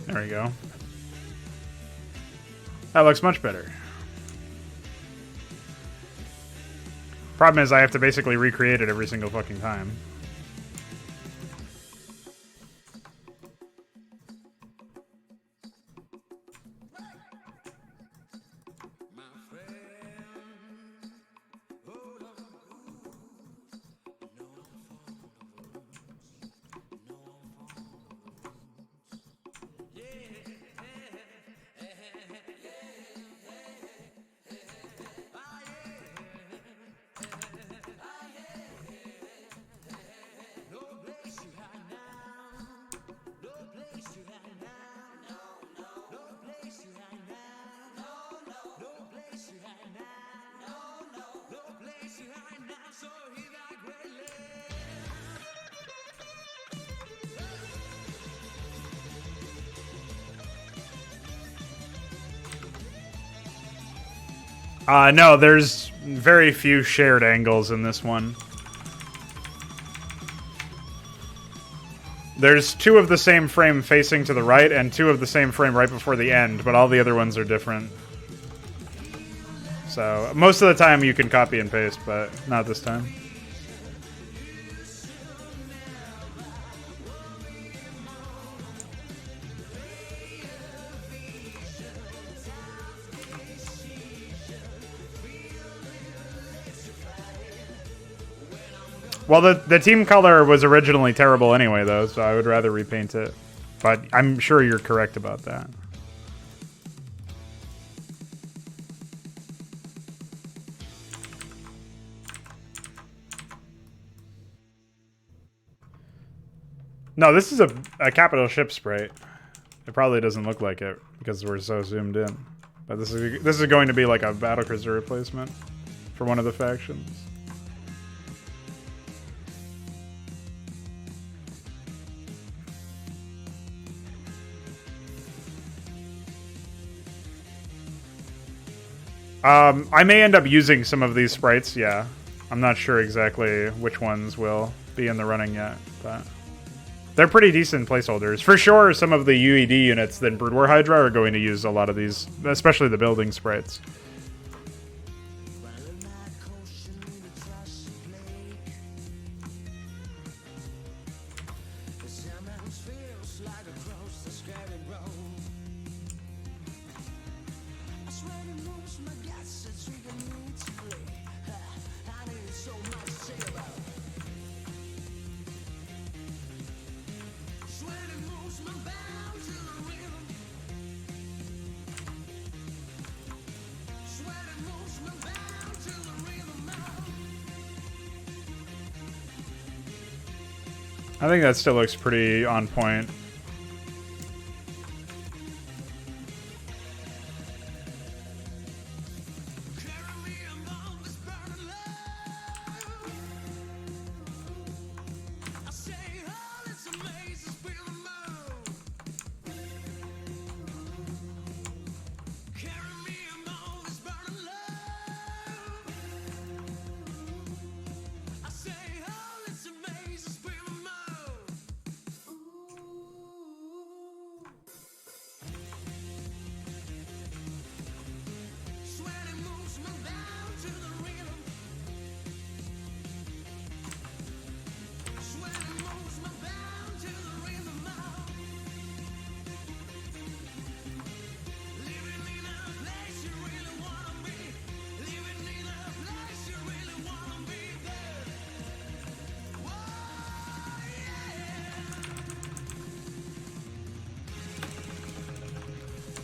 There we go. That looks much better. Problem is I have to basically recreate it every single fucking time. No, there's very few shared angles in this one. There's 2 of the same frame facing to the right and 2 of the same frame right before the end, but all the other ones are different. So, most of the time you can copy and paste, but not this time. Well, the team color was originally terrible anyway, though, so I would rather repaint it. But I'm sure you're correct about that. No, this is a capital ship sprite. It probably doesn't look like it because we're so zoomed in. But this is going to be like a battlecruiser replacement for one of the factions. I may end up using some of these sprites, yeah. I'm not sure exactly which ones will be in the running yet, but they're pretty decent placeholders. For sure, some of the UED units than Brood War Hydra are going to use a lot of these, especially the building sprites. I think that still looks pretty on point.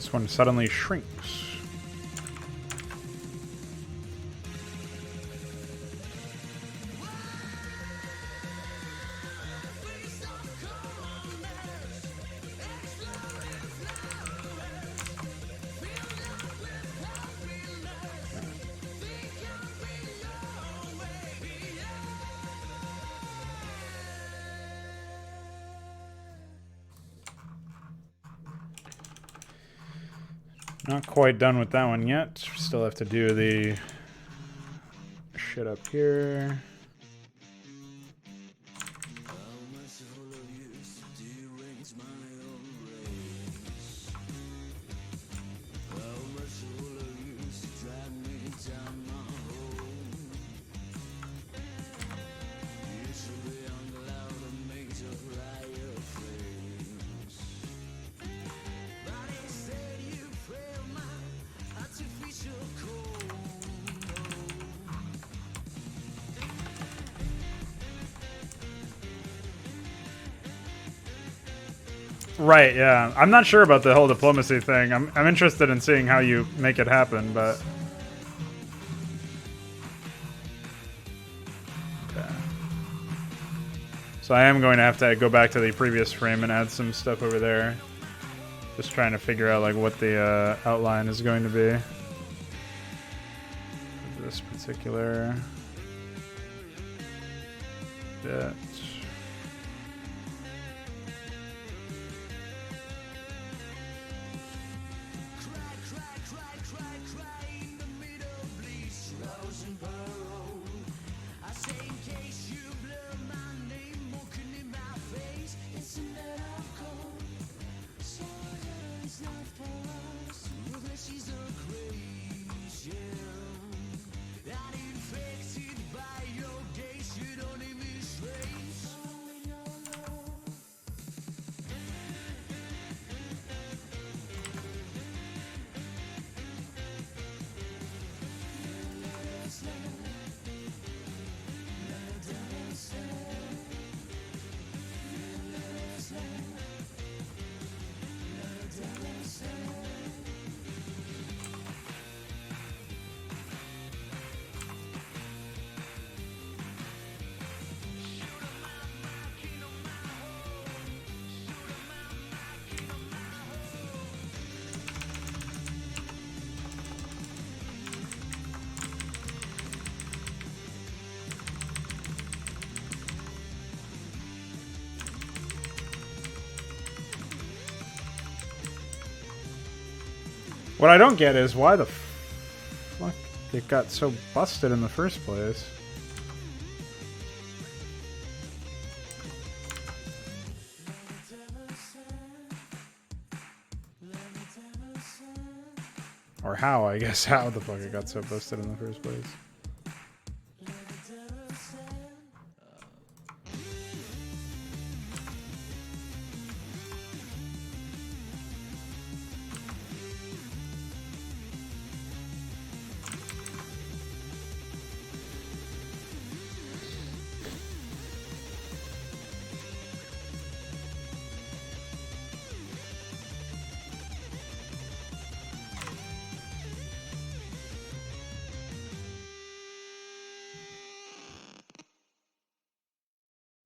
This one suddenly shrinks. Not quite done with that one yet. Still have to do the shit up here. Right, yeah. I'm not sure about the whole diplomacy thing. I'm interested in seeing how you make it happen, but... Okay. So I am going to have to go back to the previous frame and add some stuff over there. Just trying to figure out like what the outline is going to be. This particular bit. What I don't get is why the fuck it got so busted in the first place. Or how, I guess, how the fuck it got so busted in the first place.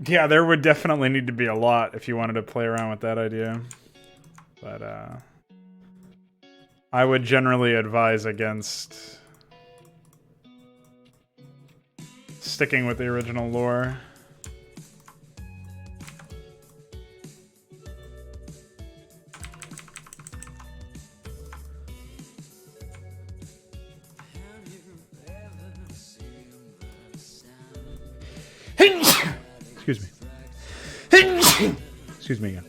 Yeah, there would definitely need to be a lot if you wanted to play around with that idea. But, I would generally advise against sticking with the original lore. Excuse me. Excuse me again.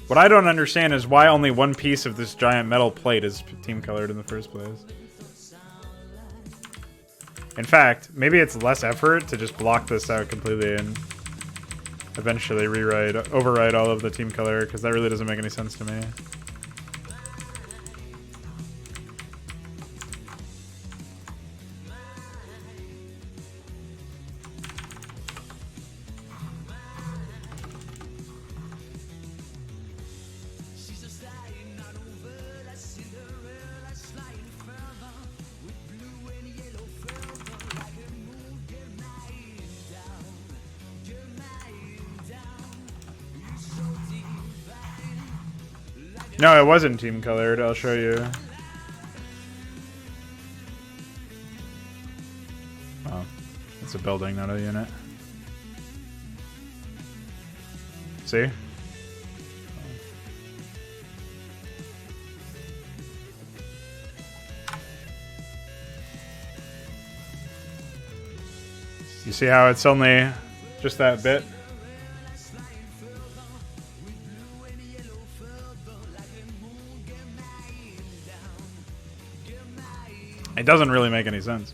What I don't understand is why only one piece of this giant metal plate is team colored in the first place. In fact, maybe it's less effort to just block this out completely and eventually override all of the team color, because that really doesn't make any sense to me. No, it wasn't team colored. I'll show you. Oh, it's a building, not a unit. See? You see how it's only just that bit? It doesn't really make any sense.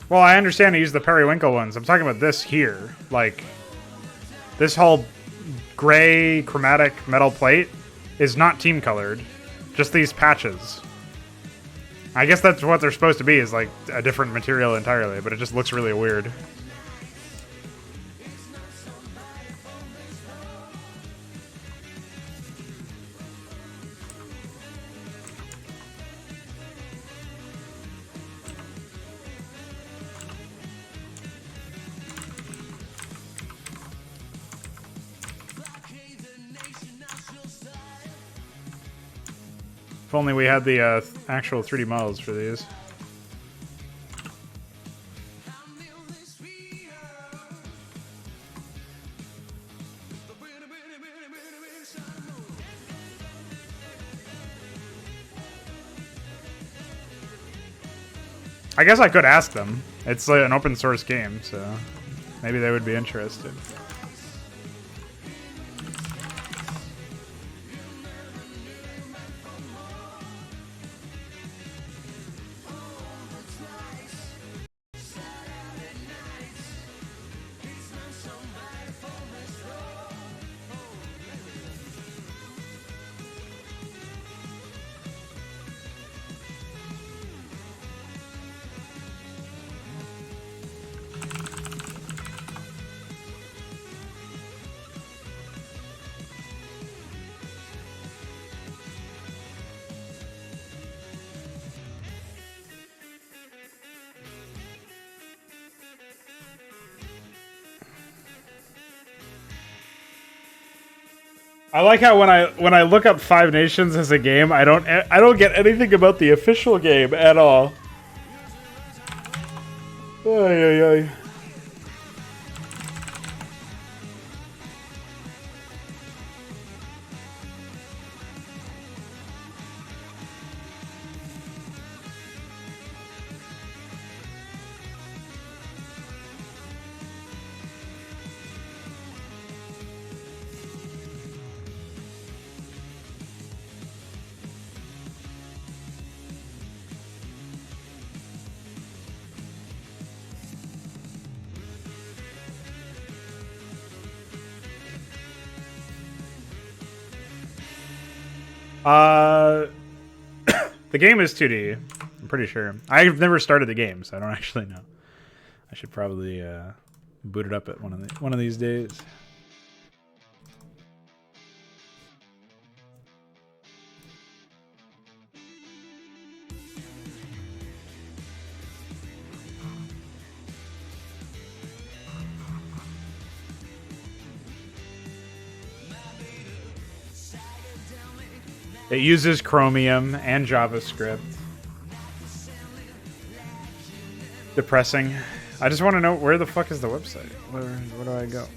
Well, I understand to use the periwinkle ones. I'm talking about this here. Like, this whole gray chromatic metal plate is not team colored. Just these patches. I guess that's what they're supposed to be, is like a different material entirely, but it just looks really weird. If only we had the actual 3D models for these. I guess I could ask them. It's like an open source game, so maybe they would be interested. I like how when I look up Five Nations as a game, I don't get anything about the official game at all. Ay, ay, ay. The game is 2D. I'm pretty sure. I've never started the game, so I don't actually know. I should probably boot it up at one of these days. It uses Chromium and JavaScript. Depressing. I just want to know, where the fuck is the website? Where do I go?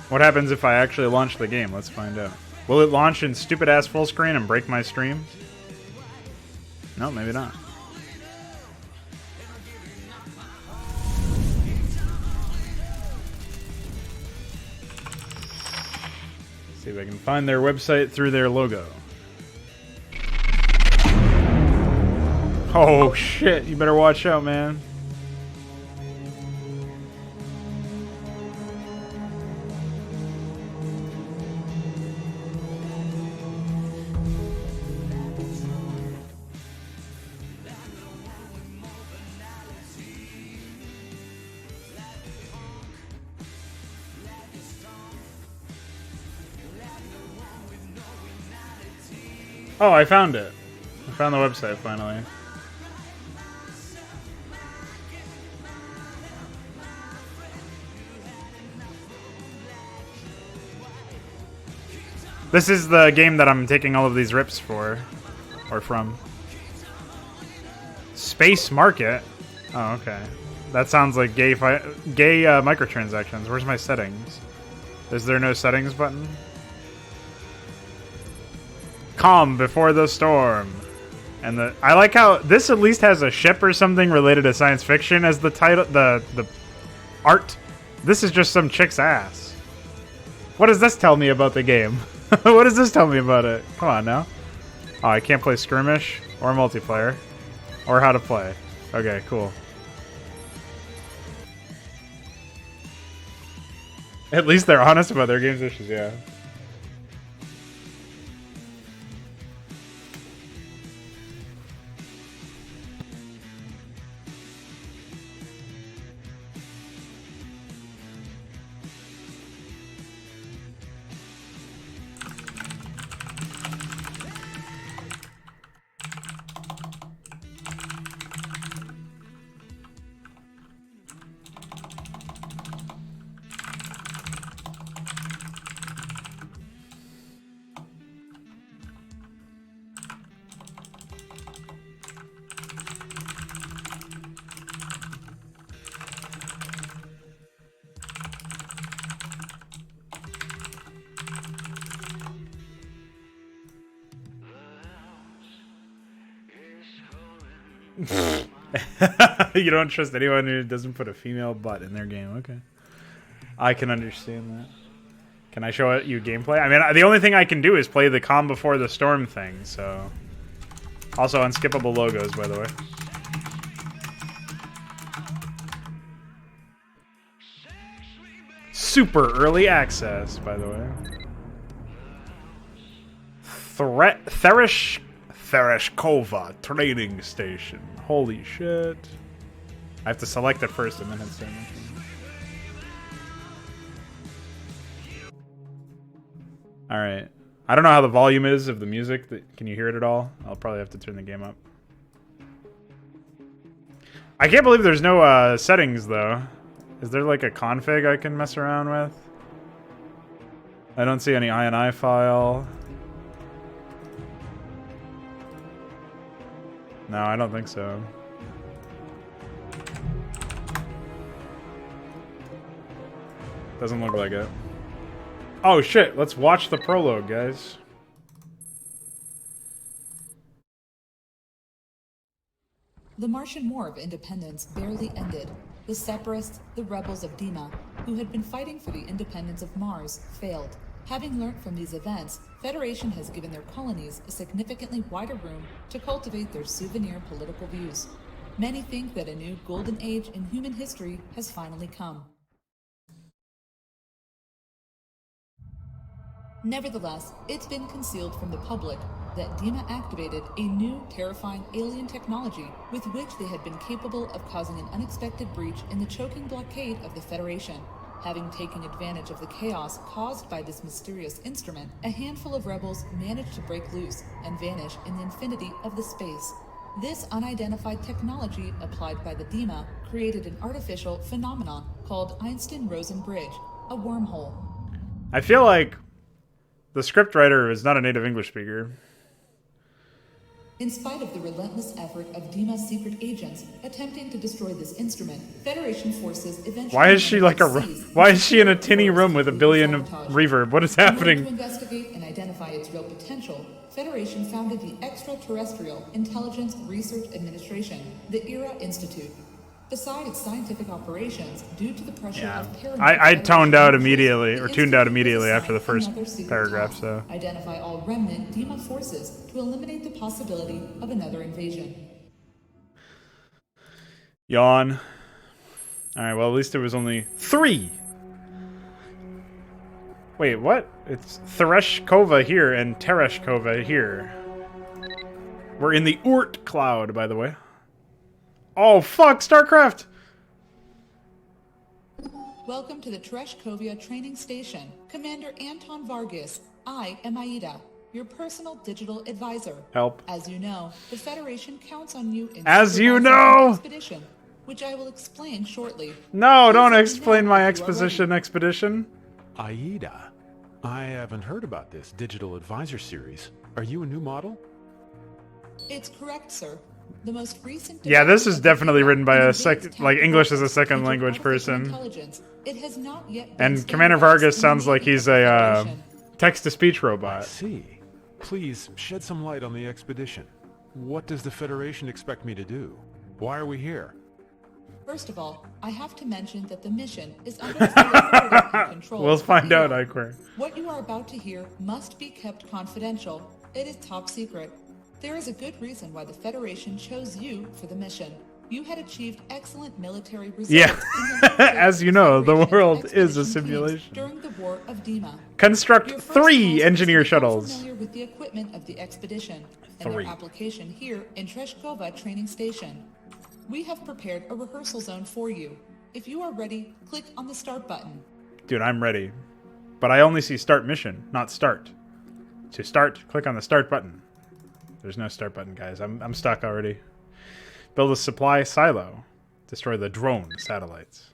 What happens if I actually launch the game? Let's find out. Will it launch in stupid ass full screen and break my stream? No, maybe not. See if I can find their website through their logo. Oh shit, you better watch out, man. Oh, I found it. I found the website finally. This is the game that I'm taking all of these rips for, or from. Space Market? Oh, okay. That sounds like gay microtransactions. Where's my settings? Is there no settings button? Calm before the storm. And I like how this at least has a ship or something related to science fiction as the title, the art. This is just some chick's ass. What does this tell me about the game? What does this tell me about it? Come on now. Oh, I can't play skirmish or multiplayer or how to play. Okay, cool. At least they're honest about their game's issues, yeah. You don't trust anyone who doesn't put a female butt in their game. Okay. I can understand that. Can I show you gameplay? I mean, the only thing I can do is play the calm before the storm thing, so... Also, unskippable logos, by the way. Super early access, by the way. Tereshkova trading station. Holy shit. I have to select it first and then hit send. Alright. I don't know how the volume is of the music. Can you hear it at all? I'll probably have to turn the game up. I can't believe there's no settings, though. Is there like a config I can mess around with? I don't see any INI file. No, I don't think so. Doesn't look like it. Oh shit, let's watch the prologue, guys. The Martian War of Independence barely ended. The separatists, the rebels of Dima, who had been fighting for the independence of Mars, failed. Having learned from these events, Federation has given their colonies a significantly wider room to cultivate their souvenir political views. Many think that a new golden age in human history has finally come. Nevertheless, it's been concealed from the public that Dima activated a new, terrifying alien technology with which they had been capable of causing an unexpected breach in the choking blockade of the Federation. Having taken advantage of the chaos caused by this mysterious instrument, a handful of rebels managed to break loose and vanish in the infinity of the space. This unidentified technology applied by the Dima created an artificial phenomenon called Einstein-Rosen Bridge, a wormhole. I feel like the scriptwriter is not a native English speaker. In spite of the relentless effort of Dima's secret agents attempting to destroy this instrument, Federation forces eventually... Why is she like why is she in a tinny room with a billion of reverb? What is happening? To investigate and identify its real potential, Federation founded the Extraterrestrial Intelligence Research Administration, the ERA Institute. Beside its scientific operations, due to the pressure of paranoid... I toned out immediately, or tuned out immediately after the first paragraph, so... Identify all remnant Dima forces to eliminate the possibility of another invasion. Yawn. Alright, well at least it was only 3! Wait, what? It's Tereshkova here and Tereshkova here. We're in the Oort cloud, by the way. Oh, fuck, Starcraft! Welcome to the Tereshkovia Training Station. Commander Anton Vargas, I am Aida, your personal digital advisor. Help. As you know, the Federation counts on you in As you know! expedition, which I will explain shortly. No, don't explain my expedition. Aida, I haven't heard about this digital advisor series. Are you a new model? It's correct, sir. The most recent... Yeah, this is definitely written by a English as a second language person. It has not yet And Commander Vargas sounds like he's a text-to-speech robot. I see. Please shed some light on the expedition. What does the Federation expect me to do? Why are we here? First of all, I have to mention that the mission is under the authority and control. We'll find out, I. Iquare. What you are about to hear must be kept confidential. It is top secret. There is a good reason why the Federation chose you for the mission. You had achieved excellent military results. Yeah. In the As you know, the Federation world is a expedition simulation. teams during the War of Dima. Construct Your first 3 task engineer is to become shuttles. familiar with the equipment of the expedition and 3. their application here in Treshkova Training Station. We have prepared a rehearsal zone for you. If you are ready, click on the start button. Dude, I'm ready. But I only see start mission, not start. To start, click on the start button. There's no start button, guys. I'm stuck already. Build a supply silo. Destroy the drone satellites.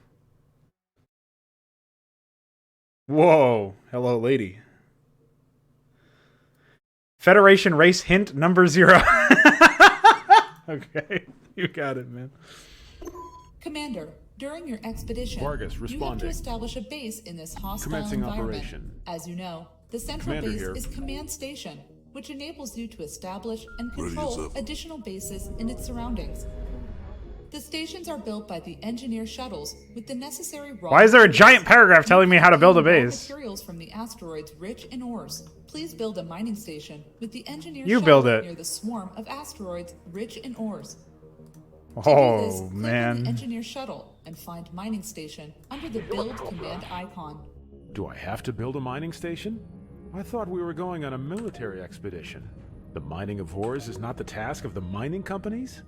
Whoa. Hello, lady. Federation race hint number 0. Okay. You got it, man. Commander, during your expedition, Vargas, you have to responding. establish a base in this hostile Commencing environment. operation. As you know, the central Commander base here. is Command Station, which enables you to establish and control additional bases in its surroundings. The stations are built by the engineer shuttles with the necessary raw Why is there a materials. giant paragraph telling me how to build a Raw base? Materials from the asteroids rich in ores. Please build a mining station with the engineer You shuttle build it. near the swarm of asteroids rich in ores. To do this, Oh, click on the man. engineer shuttle and find mining station under the build command icon. Do I have to build a mining station? I thought we were going on a military expedition. The mining of ores is not the task of the mining companies?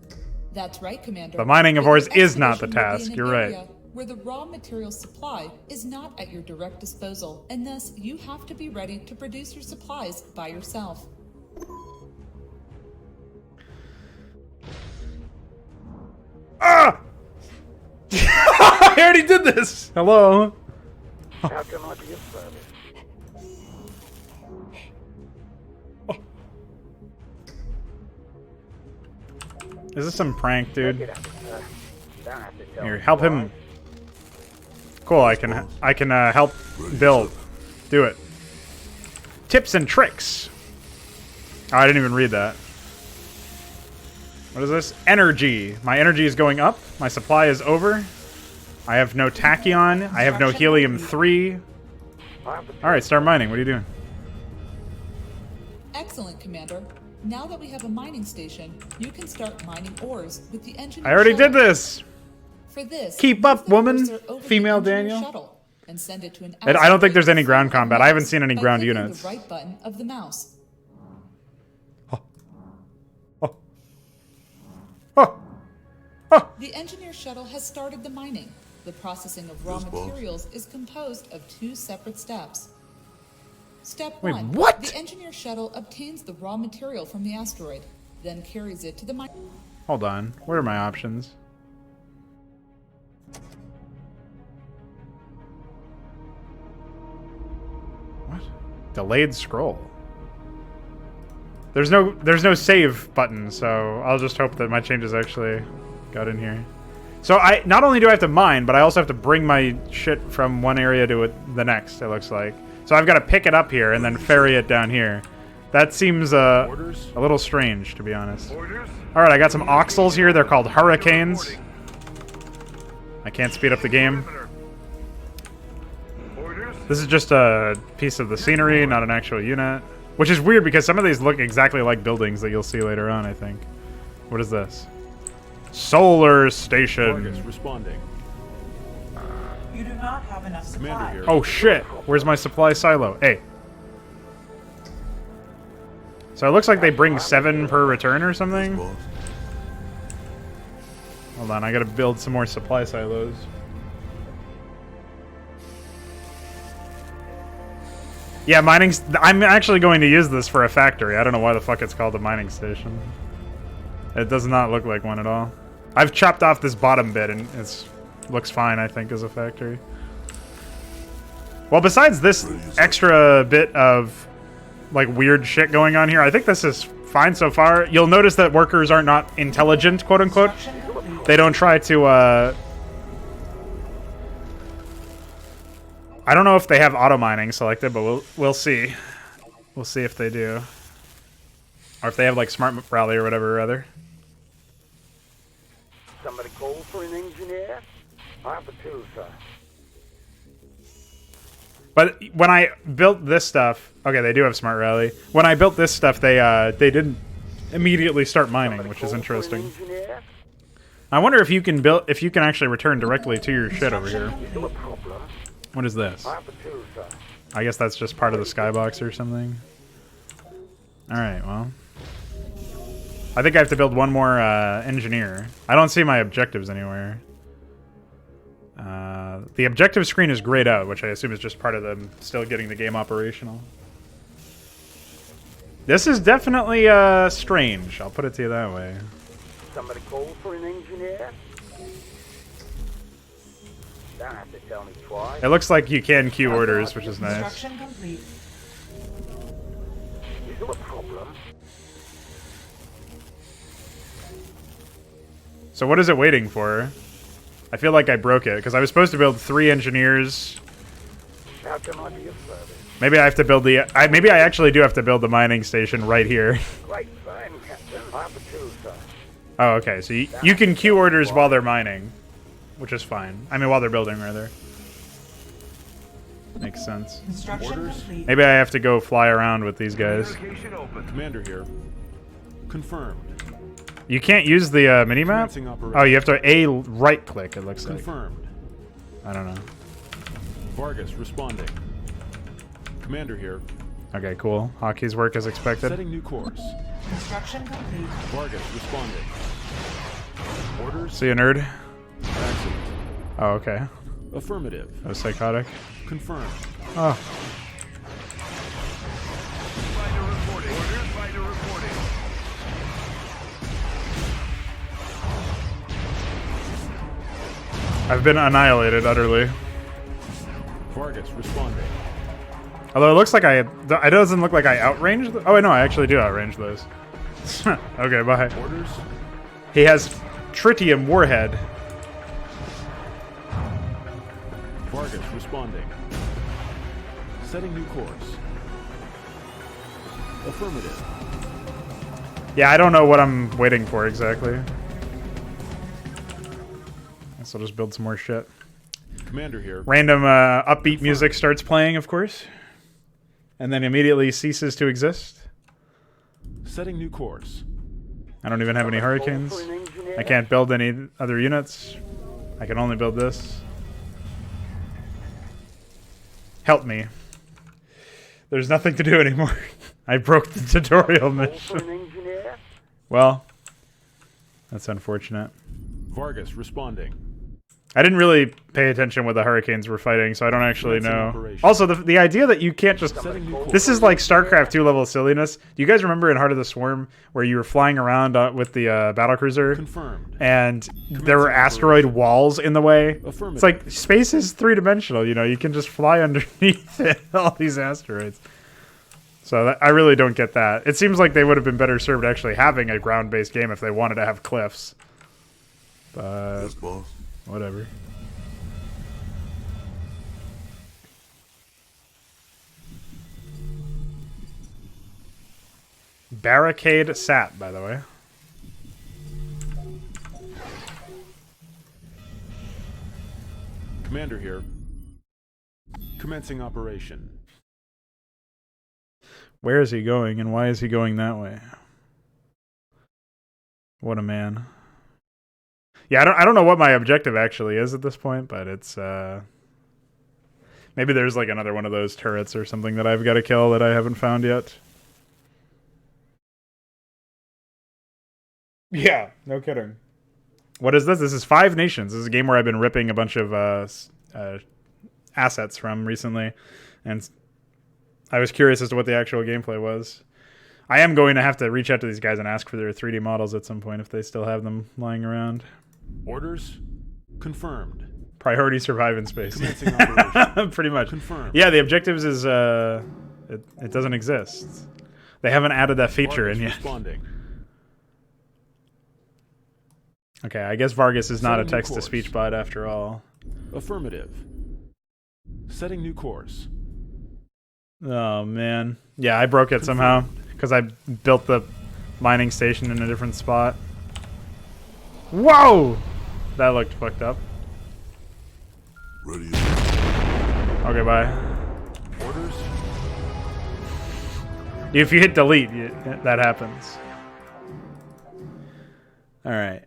That's right, Commander. The mining of But ores your is not the expedition will be task, in you're an right. area where the raw material supply is not at your direct disposal, and thus you have to be ready to produce your supplies by yourself. Ah! I already did this! Hello? How can I be of service? Is this some prank, dude? Don't have to tell Here, me help why. him. Cool, I can help build. Do it. Tips and tricks. Oh, I didn't even read that. What is this? Energy. My energy is going up. My supply is over. I have no tachyon. I have no helium-3. Alright, start mining. What are you doing? Excellent, Commander. Now that we have a mining station, you can start mining ores with the engineer I already shuttle. did this! For this, Keep move up, the woman. cursor over the Female engineer Daniel. shuttle and send it to an I don't think there's any asteroid ground somewhere combat. I haven't else seen any by ground clicking units. the right button of the mouse. Oh. Oh. Oh. The engineer shuttle has started the mining. The processing of raw materials is composed of 2 separate steps. Step Wait, 1. what? The engineer shuttle obtains the raw material from the asteroid, then carries it to the mine. Hold on. What are my options? What? Delayed scroll. There's no save button, so I'll just hope that my changes actually got in here. So I not only do I have to mine, but I also have to bring my shit from one area to the next, it looks like. So I've got to pick it up here and then ferry it down here. That seems a little strange, to be honest. Alright, I got some oxels here. They're called hurricanes. I can't speed up the game. This is just a piece of the scenery, not an actual unit. Which is weird because some of these look exactly like buildings that you'll see later on, I think. What is this? Solar Vargas, station. responding. You do not have enough Commander supply. here. Oh shit! Where's my supply silo? Hey. So it looks like they bring 7 per return or something. Hold on, I gotta build some more supply silos. Yeah, mining's... I'm actually going to use this for a factory. I don't know why the fuck it's called a mining station. It does not look like one at all. I've chopped off this bottom bit and it looks fine, I think, as a factory. Well, besides this extra bit of, like, weird shit going on here, I think this is fine so far. You'll notice that workers are not intelligent, quote-unquote. They don't try to, I don't know if they have auto mining selected, but we'll see. We'll see if they do. Or if they have like smart rally or whatever or other. Somebody call for an engineer? I have a two, sir. But when I built this stuff, okay, they do have smart rally. When I built this stuff, they didn't immediately start mining, which is interesting. I wonder if you can actually return directly to your shit over here. What is this? I guess that's just part of the skybox or something. All right, well, I think I have to build one more engineer. I don't see my objectives anywhere. The objective screen is grayed out, which I assume is just part of them still getting the game operational. This is definitely strange. I'll put it to you that way. Somebody call for an engineer? Don't have to tell me twice. It looks like you can queue orders, which is nice. Construction complete. Is there a problem? So what is it waiting for? I feel like I broke it, because I was supposed to build 3 engineers. How can I be of service? Maybe I have to build the... maybe I actually do have to build the mining station right here. Great plan, Captain. I have a two, sir. Oh, okay. So you can queue orders while they're mining, which is fine. I mean, while they're building, rather. Makes sense. Construction complete. Maybe I have to go fly around with these guys. Commander here. Confirmed. You can't use the minimap? Oh, you have to right-click, it looks like. Confirmed. I don't know. Vargas responding. Commander here. Okay, cool. Hockey's work as expected. Setting new course. Construction complete. Vargas responding. Orders. See you, nerd. Accident. Oh, okay. Affirmative. That was psychotic. Confirmed. Oh. I've been annihilated utterly. Vargas responding. Although it looks like it doesn't look like I outranged. Oh, wait, no, I actually do outrange those. Okay, bye. Orders. He has tritium warhead. Vargas responding. Setting new course. Affirmative. Yeah, I don't know what I'm waiting for exactly. Guess I'll just build some more shit. Commander here. Random upbeat music starts playing, of course. And then immediately ceases to exist. Setting new course. I don't even have any hurricanes. I can't build any other units. I can only build this. Help me. There's nothing to do anymore. I broke the tutorial mission. Well, that's unfortunate. Vargas responding. I didn't really pay attention what the hurricanes were fighting, so I don't actually know. Also, the idea that you can't just... This is like Starcraft 2 level silliness. Do you guys remember in Heart of the Swarm where you were flying around with the battlecruiser? Confirmed. And there were asteroid walls in the way? It's like, space is three-dimensional, you know? You can just fly underneath it, all these asteroids. So I really don't get that. It seems like they would have been better served actually having a ground-based game if they wanted to have cliffs. But... Yes, boss. Whatever. Barricade sat, by the way. Commander here. Commencing operation. Where is he going, and why is he going that way? What a man. Yeah, I don't know what my objective actually is at this point, but it's maybe there's like another one of those turrets or something that I've got to kill that I haven't found yet. Yeah, no kidding. What is this? This is 5 Nations. This is a game where I've been ripping a bunch of assets from recently, and I was curious as to what the actual gameplay was. I am going to have to reach out to these guys and ask for their 3D models at some point if they still have them lying around. Orders confirmed. Priority survive in space. Commencing operation. Pretty much. Confirmed. Yeah, the objectives is it doesn't exist. They haven't added that feature in yet. Responding. Okay, I guess Vargas is not a text-to-speech bot after all. Affirmative. Setting new course. Oh man, yeah, I broke it somehow because I built the mining station in a different spot. Whoa! That looked fucked up. Ready. Okay, bye. Orders? If you hit delete, that happens. Alright.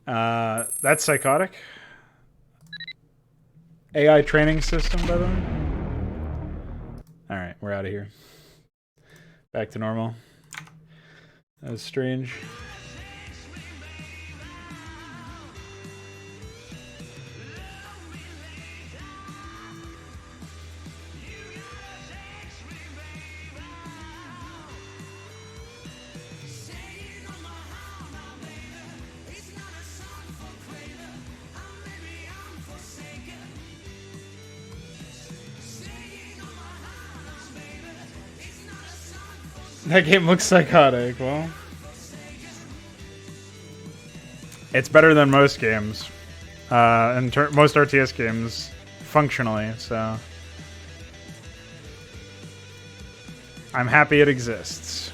That's psychotic. AI training system, by the way. Alright, we're out of here. Back to normal. That was strange. That game looks psychotic. Well, it's better than most games, and most RTS games functionally. So I'm happy it exists.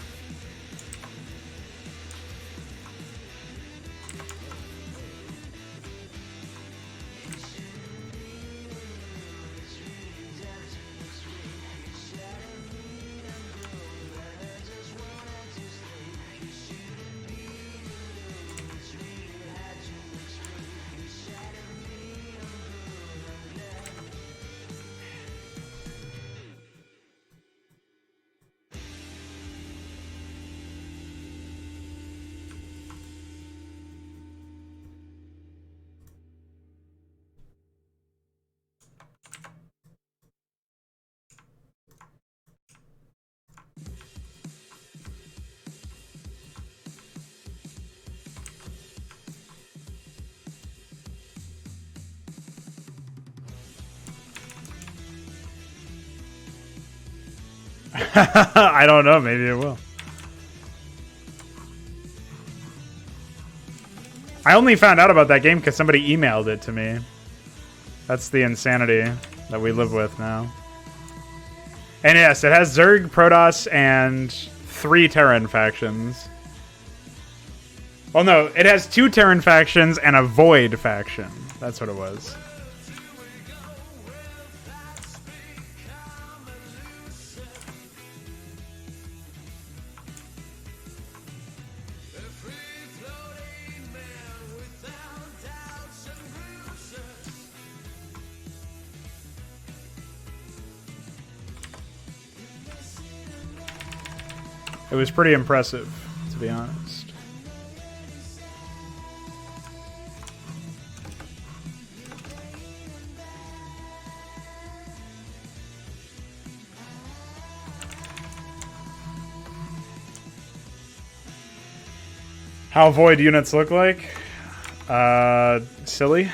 I don't know. Maybe it will. I only found out about that game because somebody emailed it to me. That's the insanity that we live with now. And yes, it has Zerg, Protoss, and 3 Terran factions. Well, no, it has 2 Terran factions and a Void faction. That's what it was. It was pretty impressive, to be honest. How Void units look like? Silly.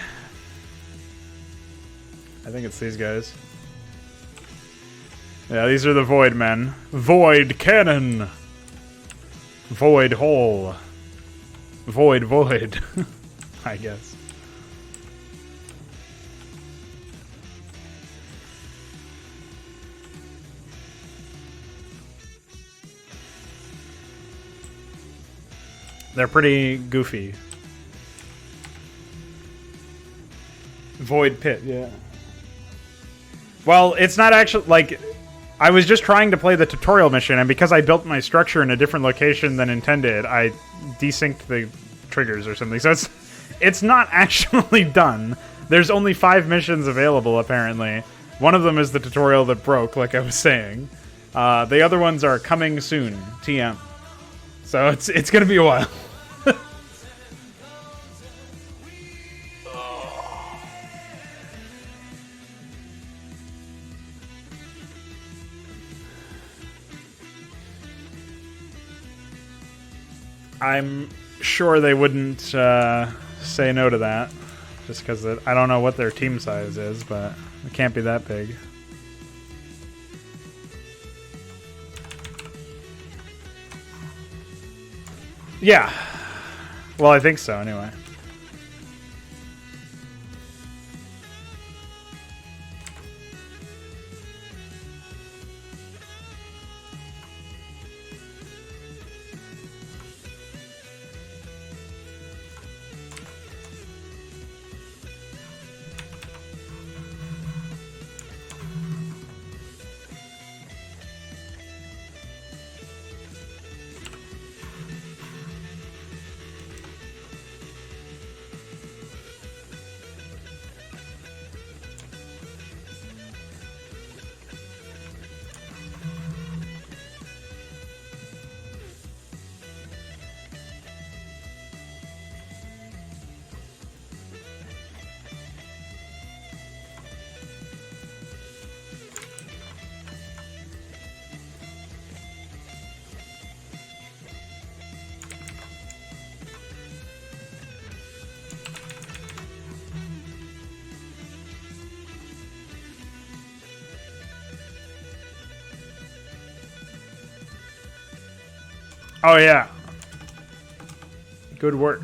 I think it's these guys. Yeah, these are the Void men. Void Cannon! Void Hole. Void. I guess. They're pretty goofy. Void Pit, yeah. Well, it's not actually, like, I was just trying to play the tutorial mission, and because I built my structure in a different location than intended, I desynced the triggers or something. So it's not actually done. There's only 5 missions available, apparently. One of them is the tutorial that broke, like I was saying. The other ones are coming soon, TM. So it's gonna be a while. I'm sure they wouldn't say no to that, just because I don't know what their team size is, but it can't be that big. Yeah. Well, I think so, anyway. Oh, yeah. Good work.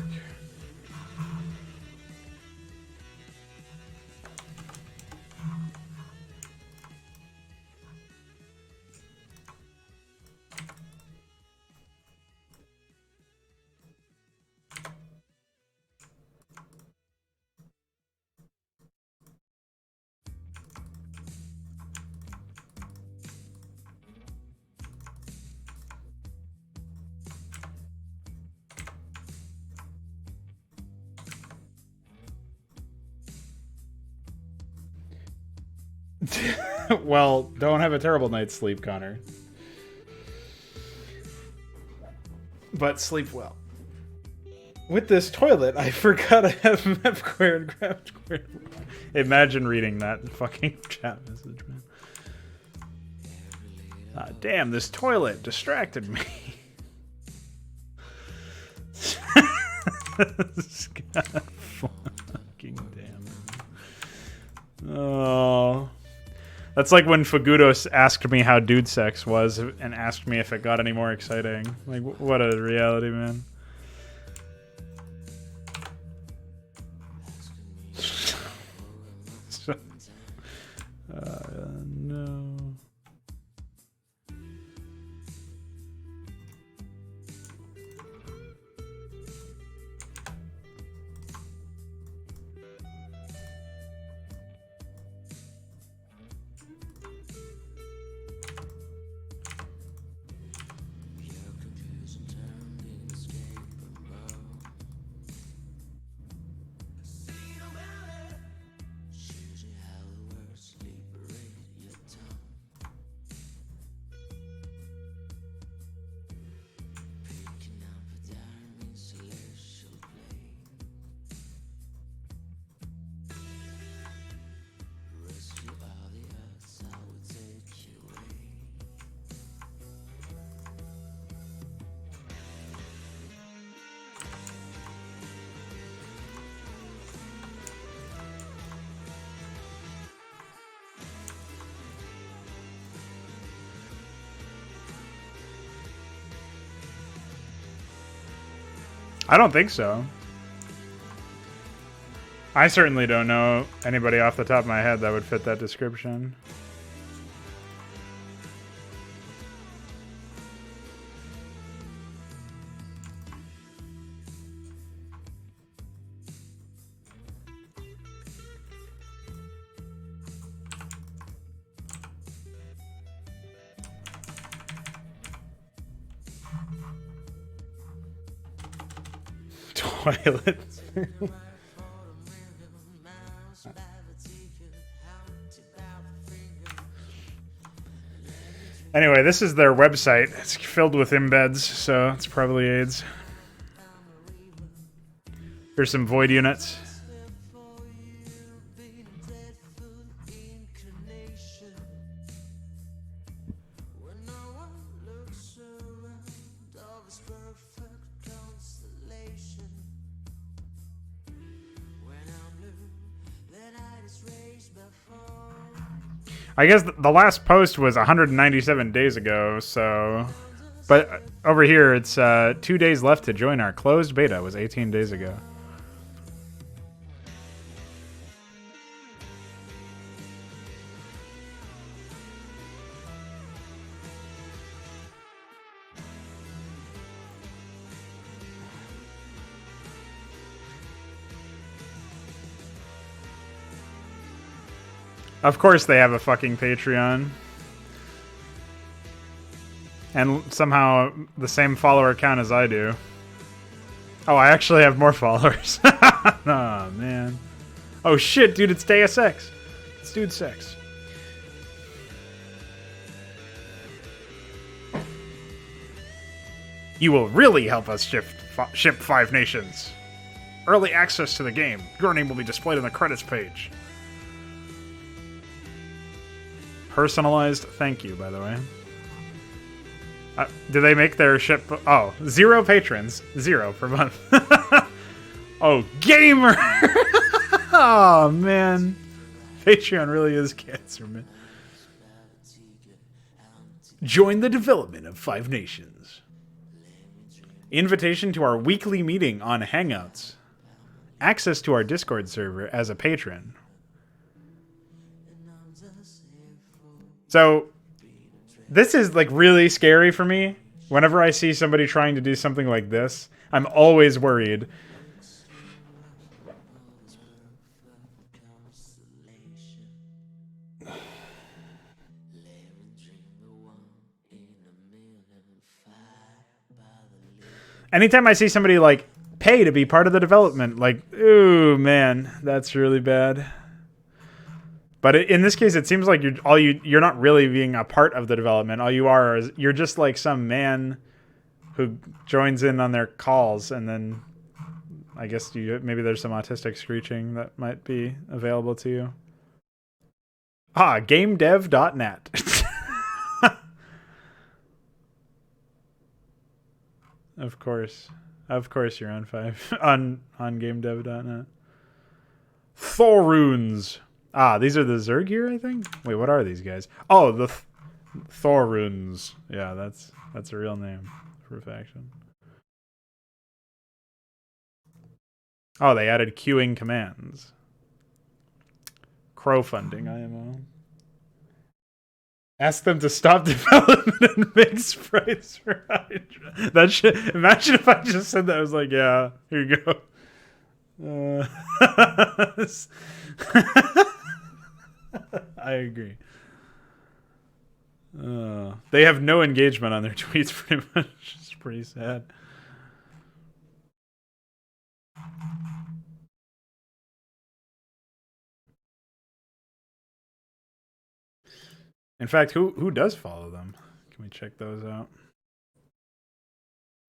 Well, don't have a terrible night's sleep, Connor. But sleep well. With this toilet, I forgot I have Mapcrap and Craftware. Imagine reading that fucking chat message, man. Damn, this toilet distracted me. God, fucking damn. Oh. That's like when Fagudos asked me how dude sex was and asked me if it got any more exciting. Like, what a reality, man. No. I don't think so. I certainly don't know anybody off the top of my head that would fit that description. Toilet. Anyway, this is their website. It's filled with embeds, so it's probably AIDS. Here's some void units. I guess the last post was 197 days ago, so... But over here, it's 2 days left to join our closed beta. It was 18 days ago. Of course they have a fucking Patreon. And somehow the same follower count as I do. Oh, I actually have more followers. Oh, man. Oh, shit, dude, it's Deus Ex. It's Dude Sex. You will really help us ship 5 nations. Early access to the game. Your name will be displayed on the credits page. Personalized thank you, by the way. Do they make their ship... Oh, 0 patrons. 0 per month. Oh, gamer! Oh, man. Patreon really is cancer, man. Join the development of 5 nations. Invitation to our weekly meeting on Hangouts. Access to our Discord server as a patron. So, this is like really scary for me. Whenever I see somebody trying to do something like this, I'm always worried. Anytime I see somebody like pay to be part of the development, like, ooh man, that's really bad. But in this case, it seems like you're not really being a part of the development. All you are is you're just like some man who joins in on their calls, and then I guess maybe there's some autistic screeching that might be available to you. GameDev.net. Of course you're on on GameDev.net. Thorunes. These are the Zergir, I think. Wait, what are these guys? Oh, the Thorunes. Yeah, that's a real name for a faction. Oh, they added queuing commands. Crowdfunding IMO. Ask them to stop development and make sprites for Hydra. That shit. Imagine if I just said that. I was like, yeah, here you go. I agree. They have no engagement on their tweets, pretty much. It's pretty sad. In fact, who does follow them? Can we check those out?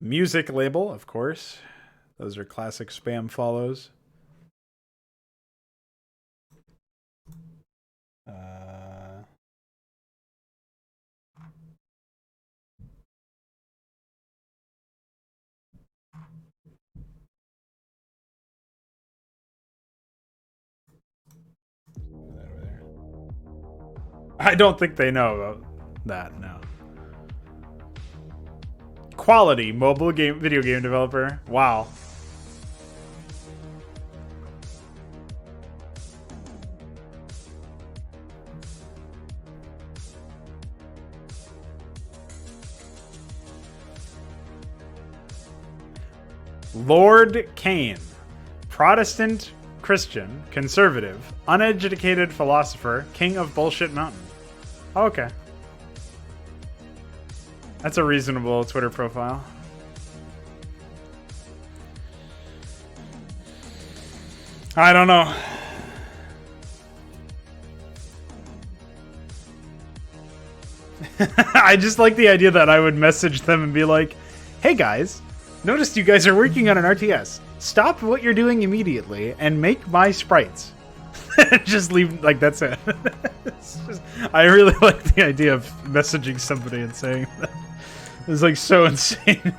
Music label, of course. Those are classic spam follows. I don't think they know about that, no. Quality mobile video game developer. Wow. Lord Kane. Protestant, Christian, conservative, uneducated philosopher, king of Bullshit Mountain. Okay. That's a reasonable Twitter profile. I don't know. I just like the idea that I would message them and be like, hey guys, noticed you guys are working on an RTS. Stop what you're doing immediately and make my sprites. Just leave, like, that's it. I really like the idea of messaging somebody and saying that. It's like so insane.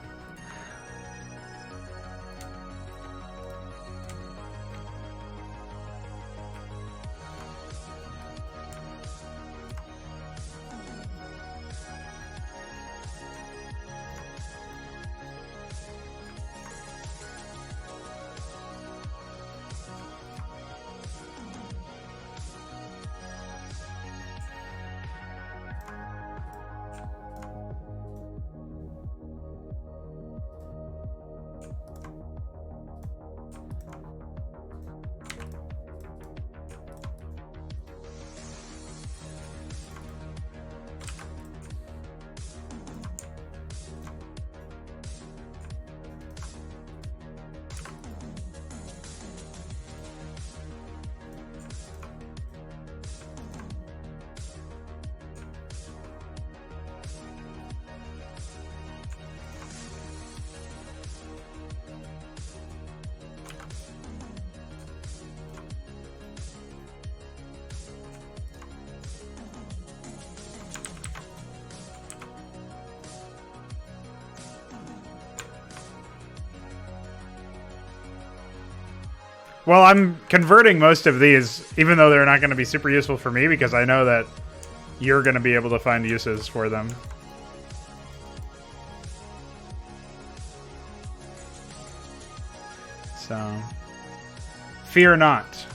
Well, I'm converting most of these, even though they're not going to be super useful for me, because I know that you're going to be able to find uses for them. So, fear not.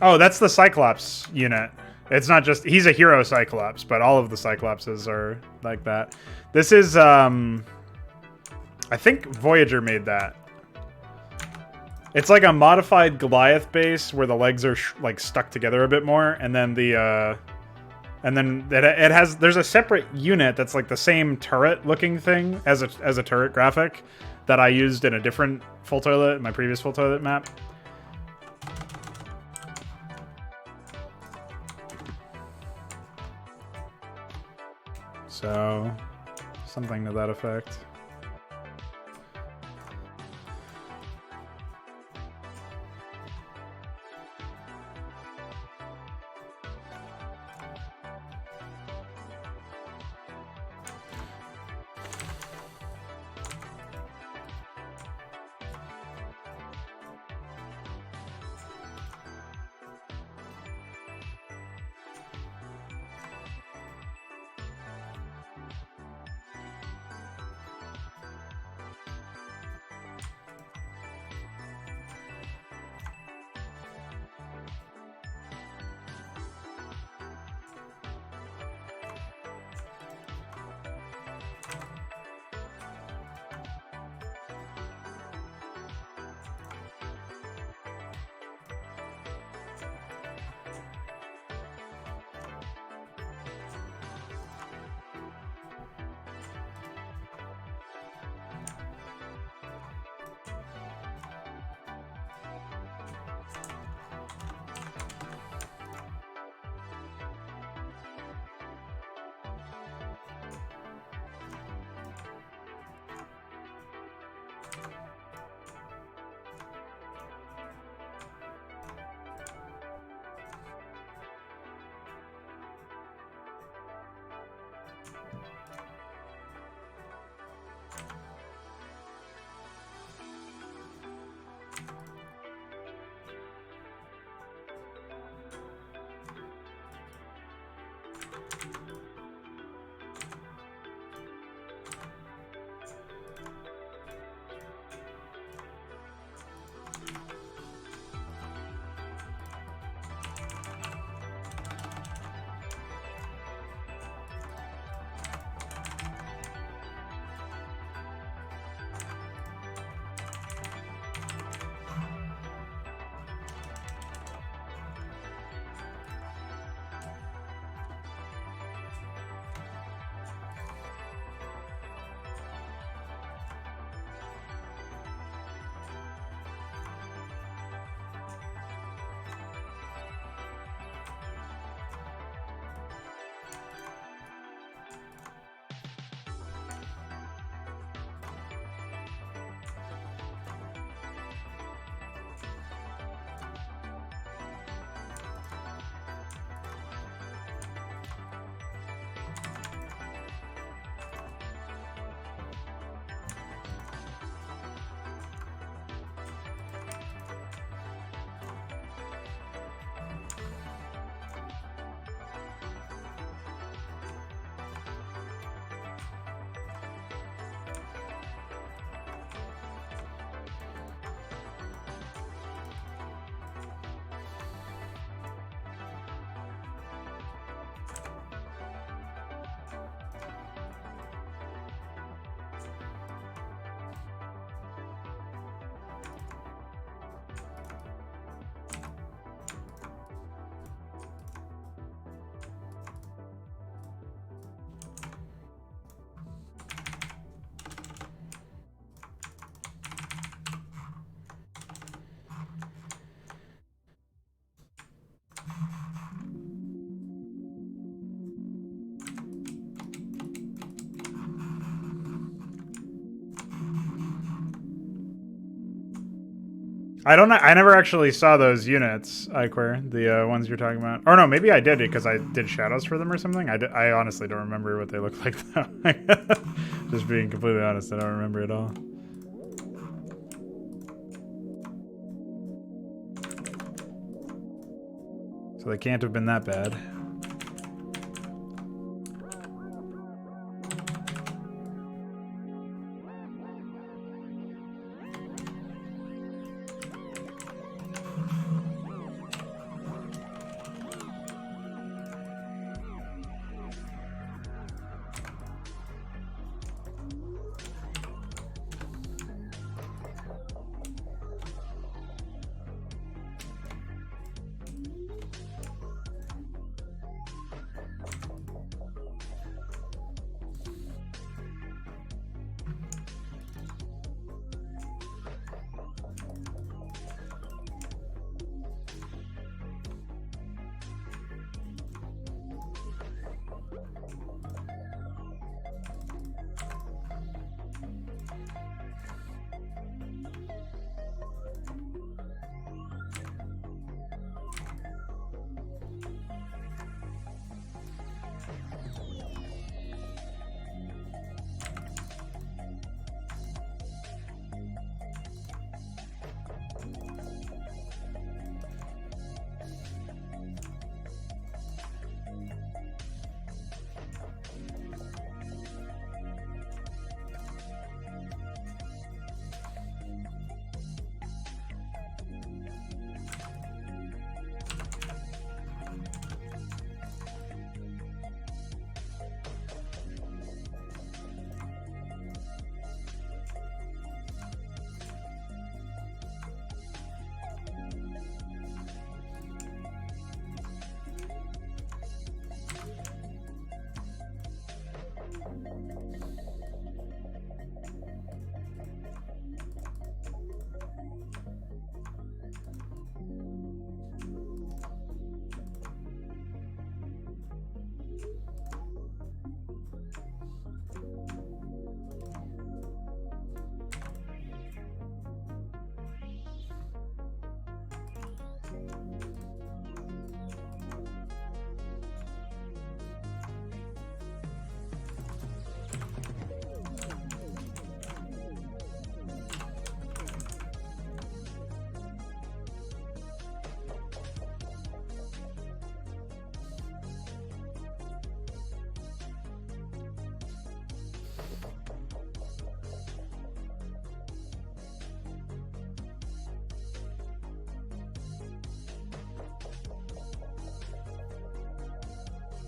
Oh, that's the Cyclops unit. It's not just... He's a hero Cyclops, but all of the Cyclopses are like that. This is, I think Voyager made that. It's like a modified Goliath base where the legs are, like, stuck together a bit more, and then the, and then it has... There's a separate unit that's like the same turret-looking thing as a turret graphic that I used in a different full toilet, my previous full toilet map. So, something to that effect. I don't know. I never actually saw those units, Iquer, the ones you're talking about. Or no, maybe I did because I did shadows for them or something. I honestly don't remember what they look like though. Just being completely honest, I don't remember at all. So they can't have been that bad.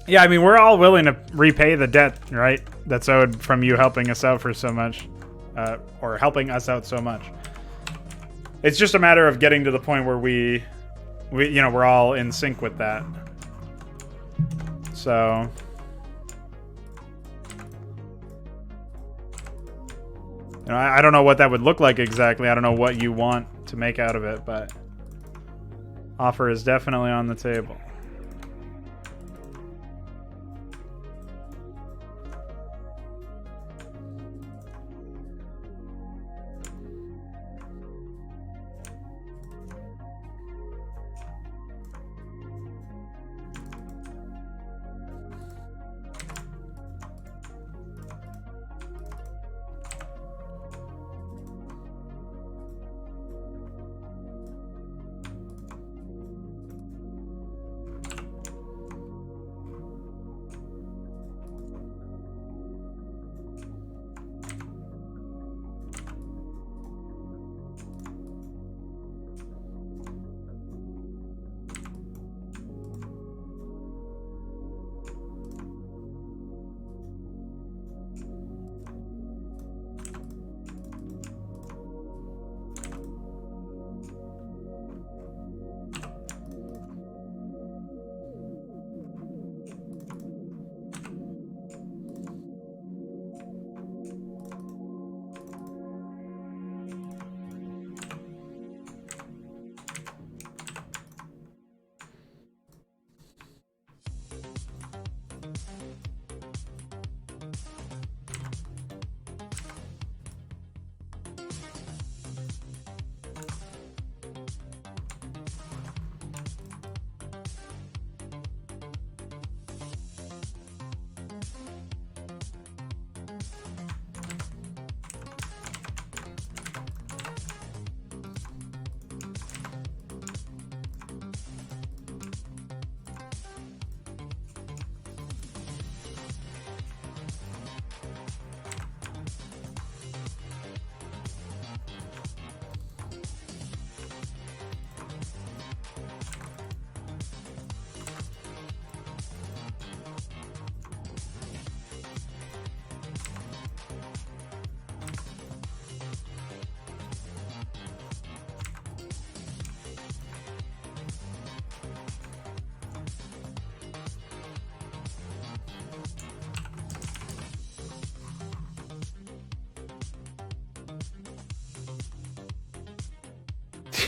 Yeah, I mean, we're all willing to repay the debt, right? That's owed from you helping us out for so much. Or helping us out so much. It's just a matter of getting to the point where we're all in sync with that. So... I don't know what that would look like exactly. I don't know what you want to make out of it, but... offer is definitely on the table.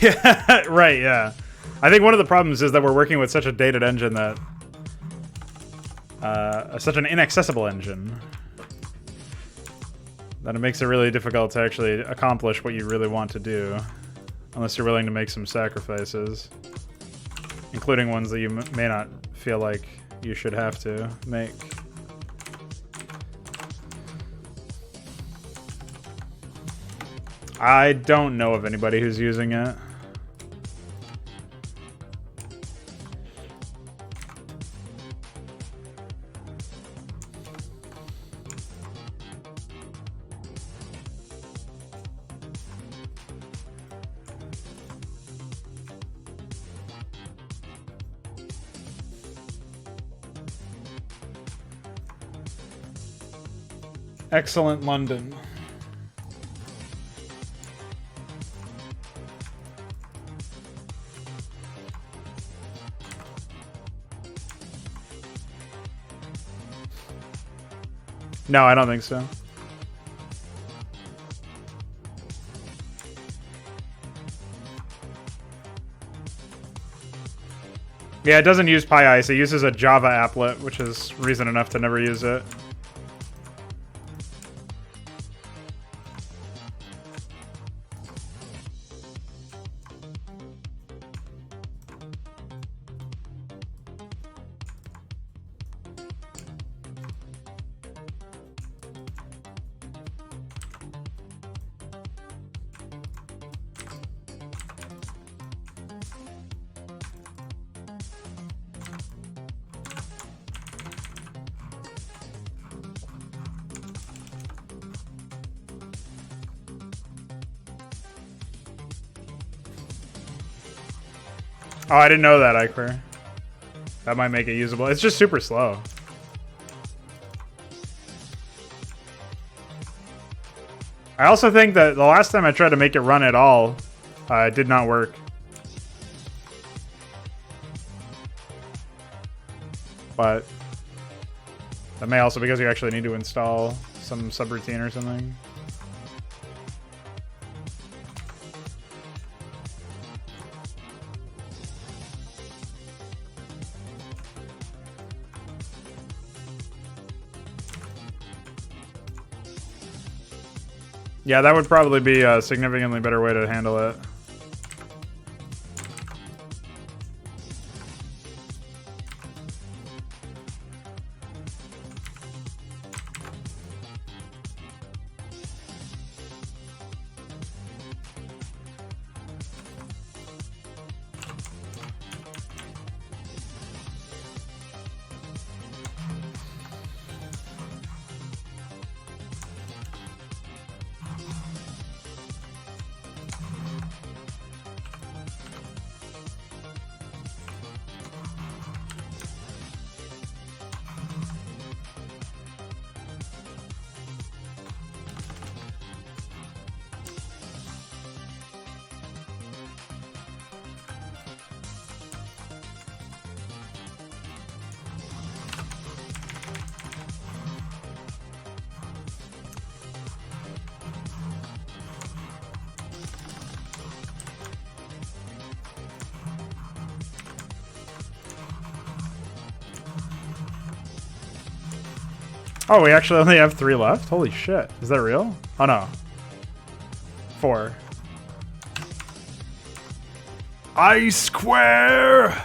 Yeah, right, yeah. I think one of the problems is that we're working with such a dated engine that... such an inaccessible engine. That it makes it really difficult to actually accomplish what you really want to do. Unless you're willing to make some sacrifices. Including ones that you may not feel like you should have to make. I don't know of anybody who's using it. Excellent London. No, I don't think so. Yeah, it doesn't use PyIce. It uses a Java applet, which is reason enough to never use it. Oh, I didn't know that, Iker. That might make it usable. It's just super slow. I also think that the last time I tried to make it run at all, it did not work. But that may also be because you actually need to install some subroutine or something. Yeah, that would probably be a significantly better way to handle it. Oh, we actually only have 3 left? Holy shit. Is that real? Oh, no. 4. I-Square!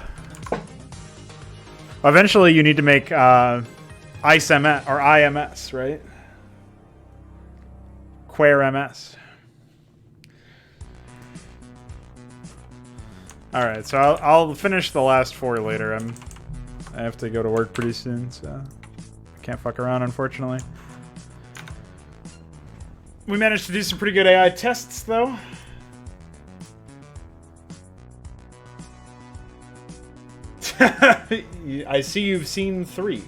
Eventually, you need to make ICMS, or IMS, right? Quare MS. Alright, so I'll finish the last 4 later. I have to go to work pretty soon, so... Can't fuck around, unfortunately. We managed to do some pretty good AI tests, though. I see you've seen 3.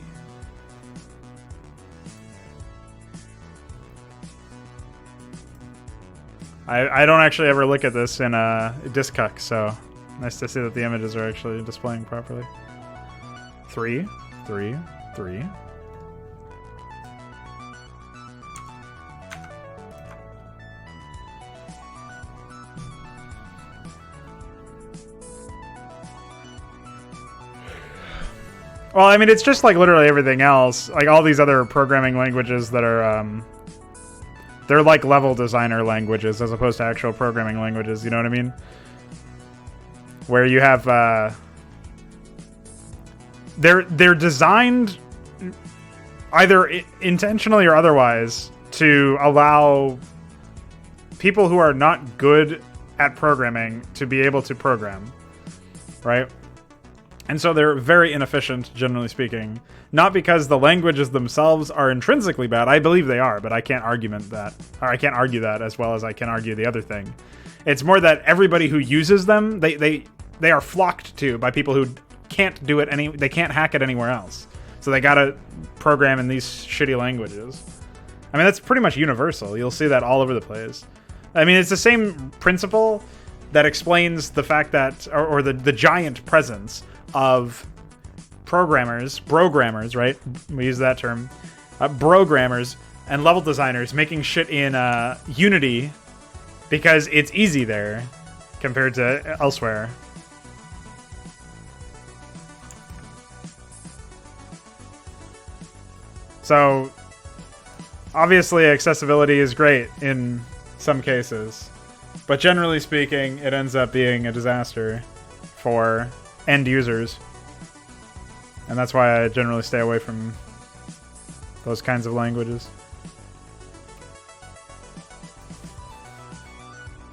I don't actually ever look at this in Discuck, so nice to see that the images are actually displaying properly. 3, 3, 3. Well, I mean, it's just like literally everything else. Like all these other programming languages that are, they're like level designer languages as opposed to actual programming languages. You know what I mean? Where you have, they're designed either intentionally or otherwise to allow people who are not good at programming to be able to program, right? And so they're very inefficient, generally speaking. Not because the languages themselves are intrinsically bad. I believe they are, but I can't argue that as well as I can argue the other thing. It's more that everybody who uses them, they are flocked to by people who can't do it they can't hack it anywhere else. So they gotta program in these shitty languages. I mean, that's pretty much universal. You'll see that all over the place. I mean, it's the same principle that explains the fact that, or the giant presence of brogrammers, right? We use that term. Brogrammers and level designers making shit in Unity because it's easy there compared to elsewhere. So, obviously, accessibility is great in some cases, but generally speaking, it ends up being a disaster for end users. And that's why I generally stay away from those kinds of languages.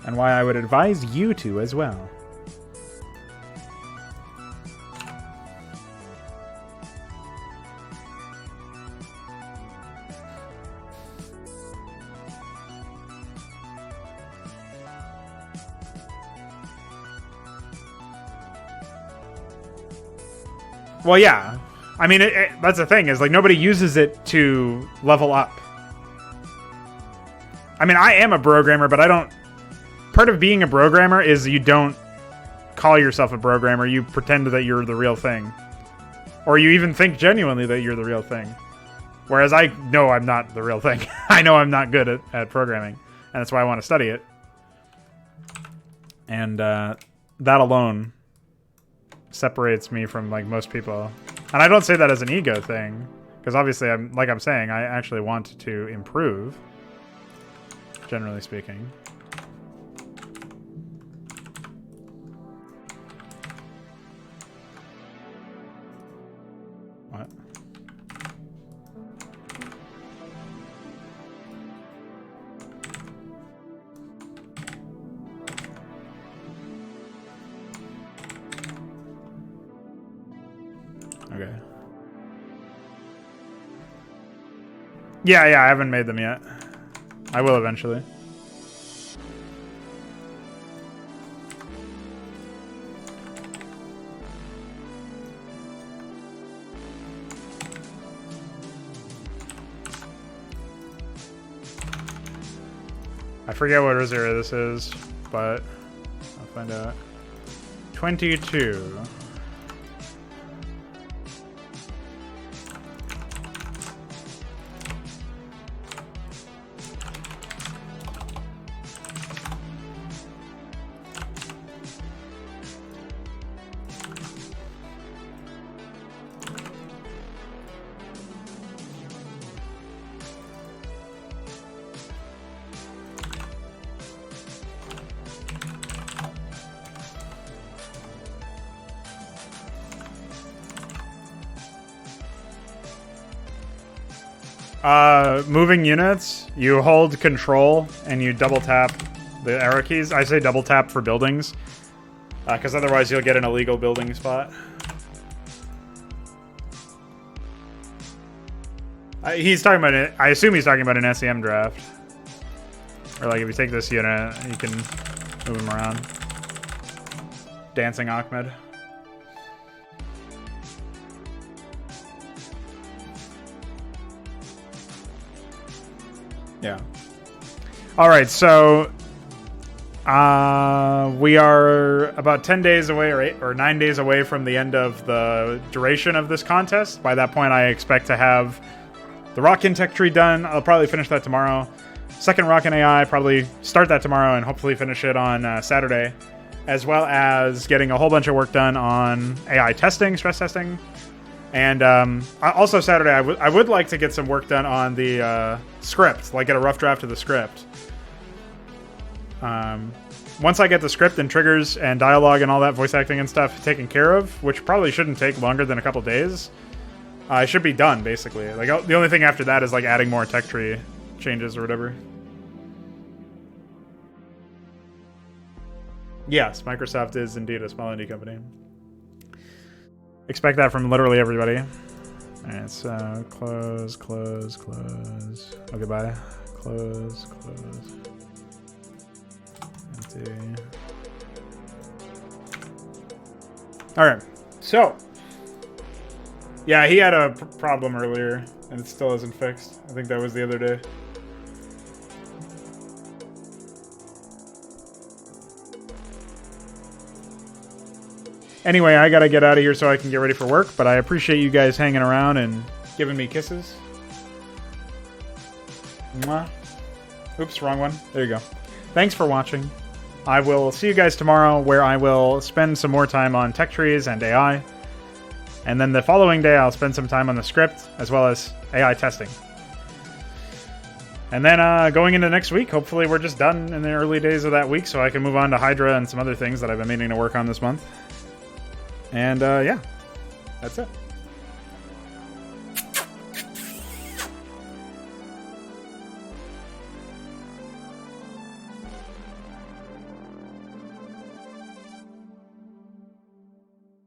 And why I would advise you to as well. Well, yeah. I mean, that's the thing, is like nobody uses it to level up. I mean, I am a programmer, but I don't... Part of being a programmer is you don't call yourself a programmer. You pretend that you're the real thing. Or you even think genuinely that you're the real thing. Whereas I know I'm not the real thing. I know I'm not good at programming. And that's why I want to study it. And that alone separates me from like most people. And I don't say that as an ego thing, because obviously I'm saying, I actually want to improve, generally speaking. What? Okay. Yeah, I haven't made them yet. I will eventually. I forget what Rosira this is, but I'll find out. 22. Moving units, you hold control and you double tap the arrow keys. I say double tap for buildings, because otherwise you'll get an illegal building spot. He's talking about it. I assume he's talking about an SEM draft. Or like if you take this unit, you can move him around. Dancing Ahmed. Yeah. All right, so we are about 10 days away, or 9 days away from the end of the duration of this contest. By that point, I expect to have the Rockin' Tech Tree done. I'll probably finish that tomorrow. Second Rockin' AI, probably start that tomorrow and hopefully finish it on Saturday, as well as getting a whole bunch of work done on AI testing, stress testing. And also Saturday, I would like to get some work done on the script, like get a rough draft of the script. Once I get the script and triggers and dialogue and all that voice acting and stuff taken care of, which probably shouldn't take longer than a couple days, I should be done, basically. Like, the only thing after that is, like, adding more tech tree changes or whatever. Yes, Microsoft is indeed a small indie company. Expect that from literally everybody. Alright, so close. Okay, bye. Close. Empty. Alright, so. Yeah, he had a problem earlier, and it still isn't fixed. I think that was the other day. Anyway, I gotta get out of here so I can get ready for work, but I appreciate you guys hanging around and giving me kisses. Mwah. Oops, wrong one. There you go. Thanks for watching. I will see you guys tomorrow, where I will spend some more time on tech trees and AI. And then the following day, I'll spend some time on the script, as well as AI testing. And then going into next week, hopefully we're just done in the early days of that week, so I can move on to Hydra and some other things that I've been meaning to work on this month. And yeah, that's it.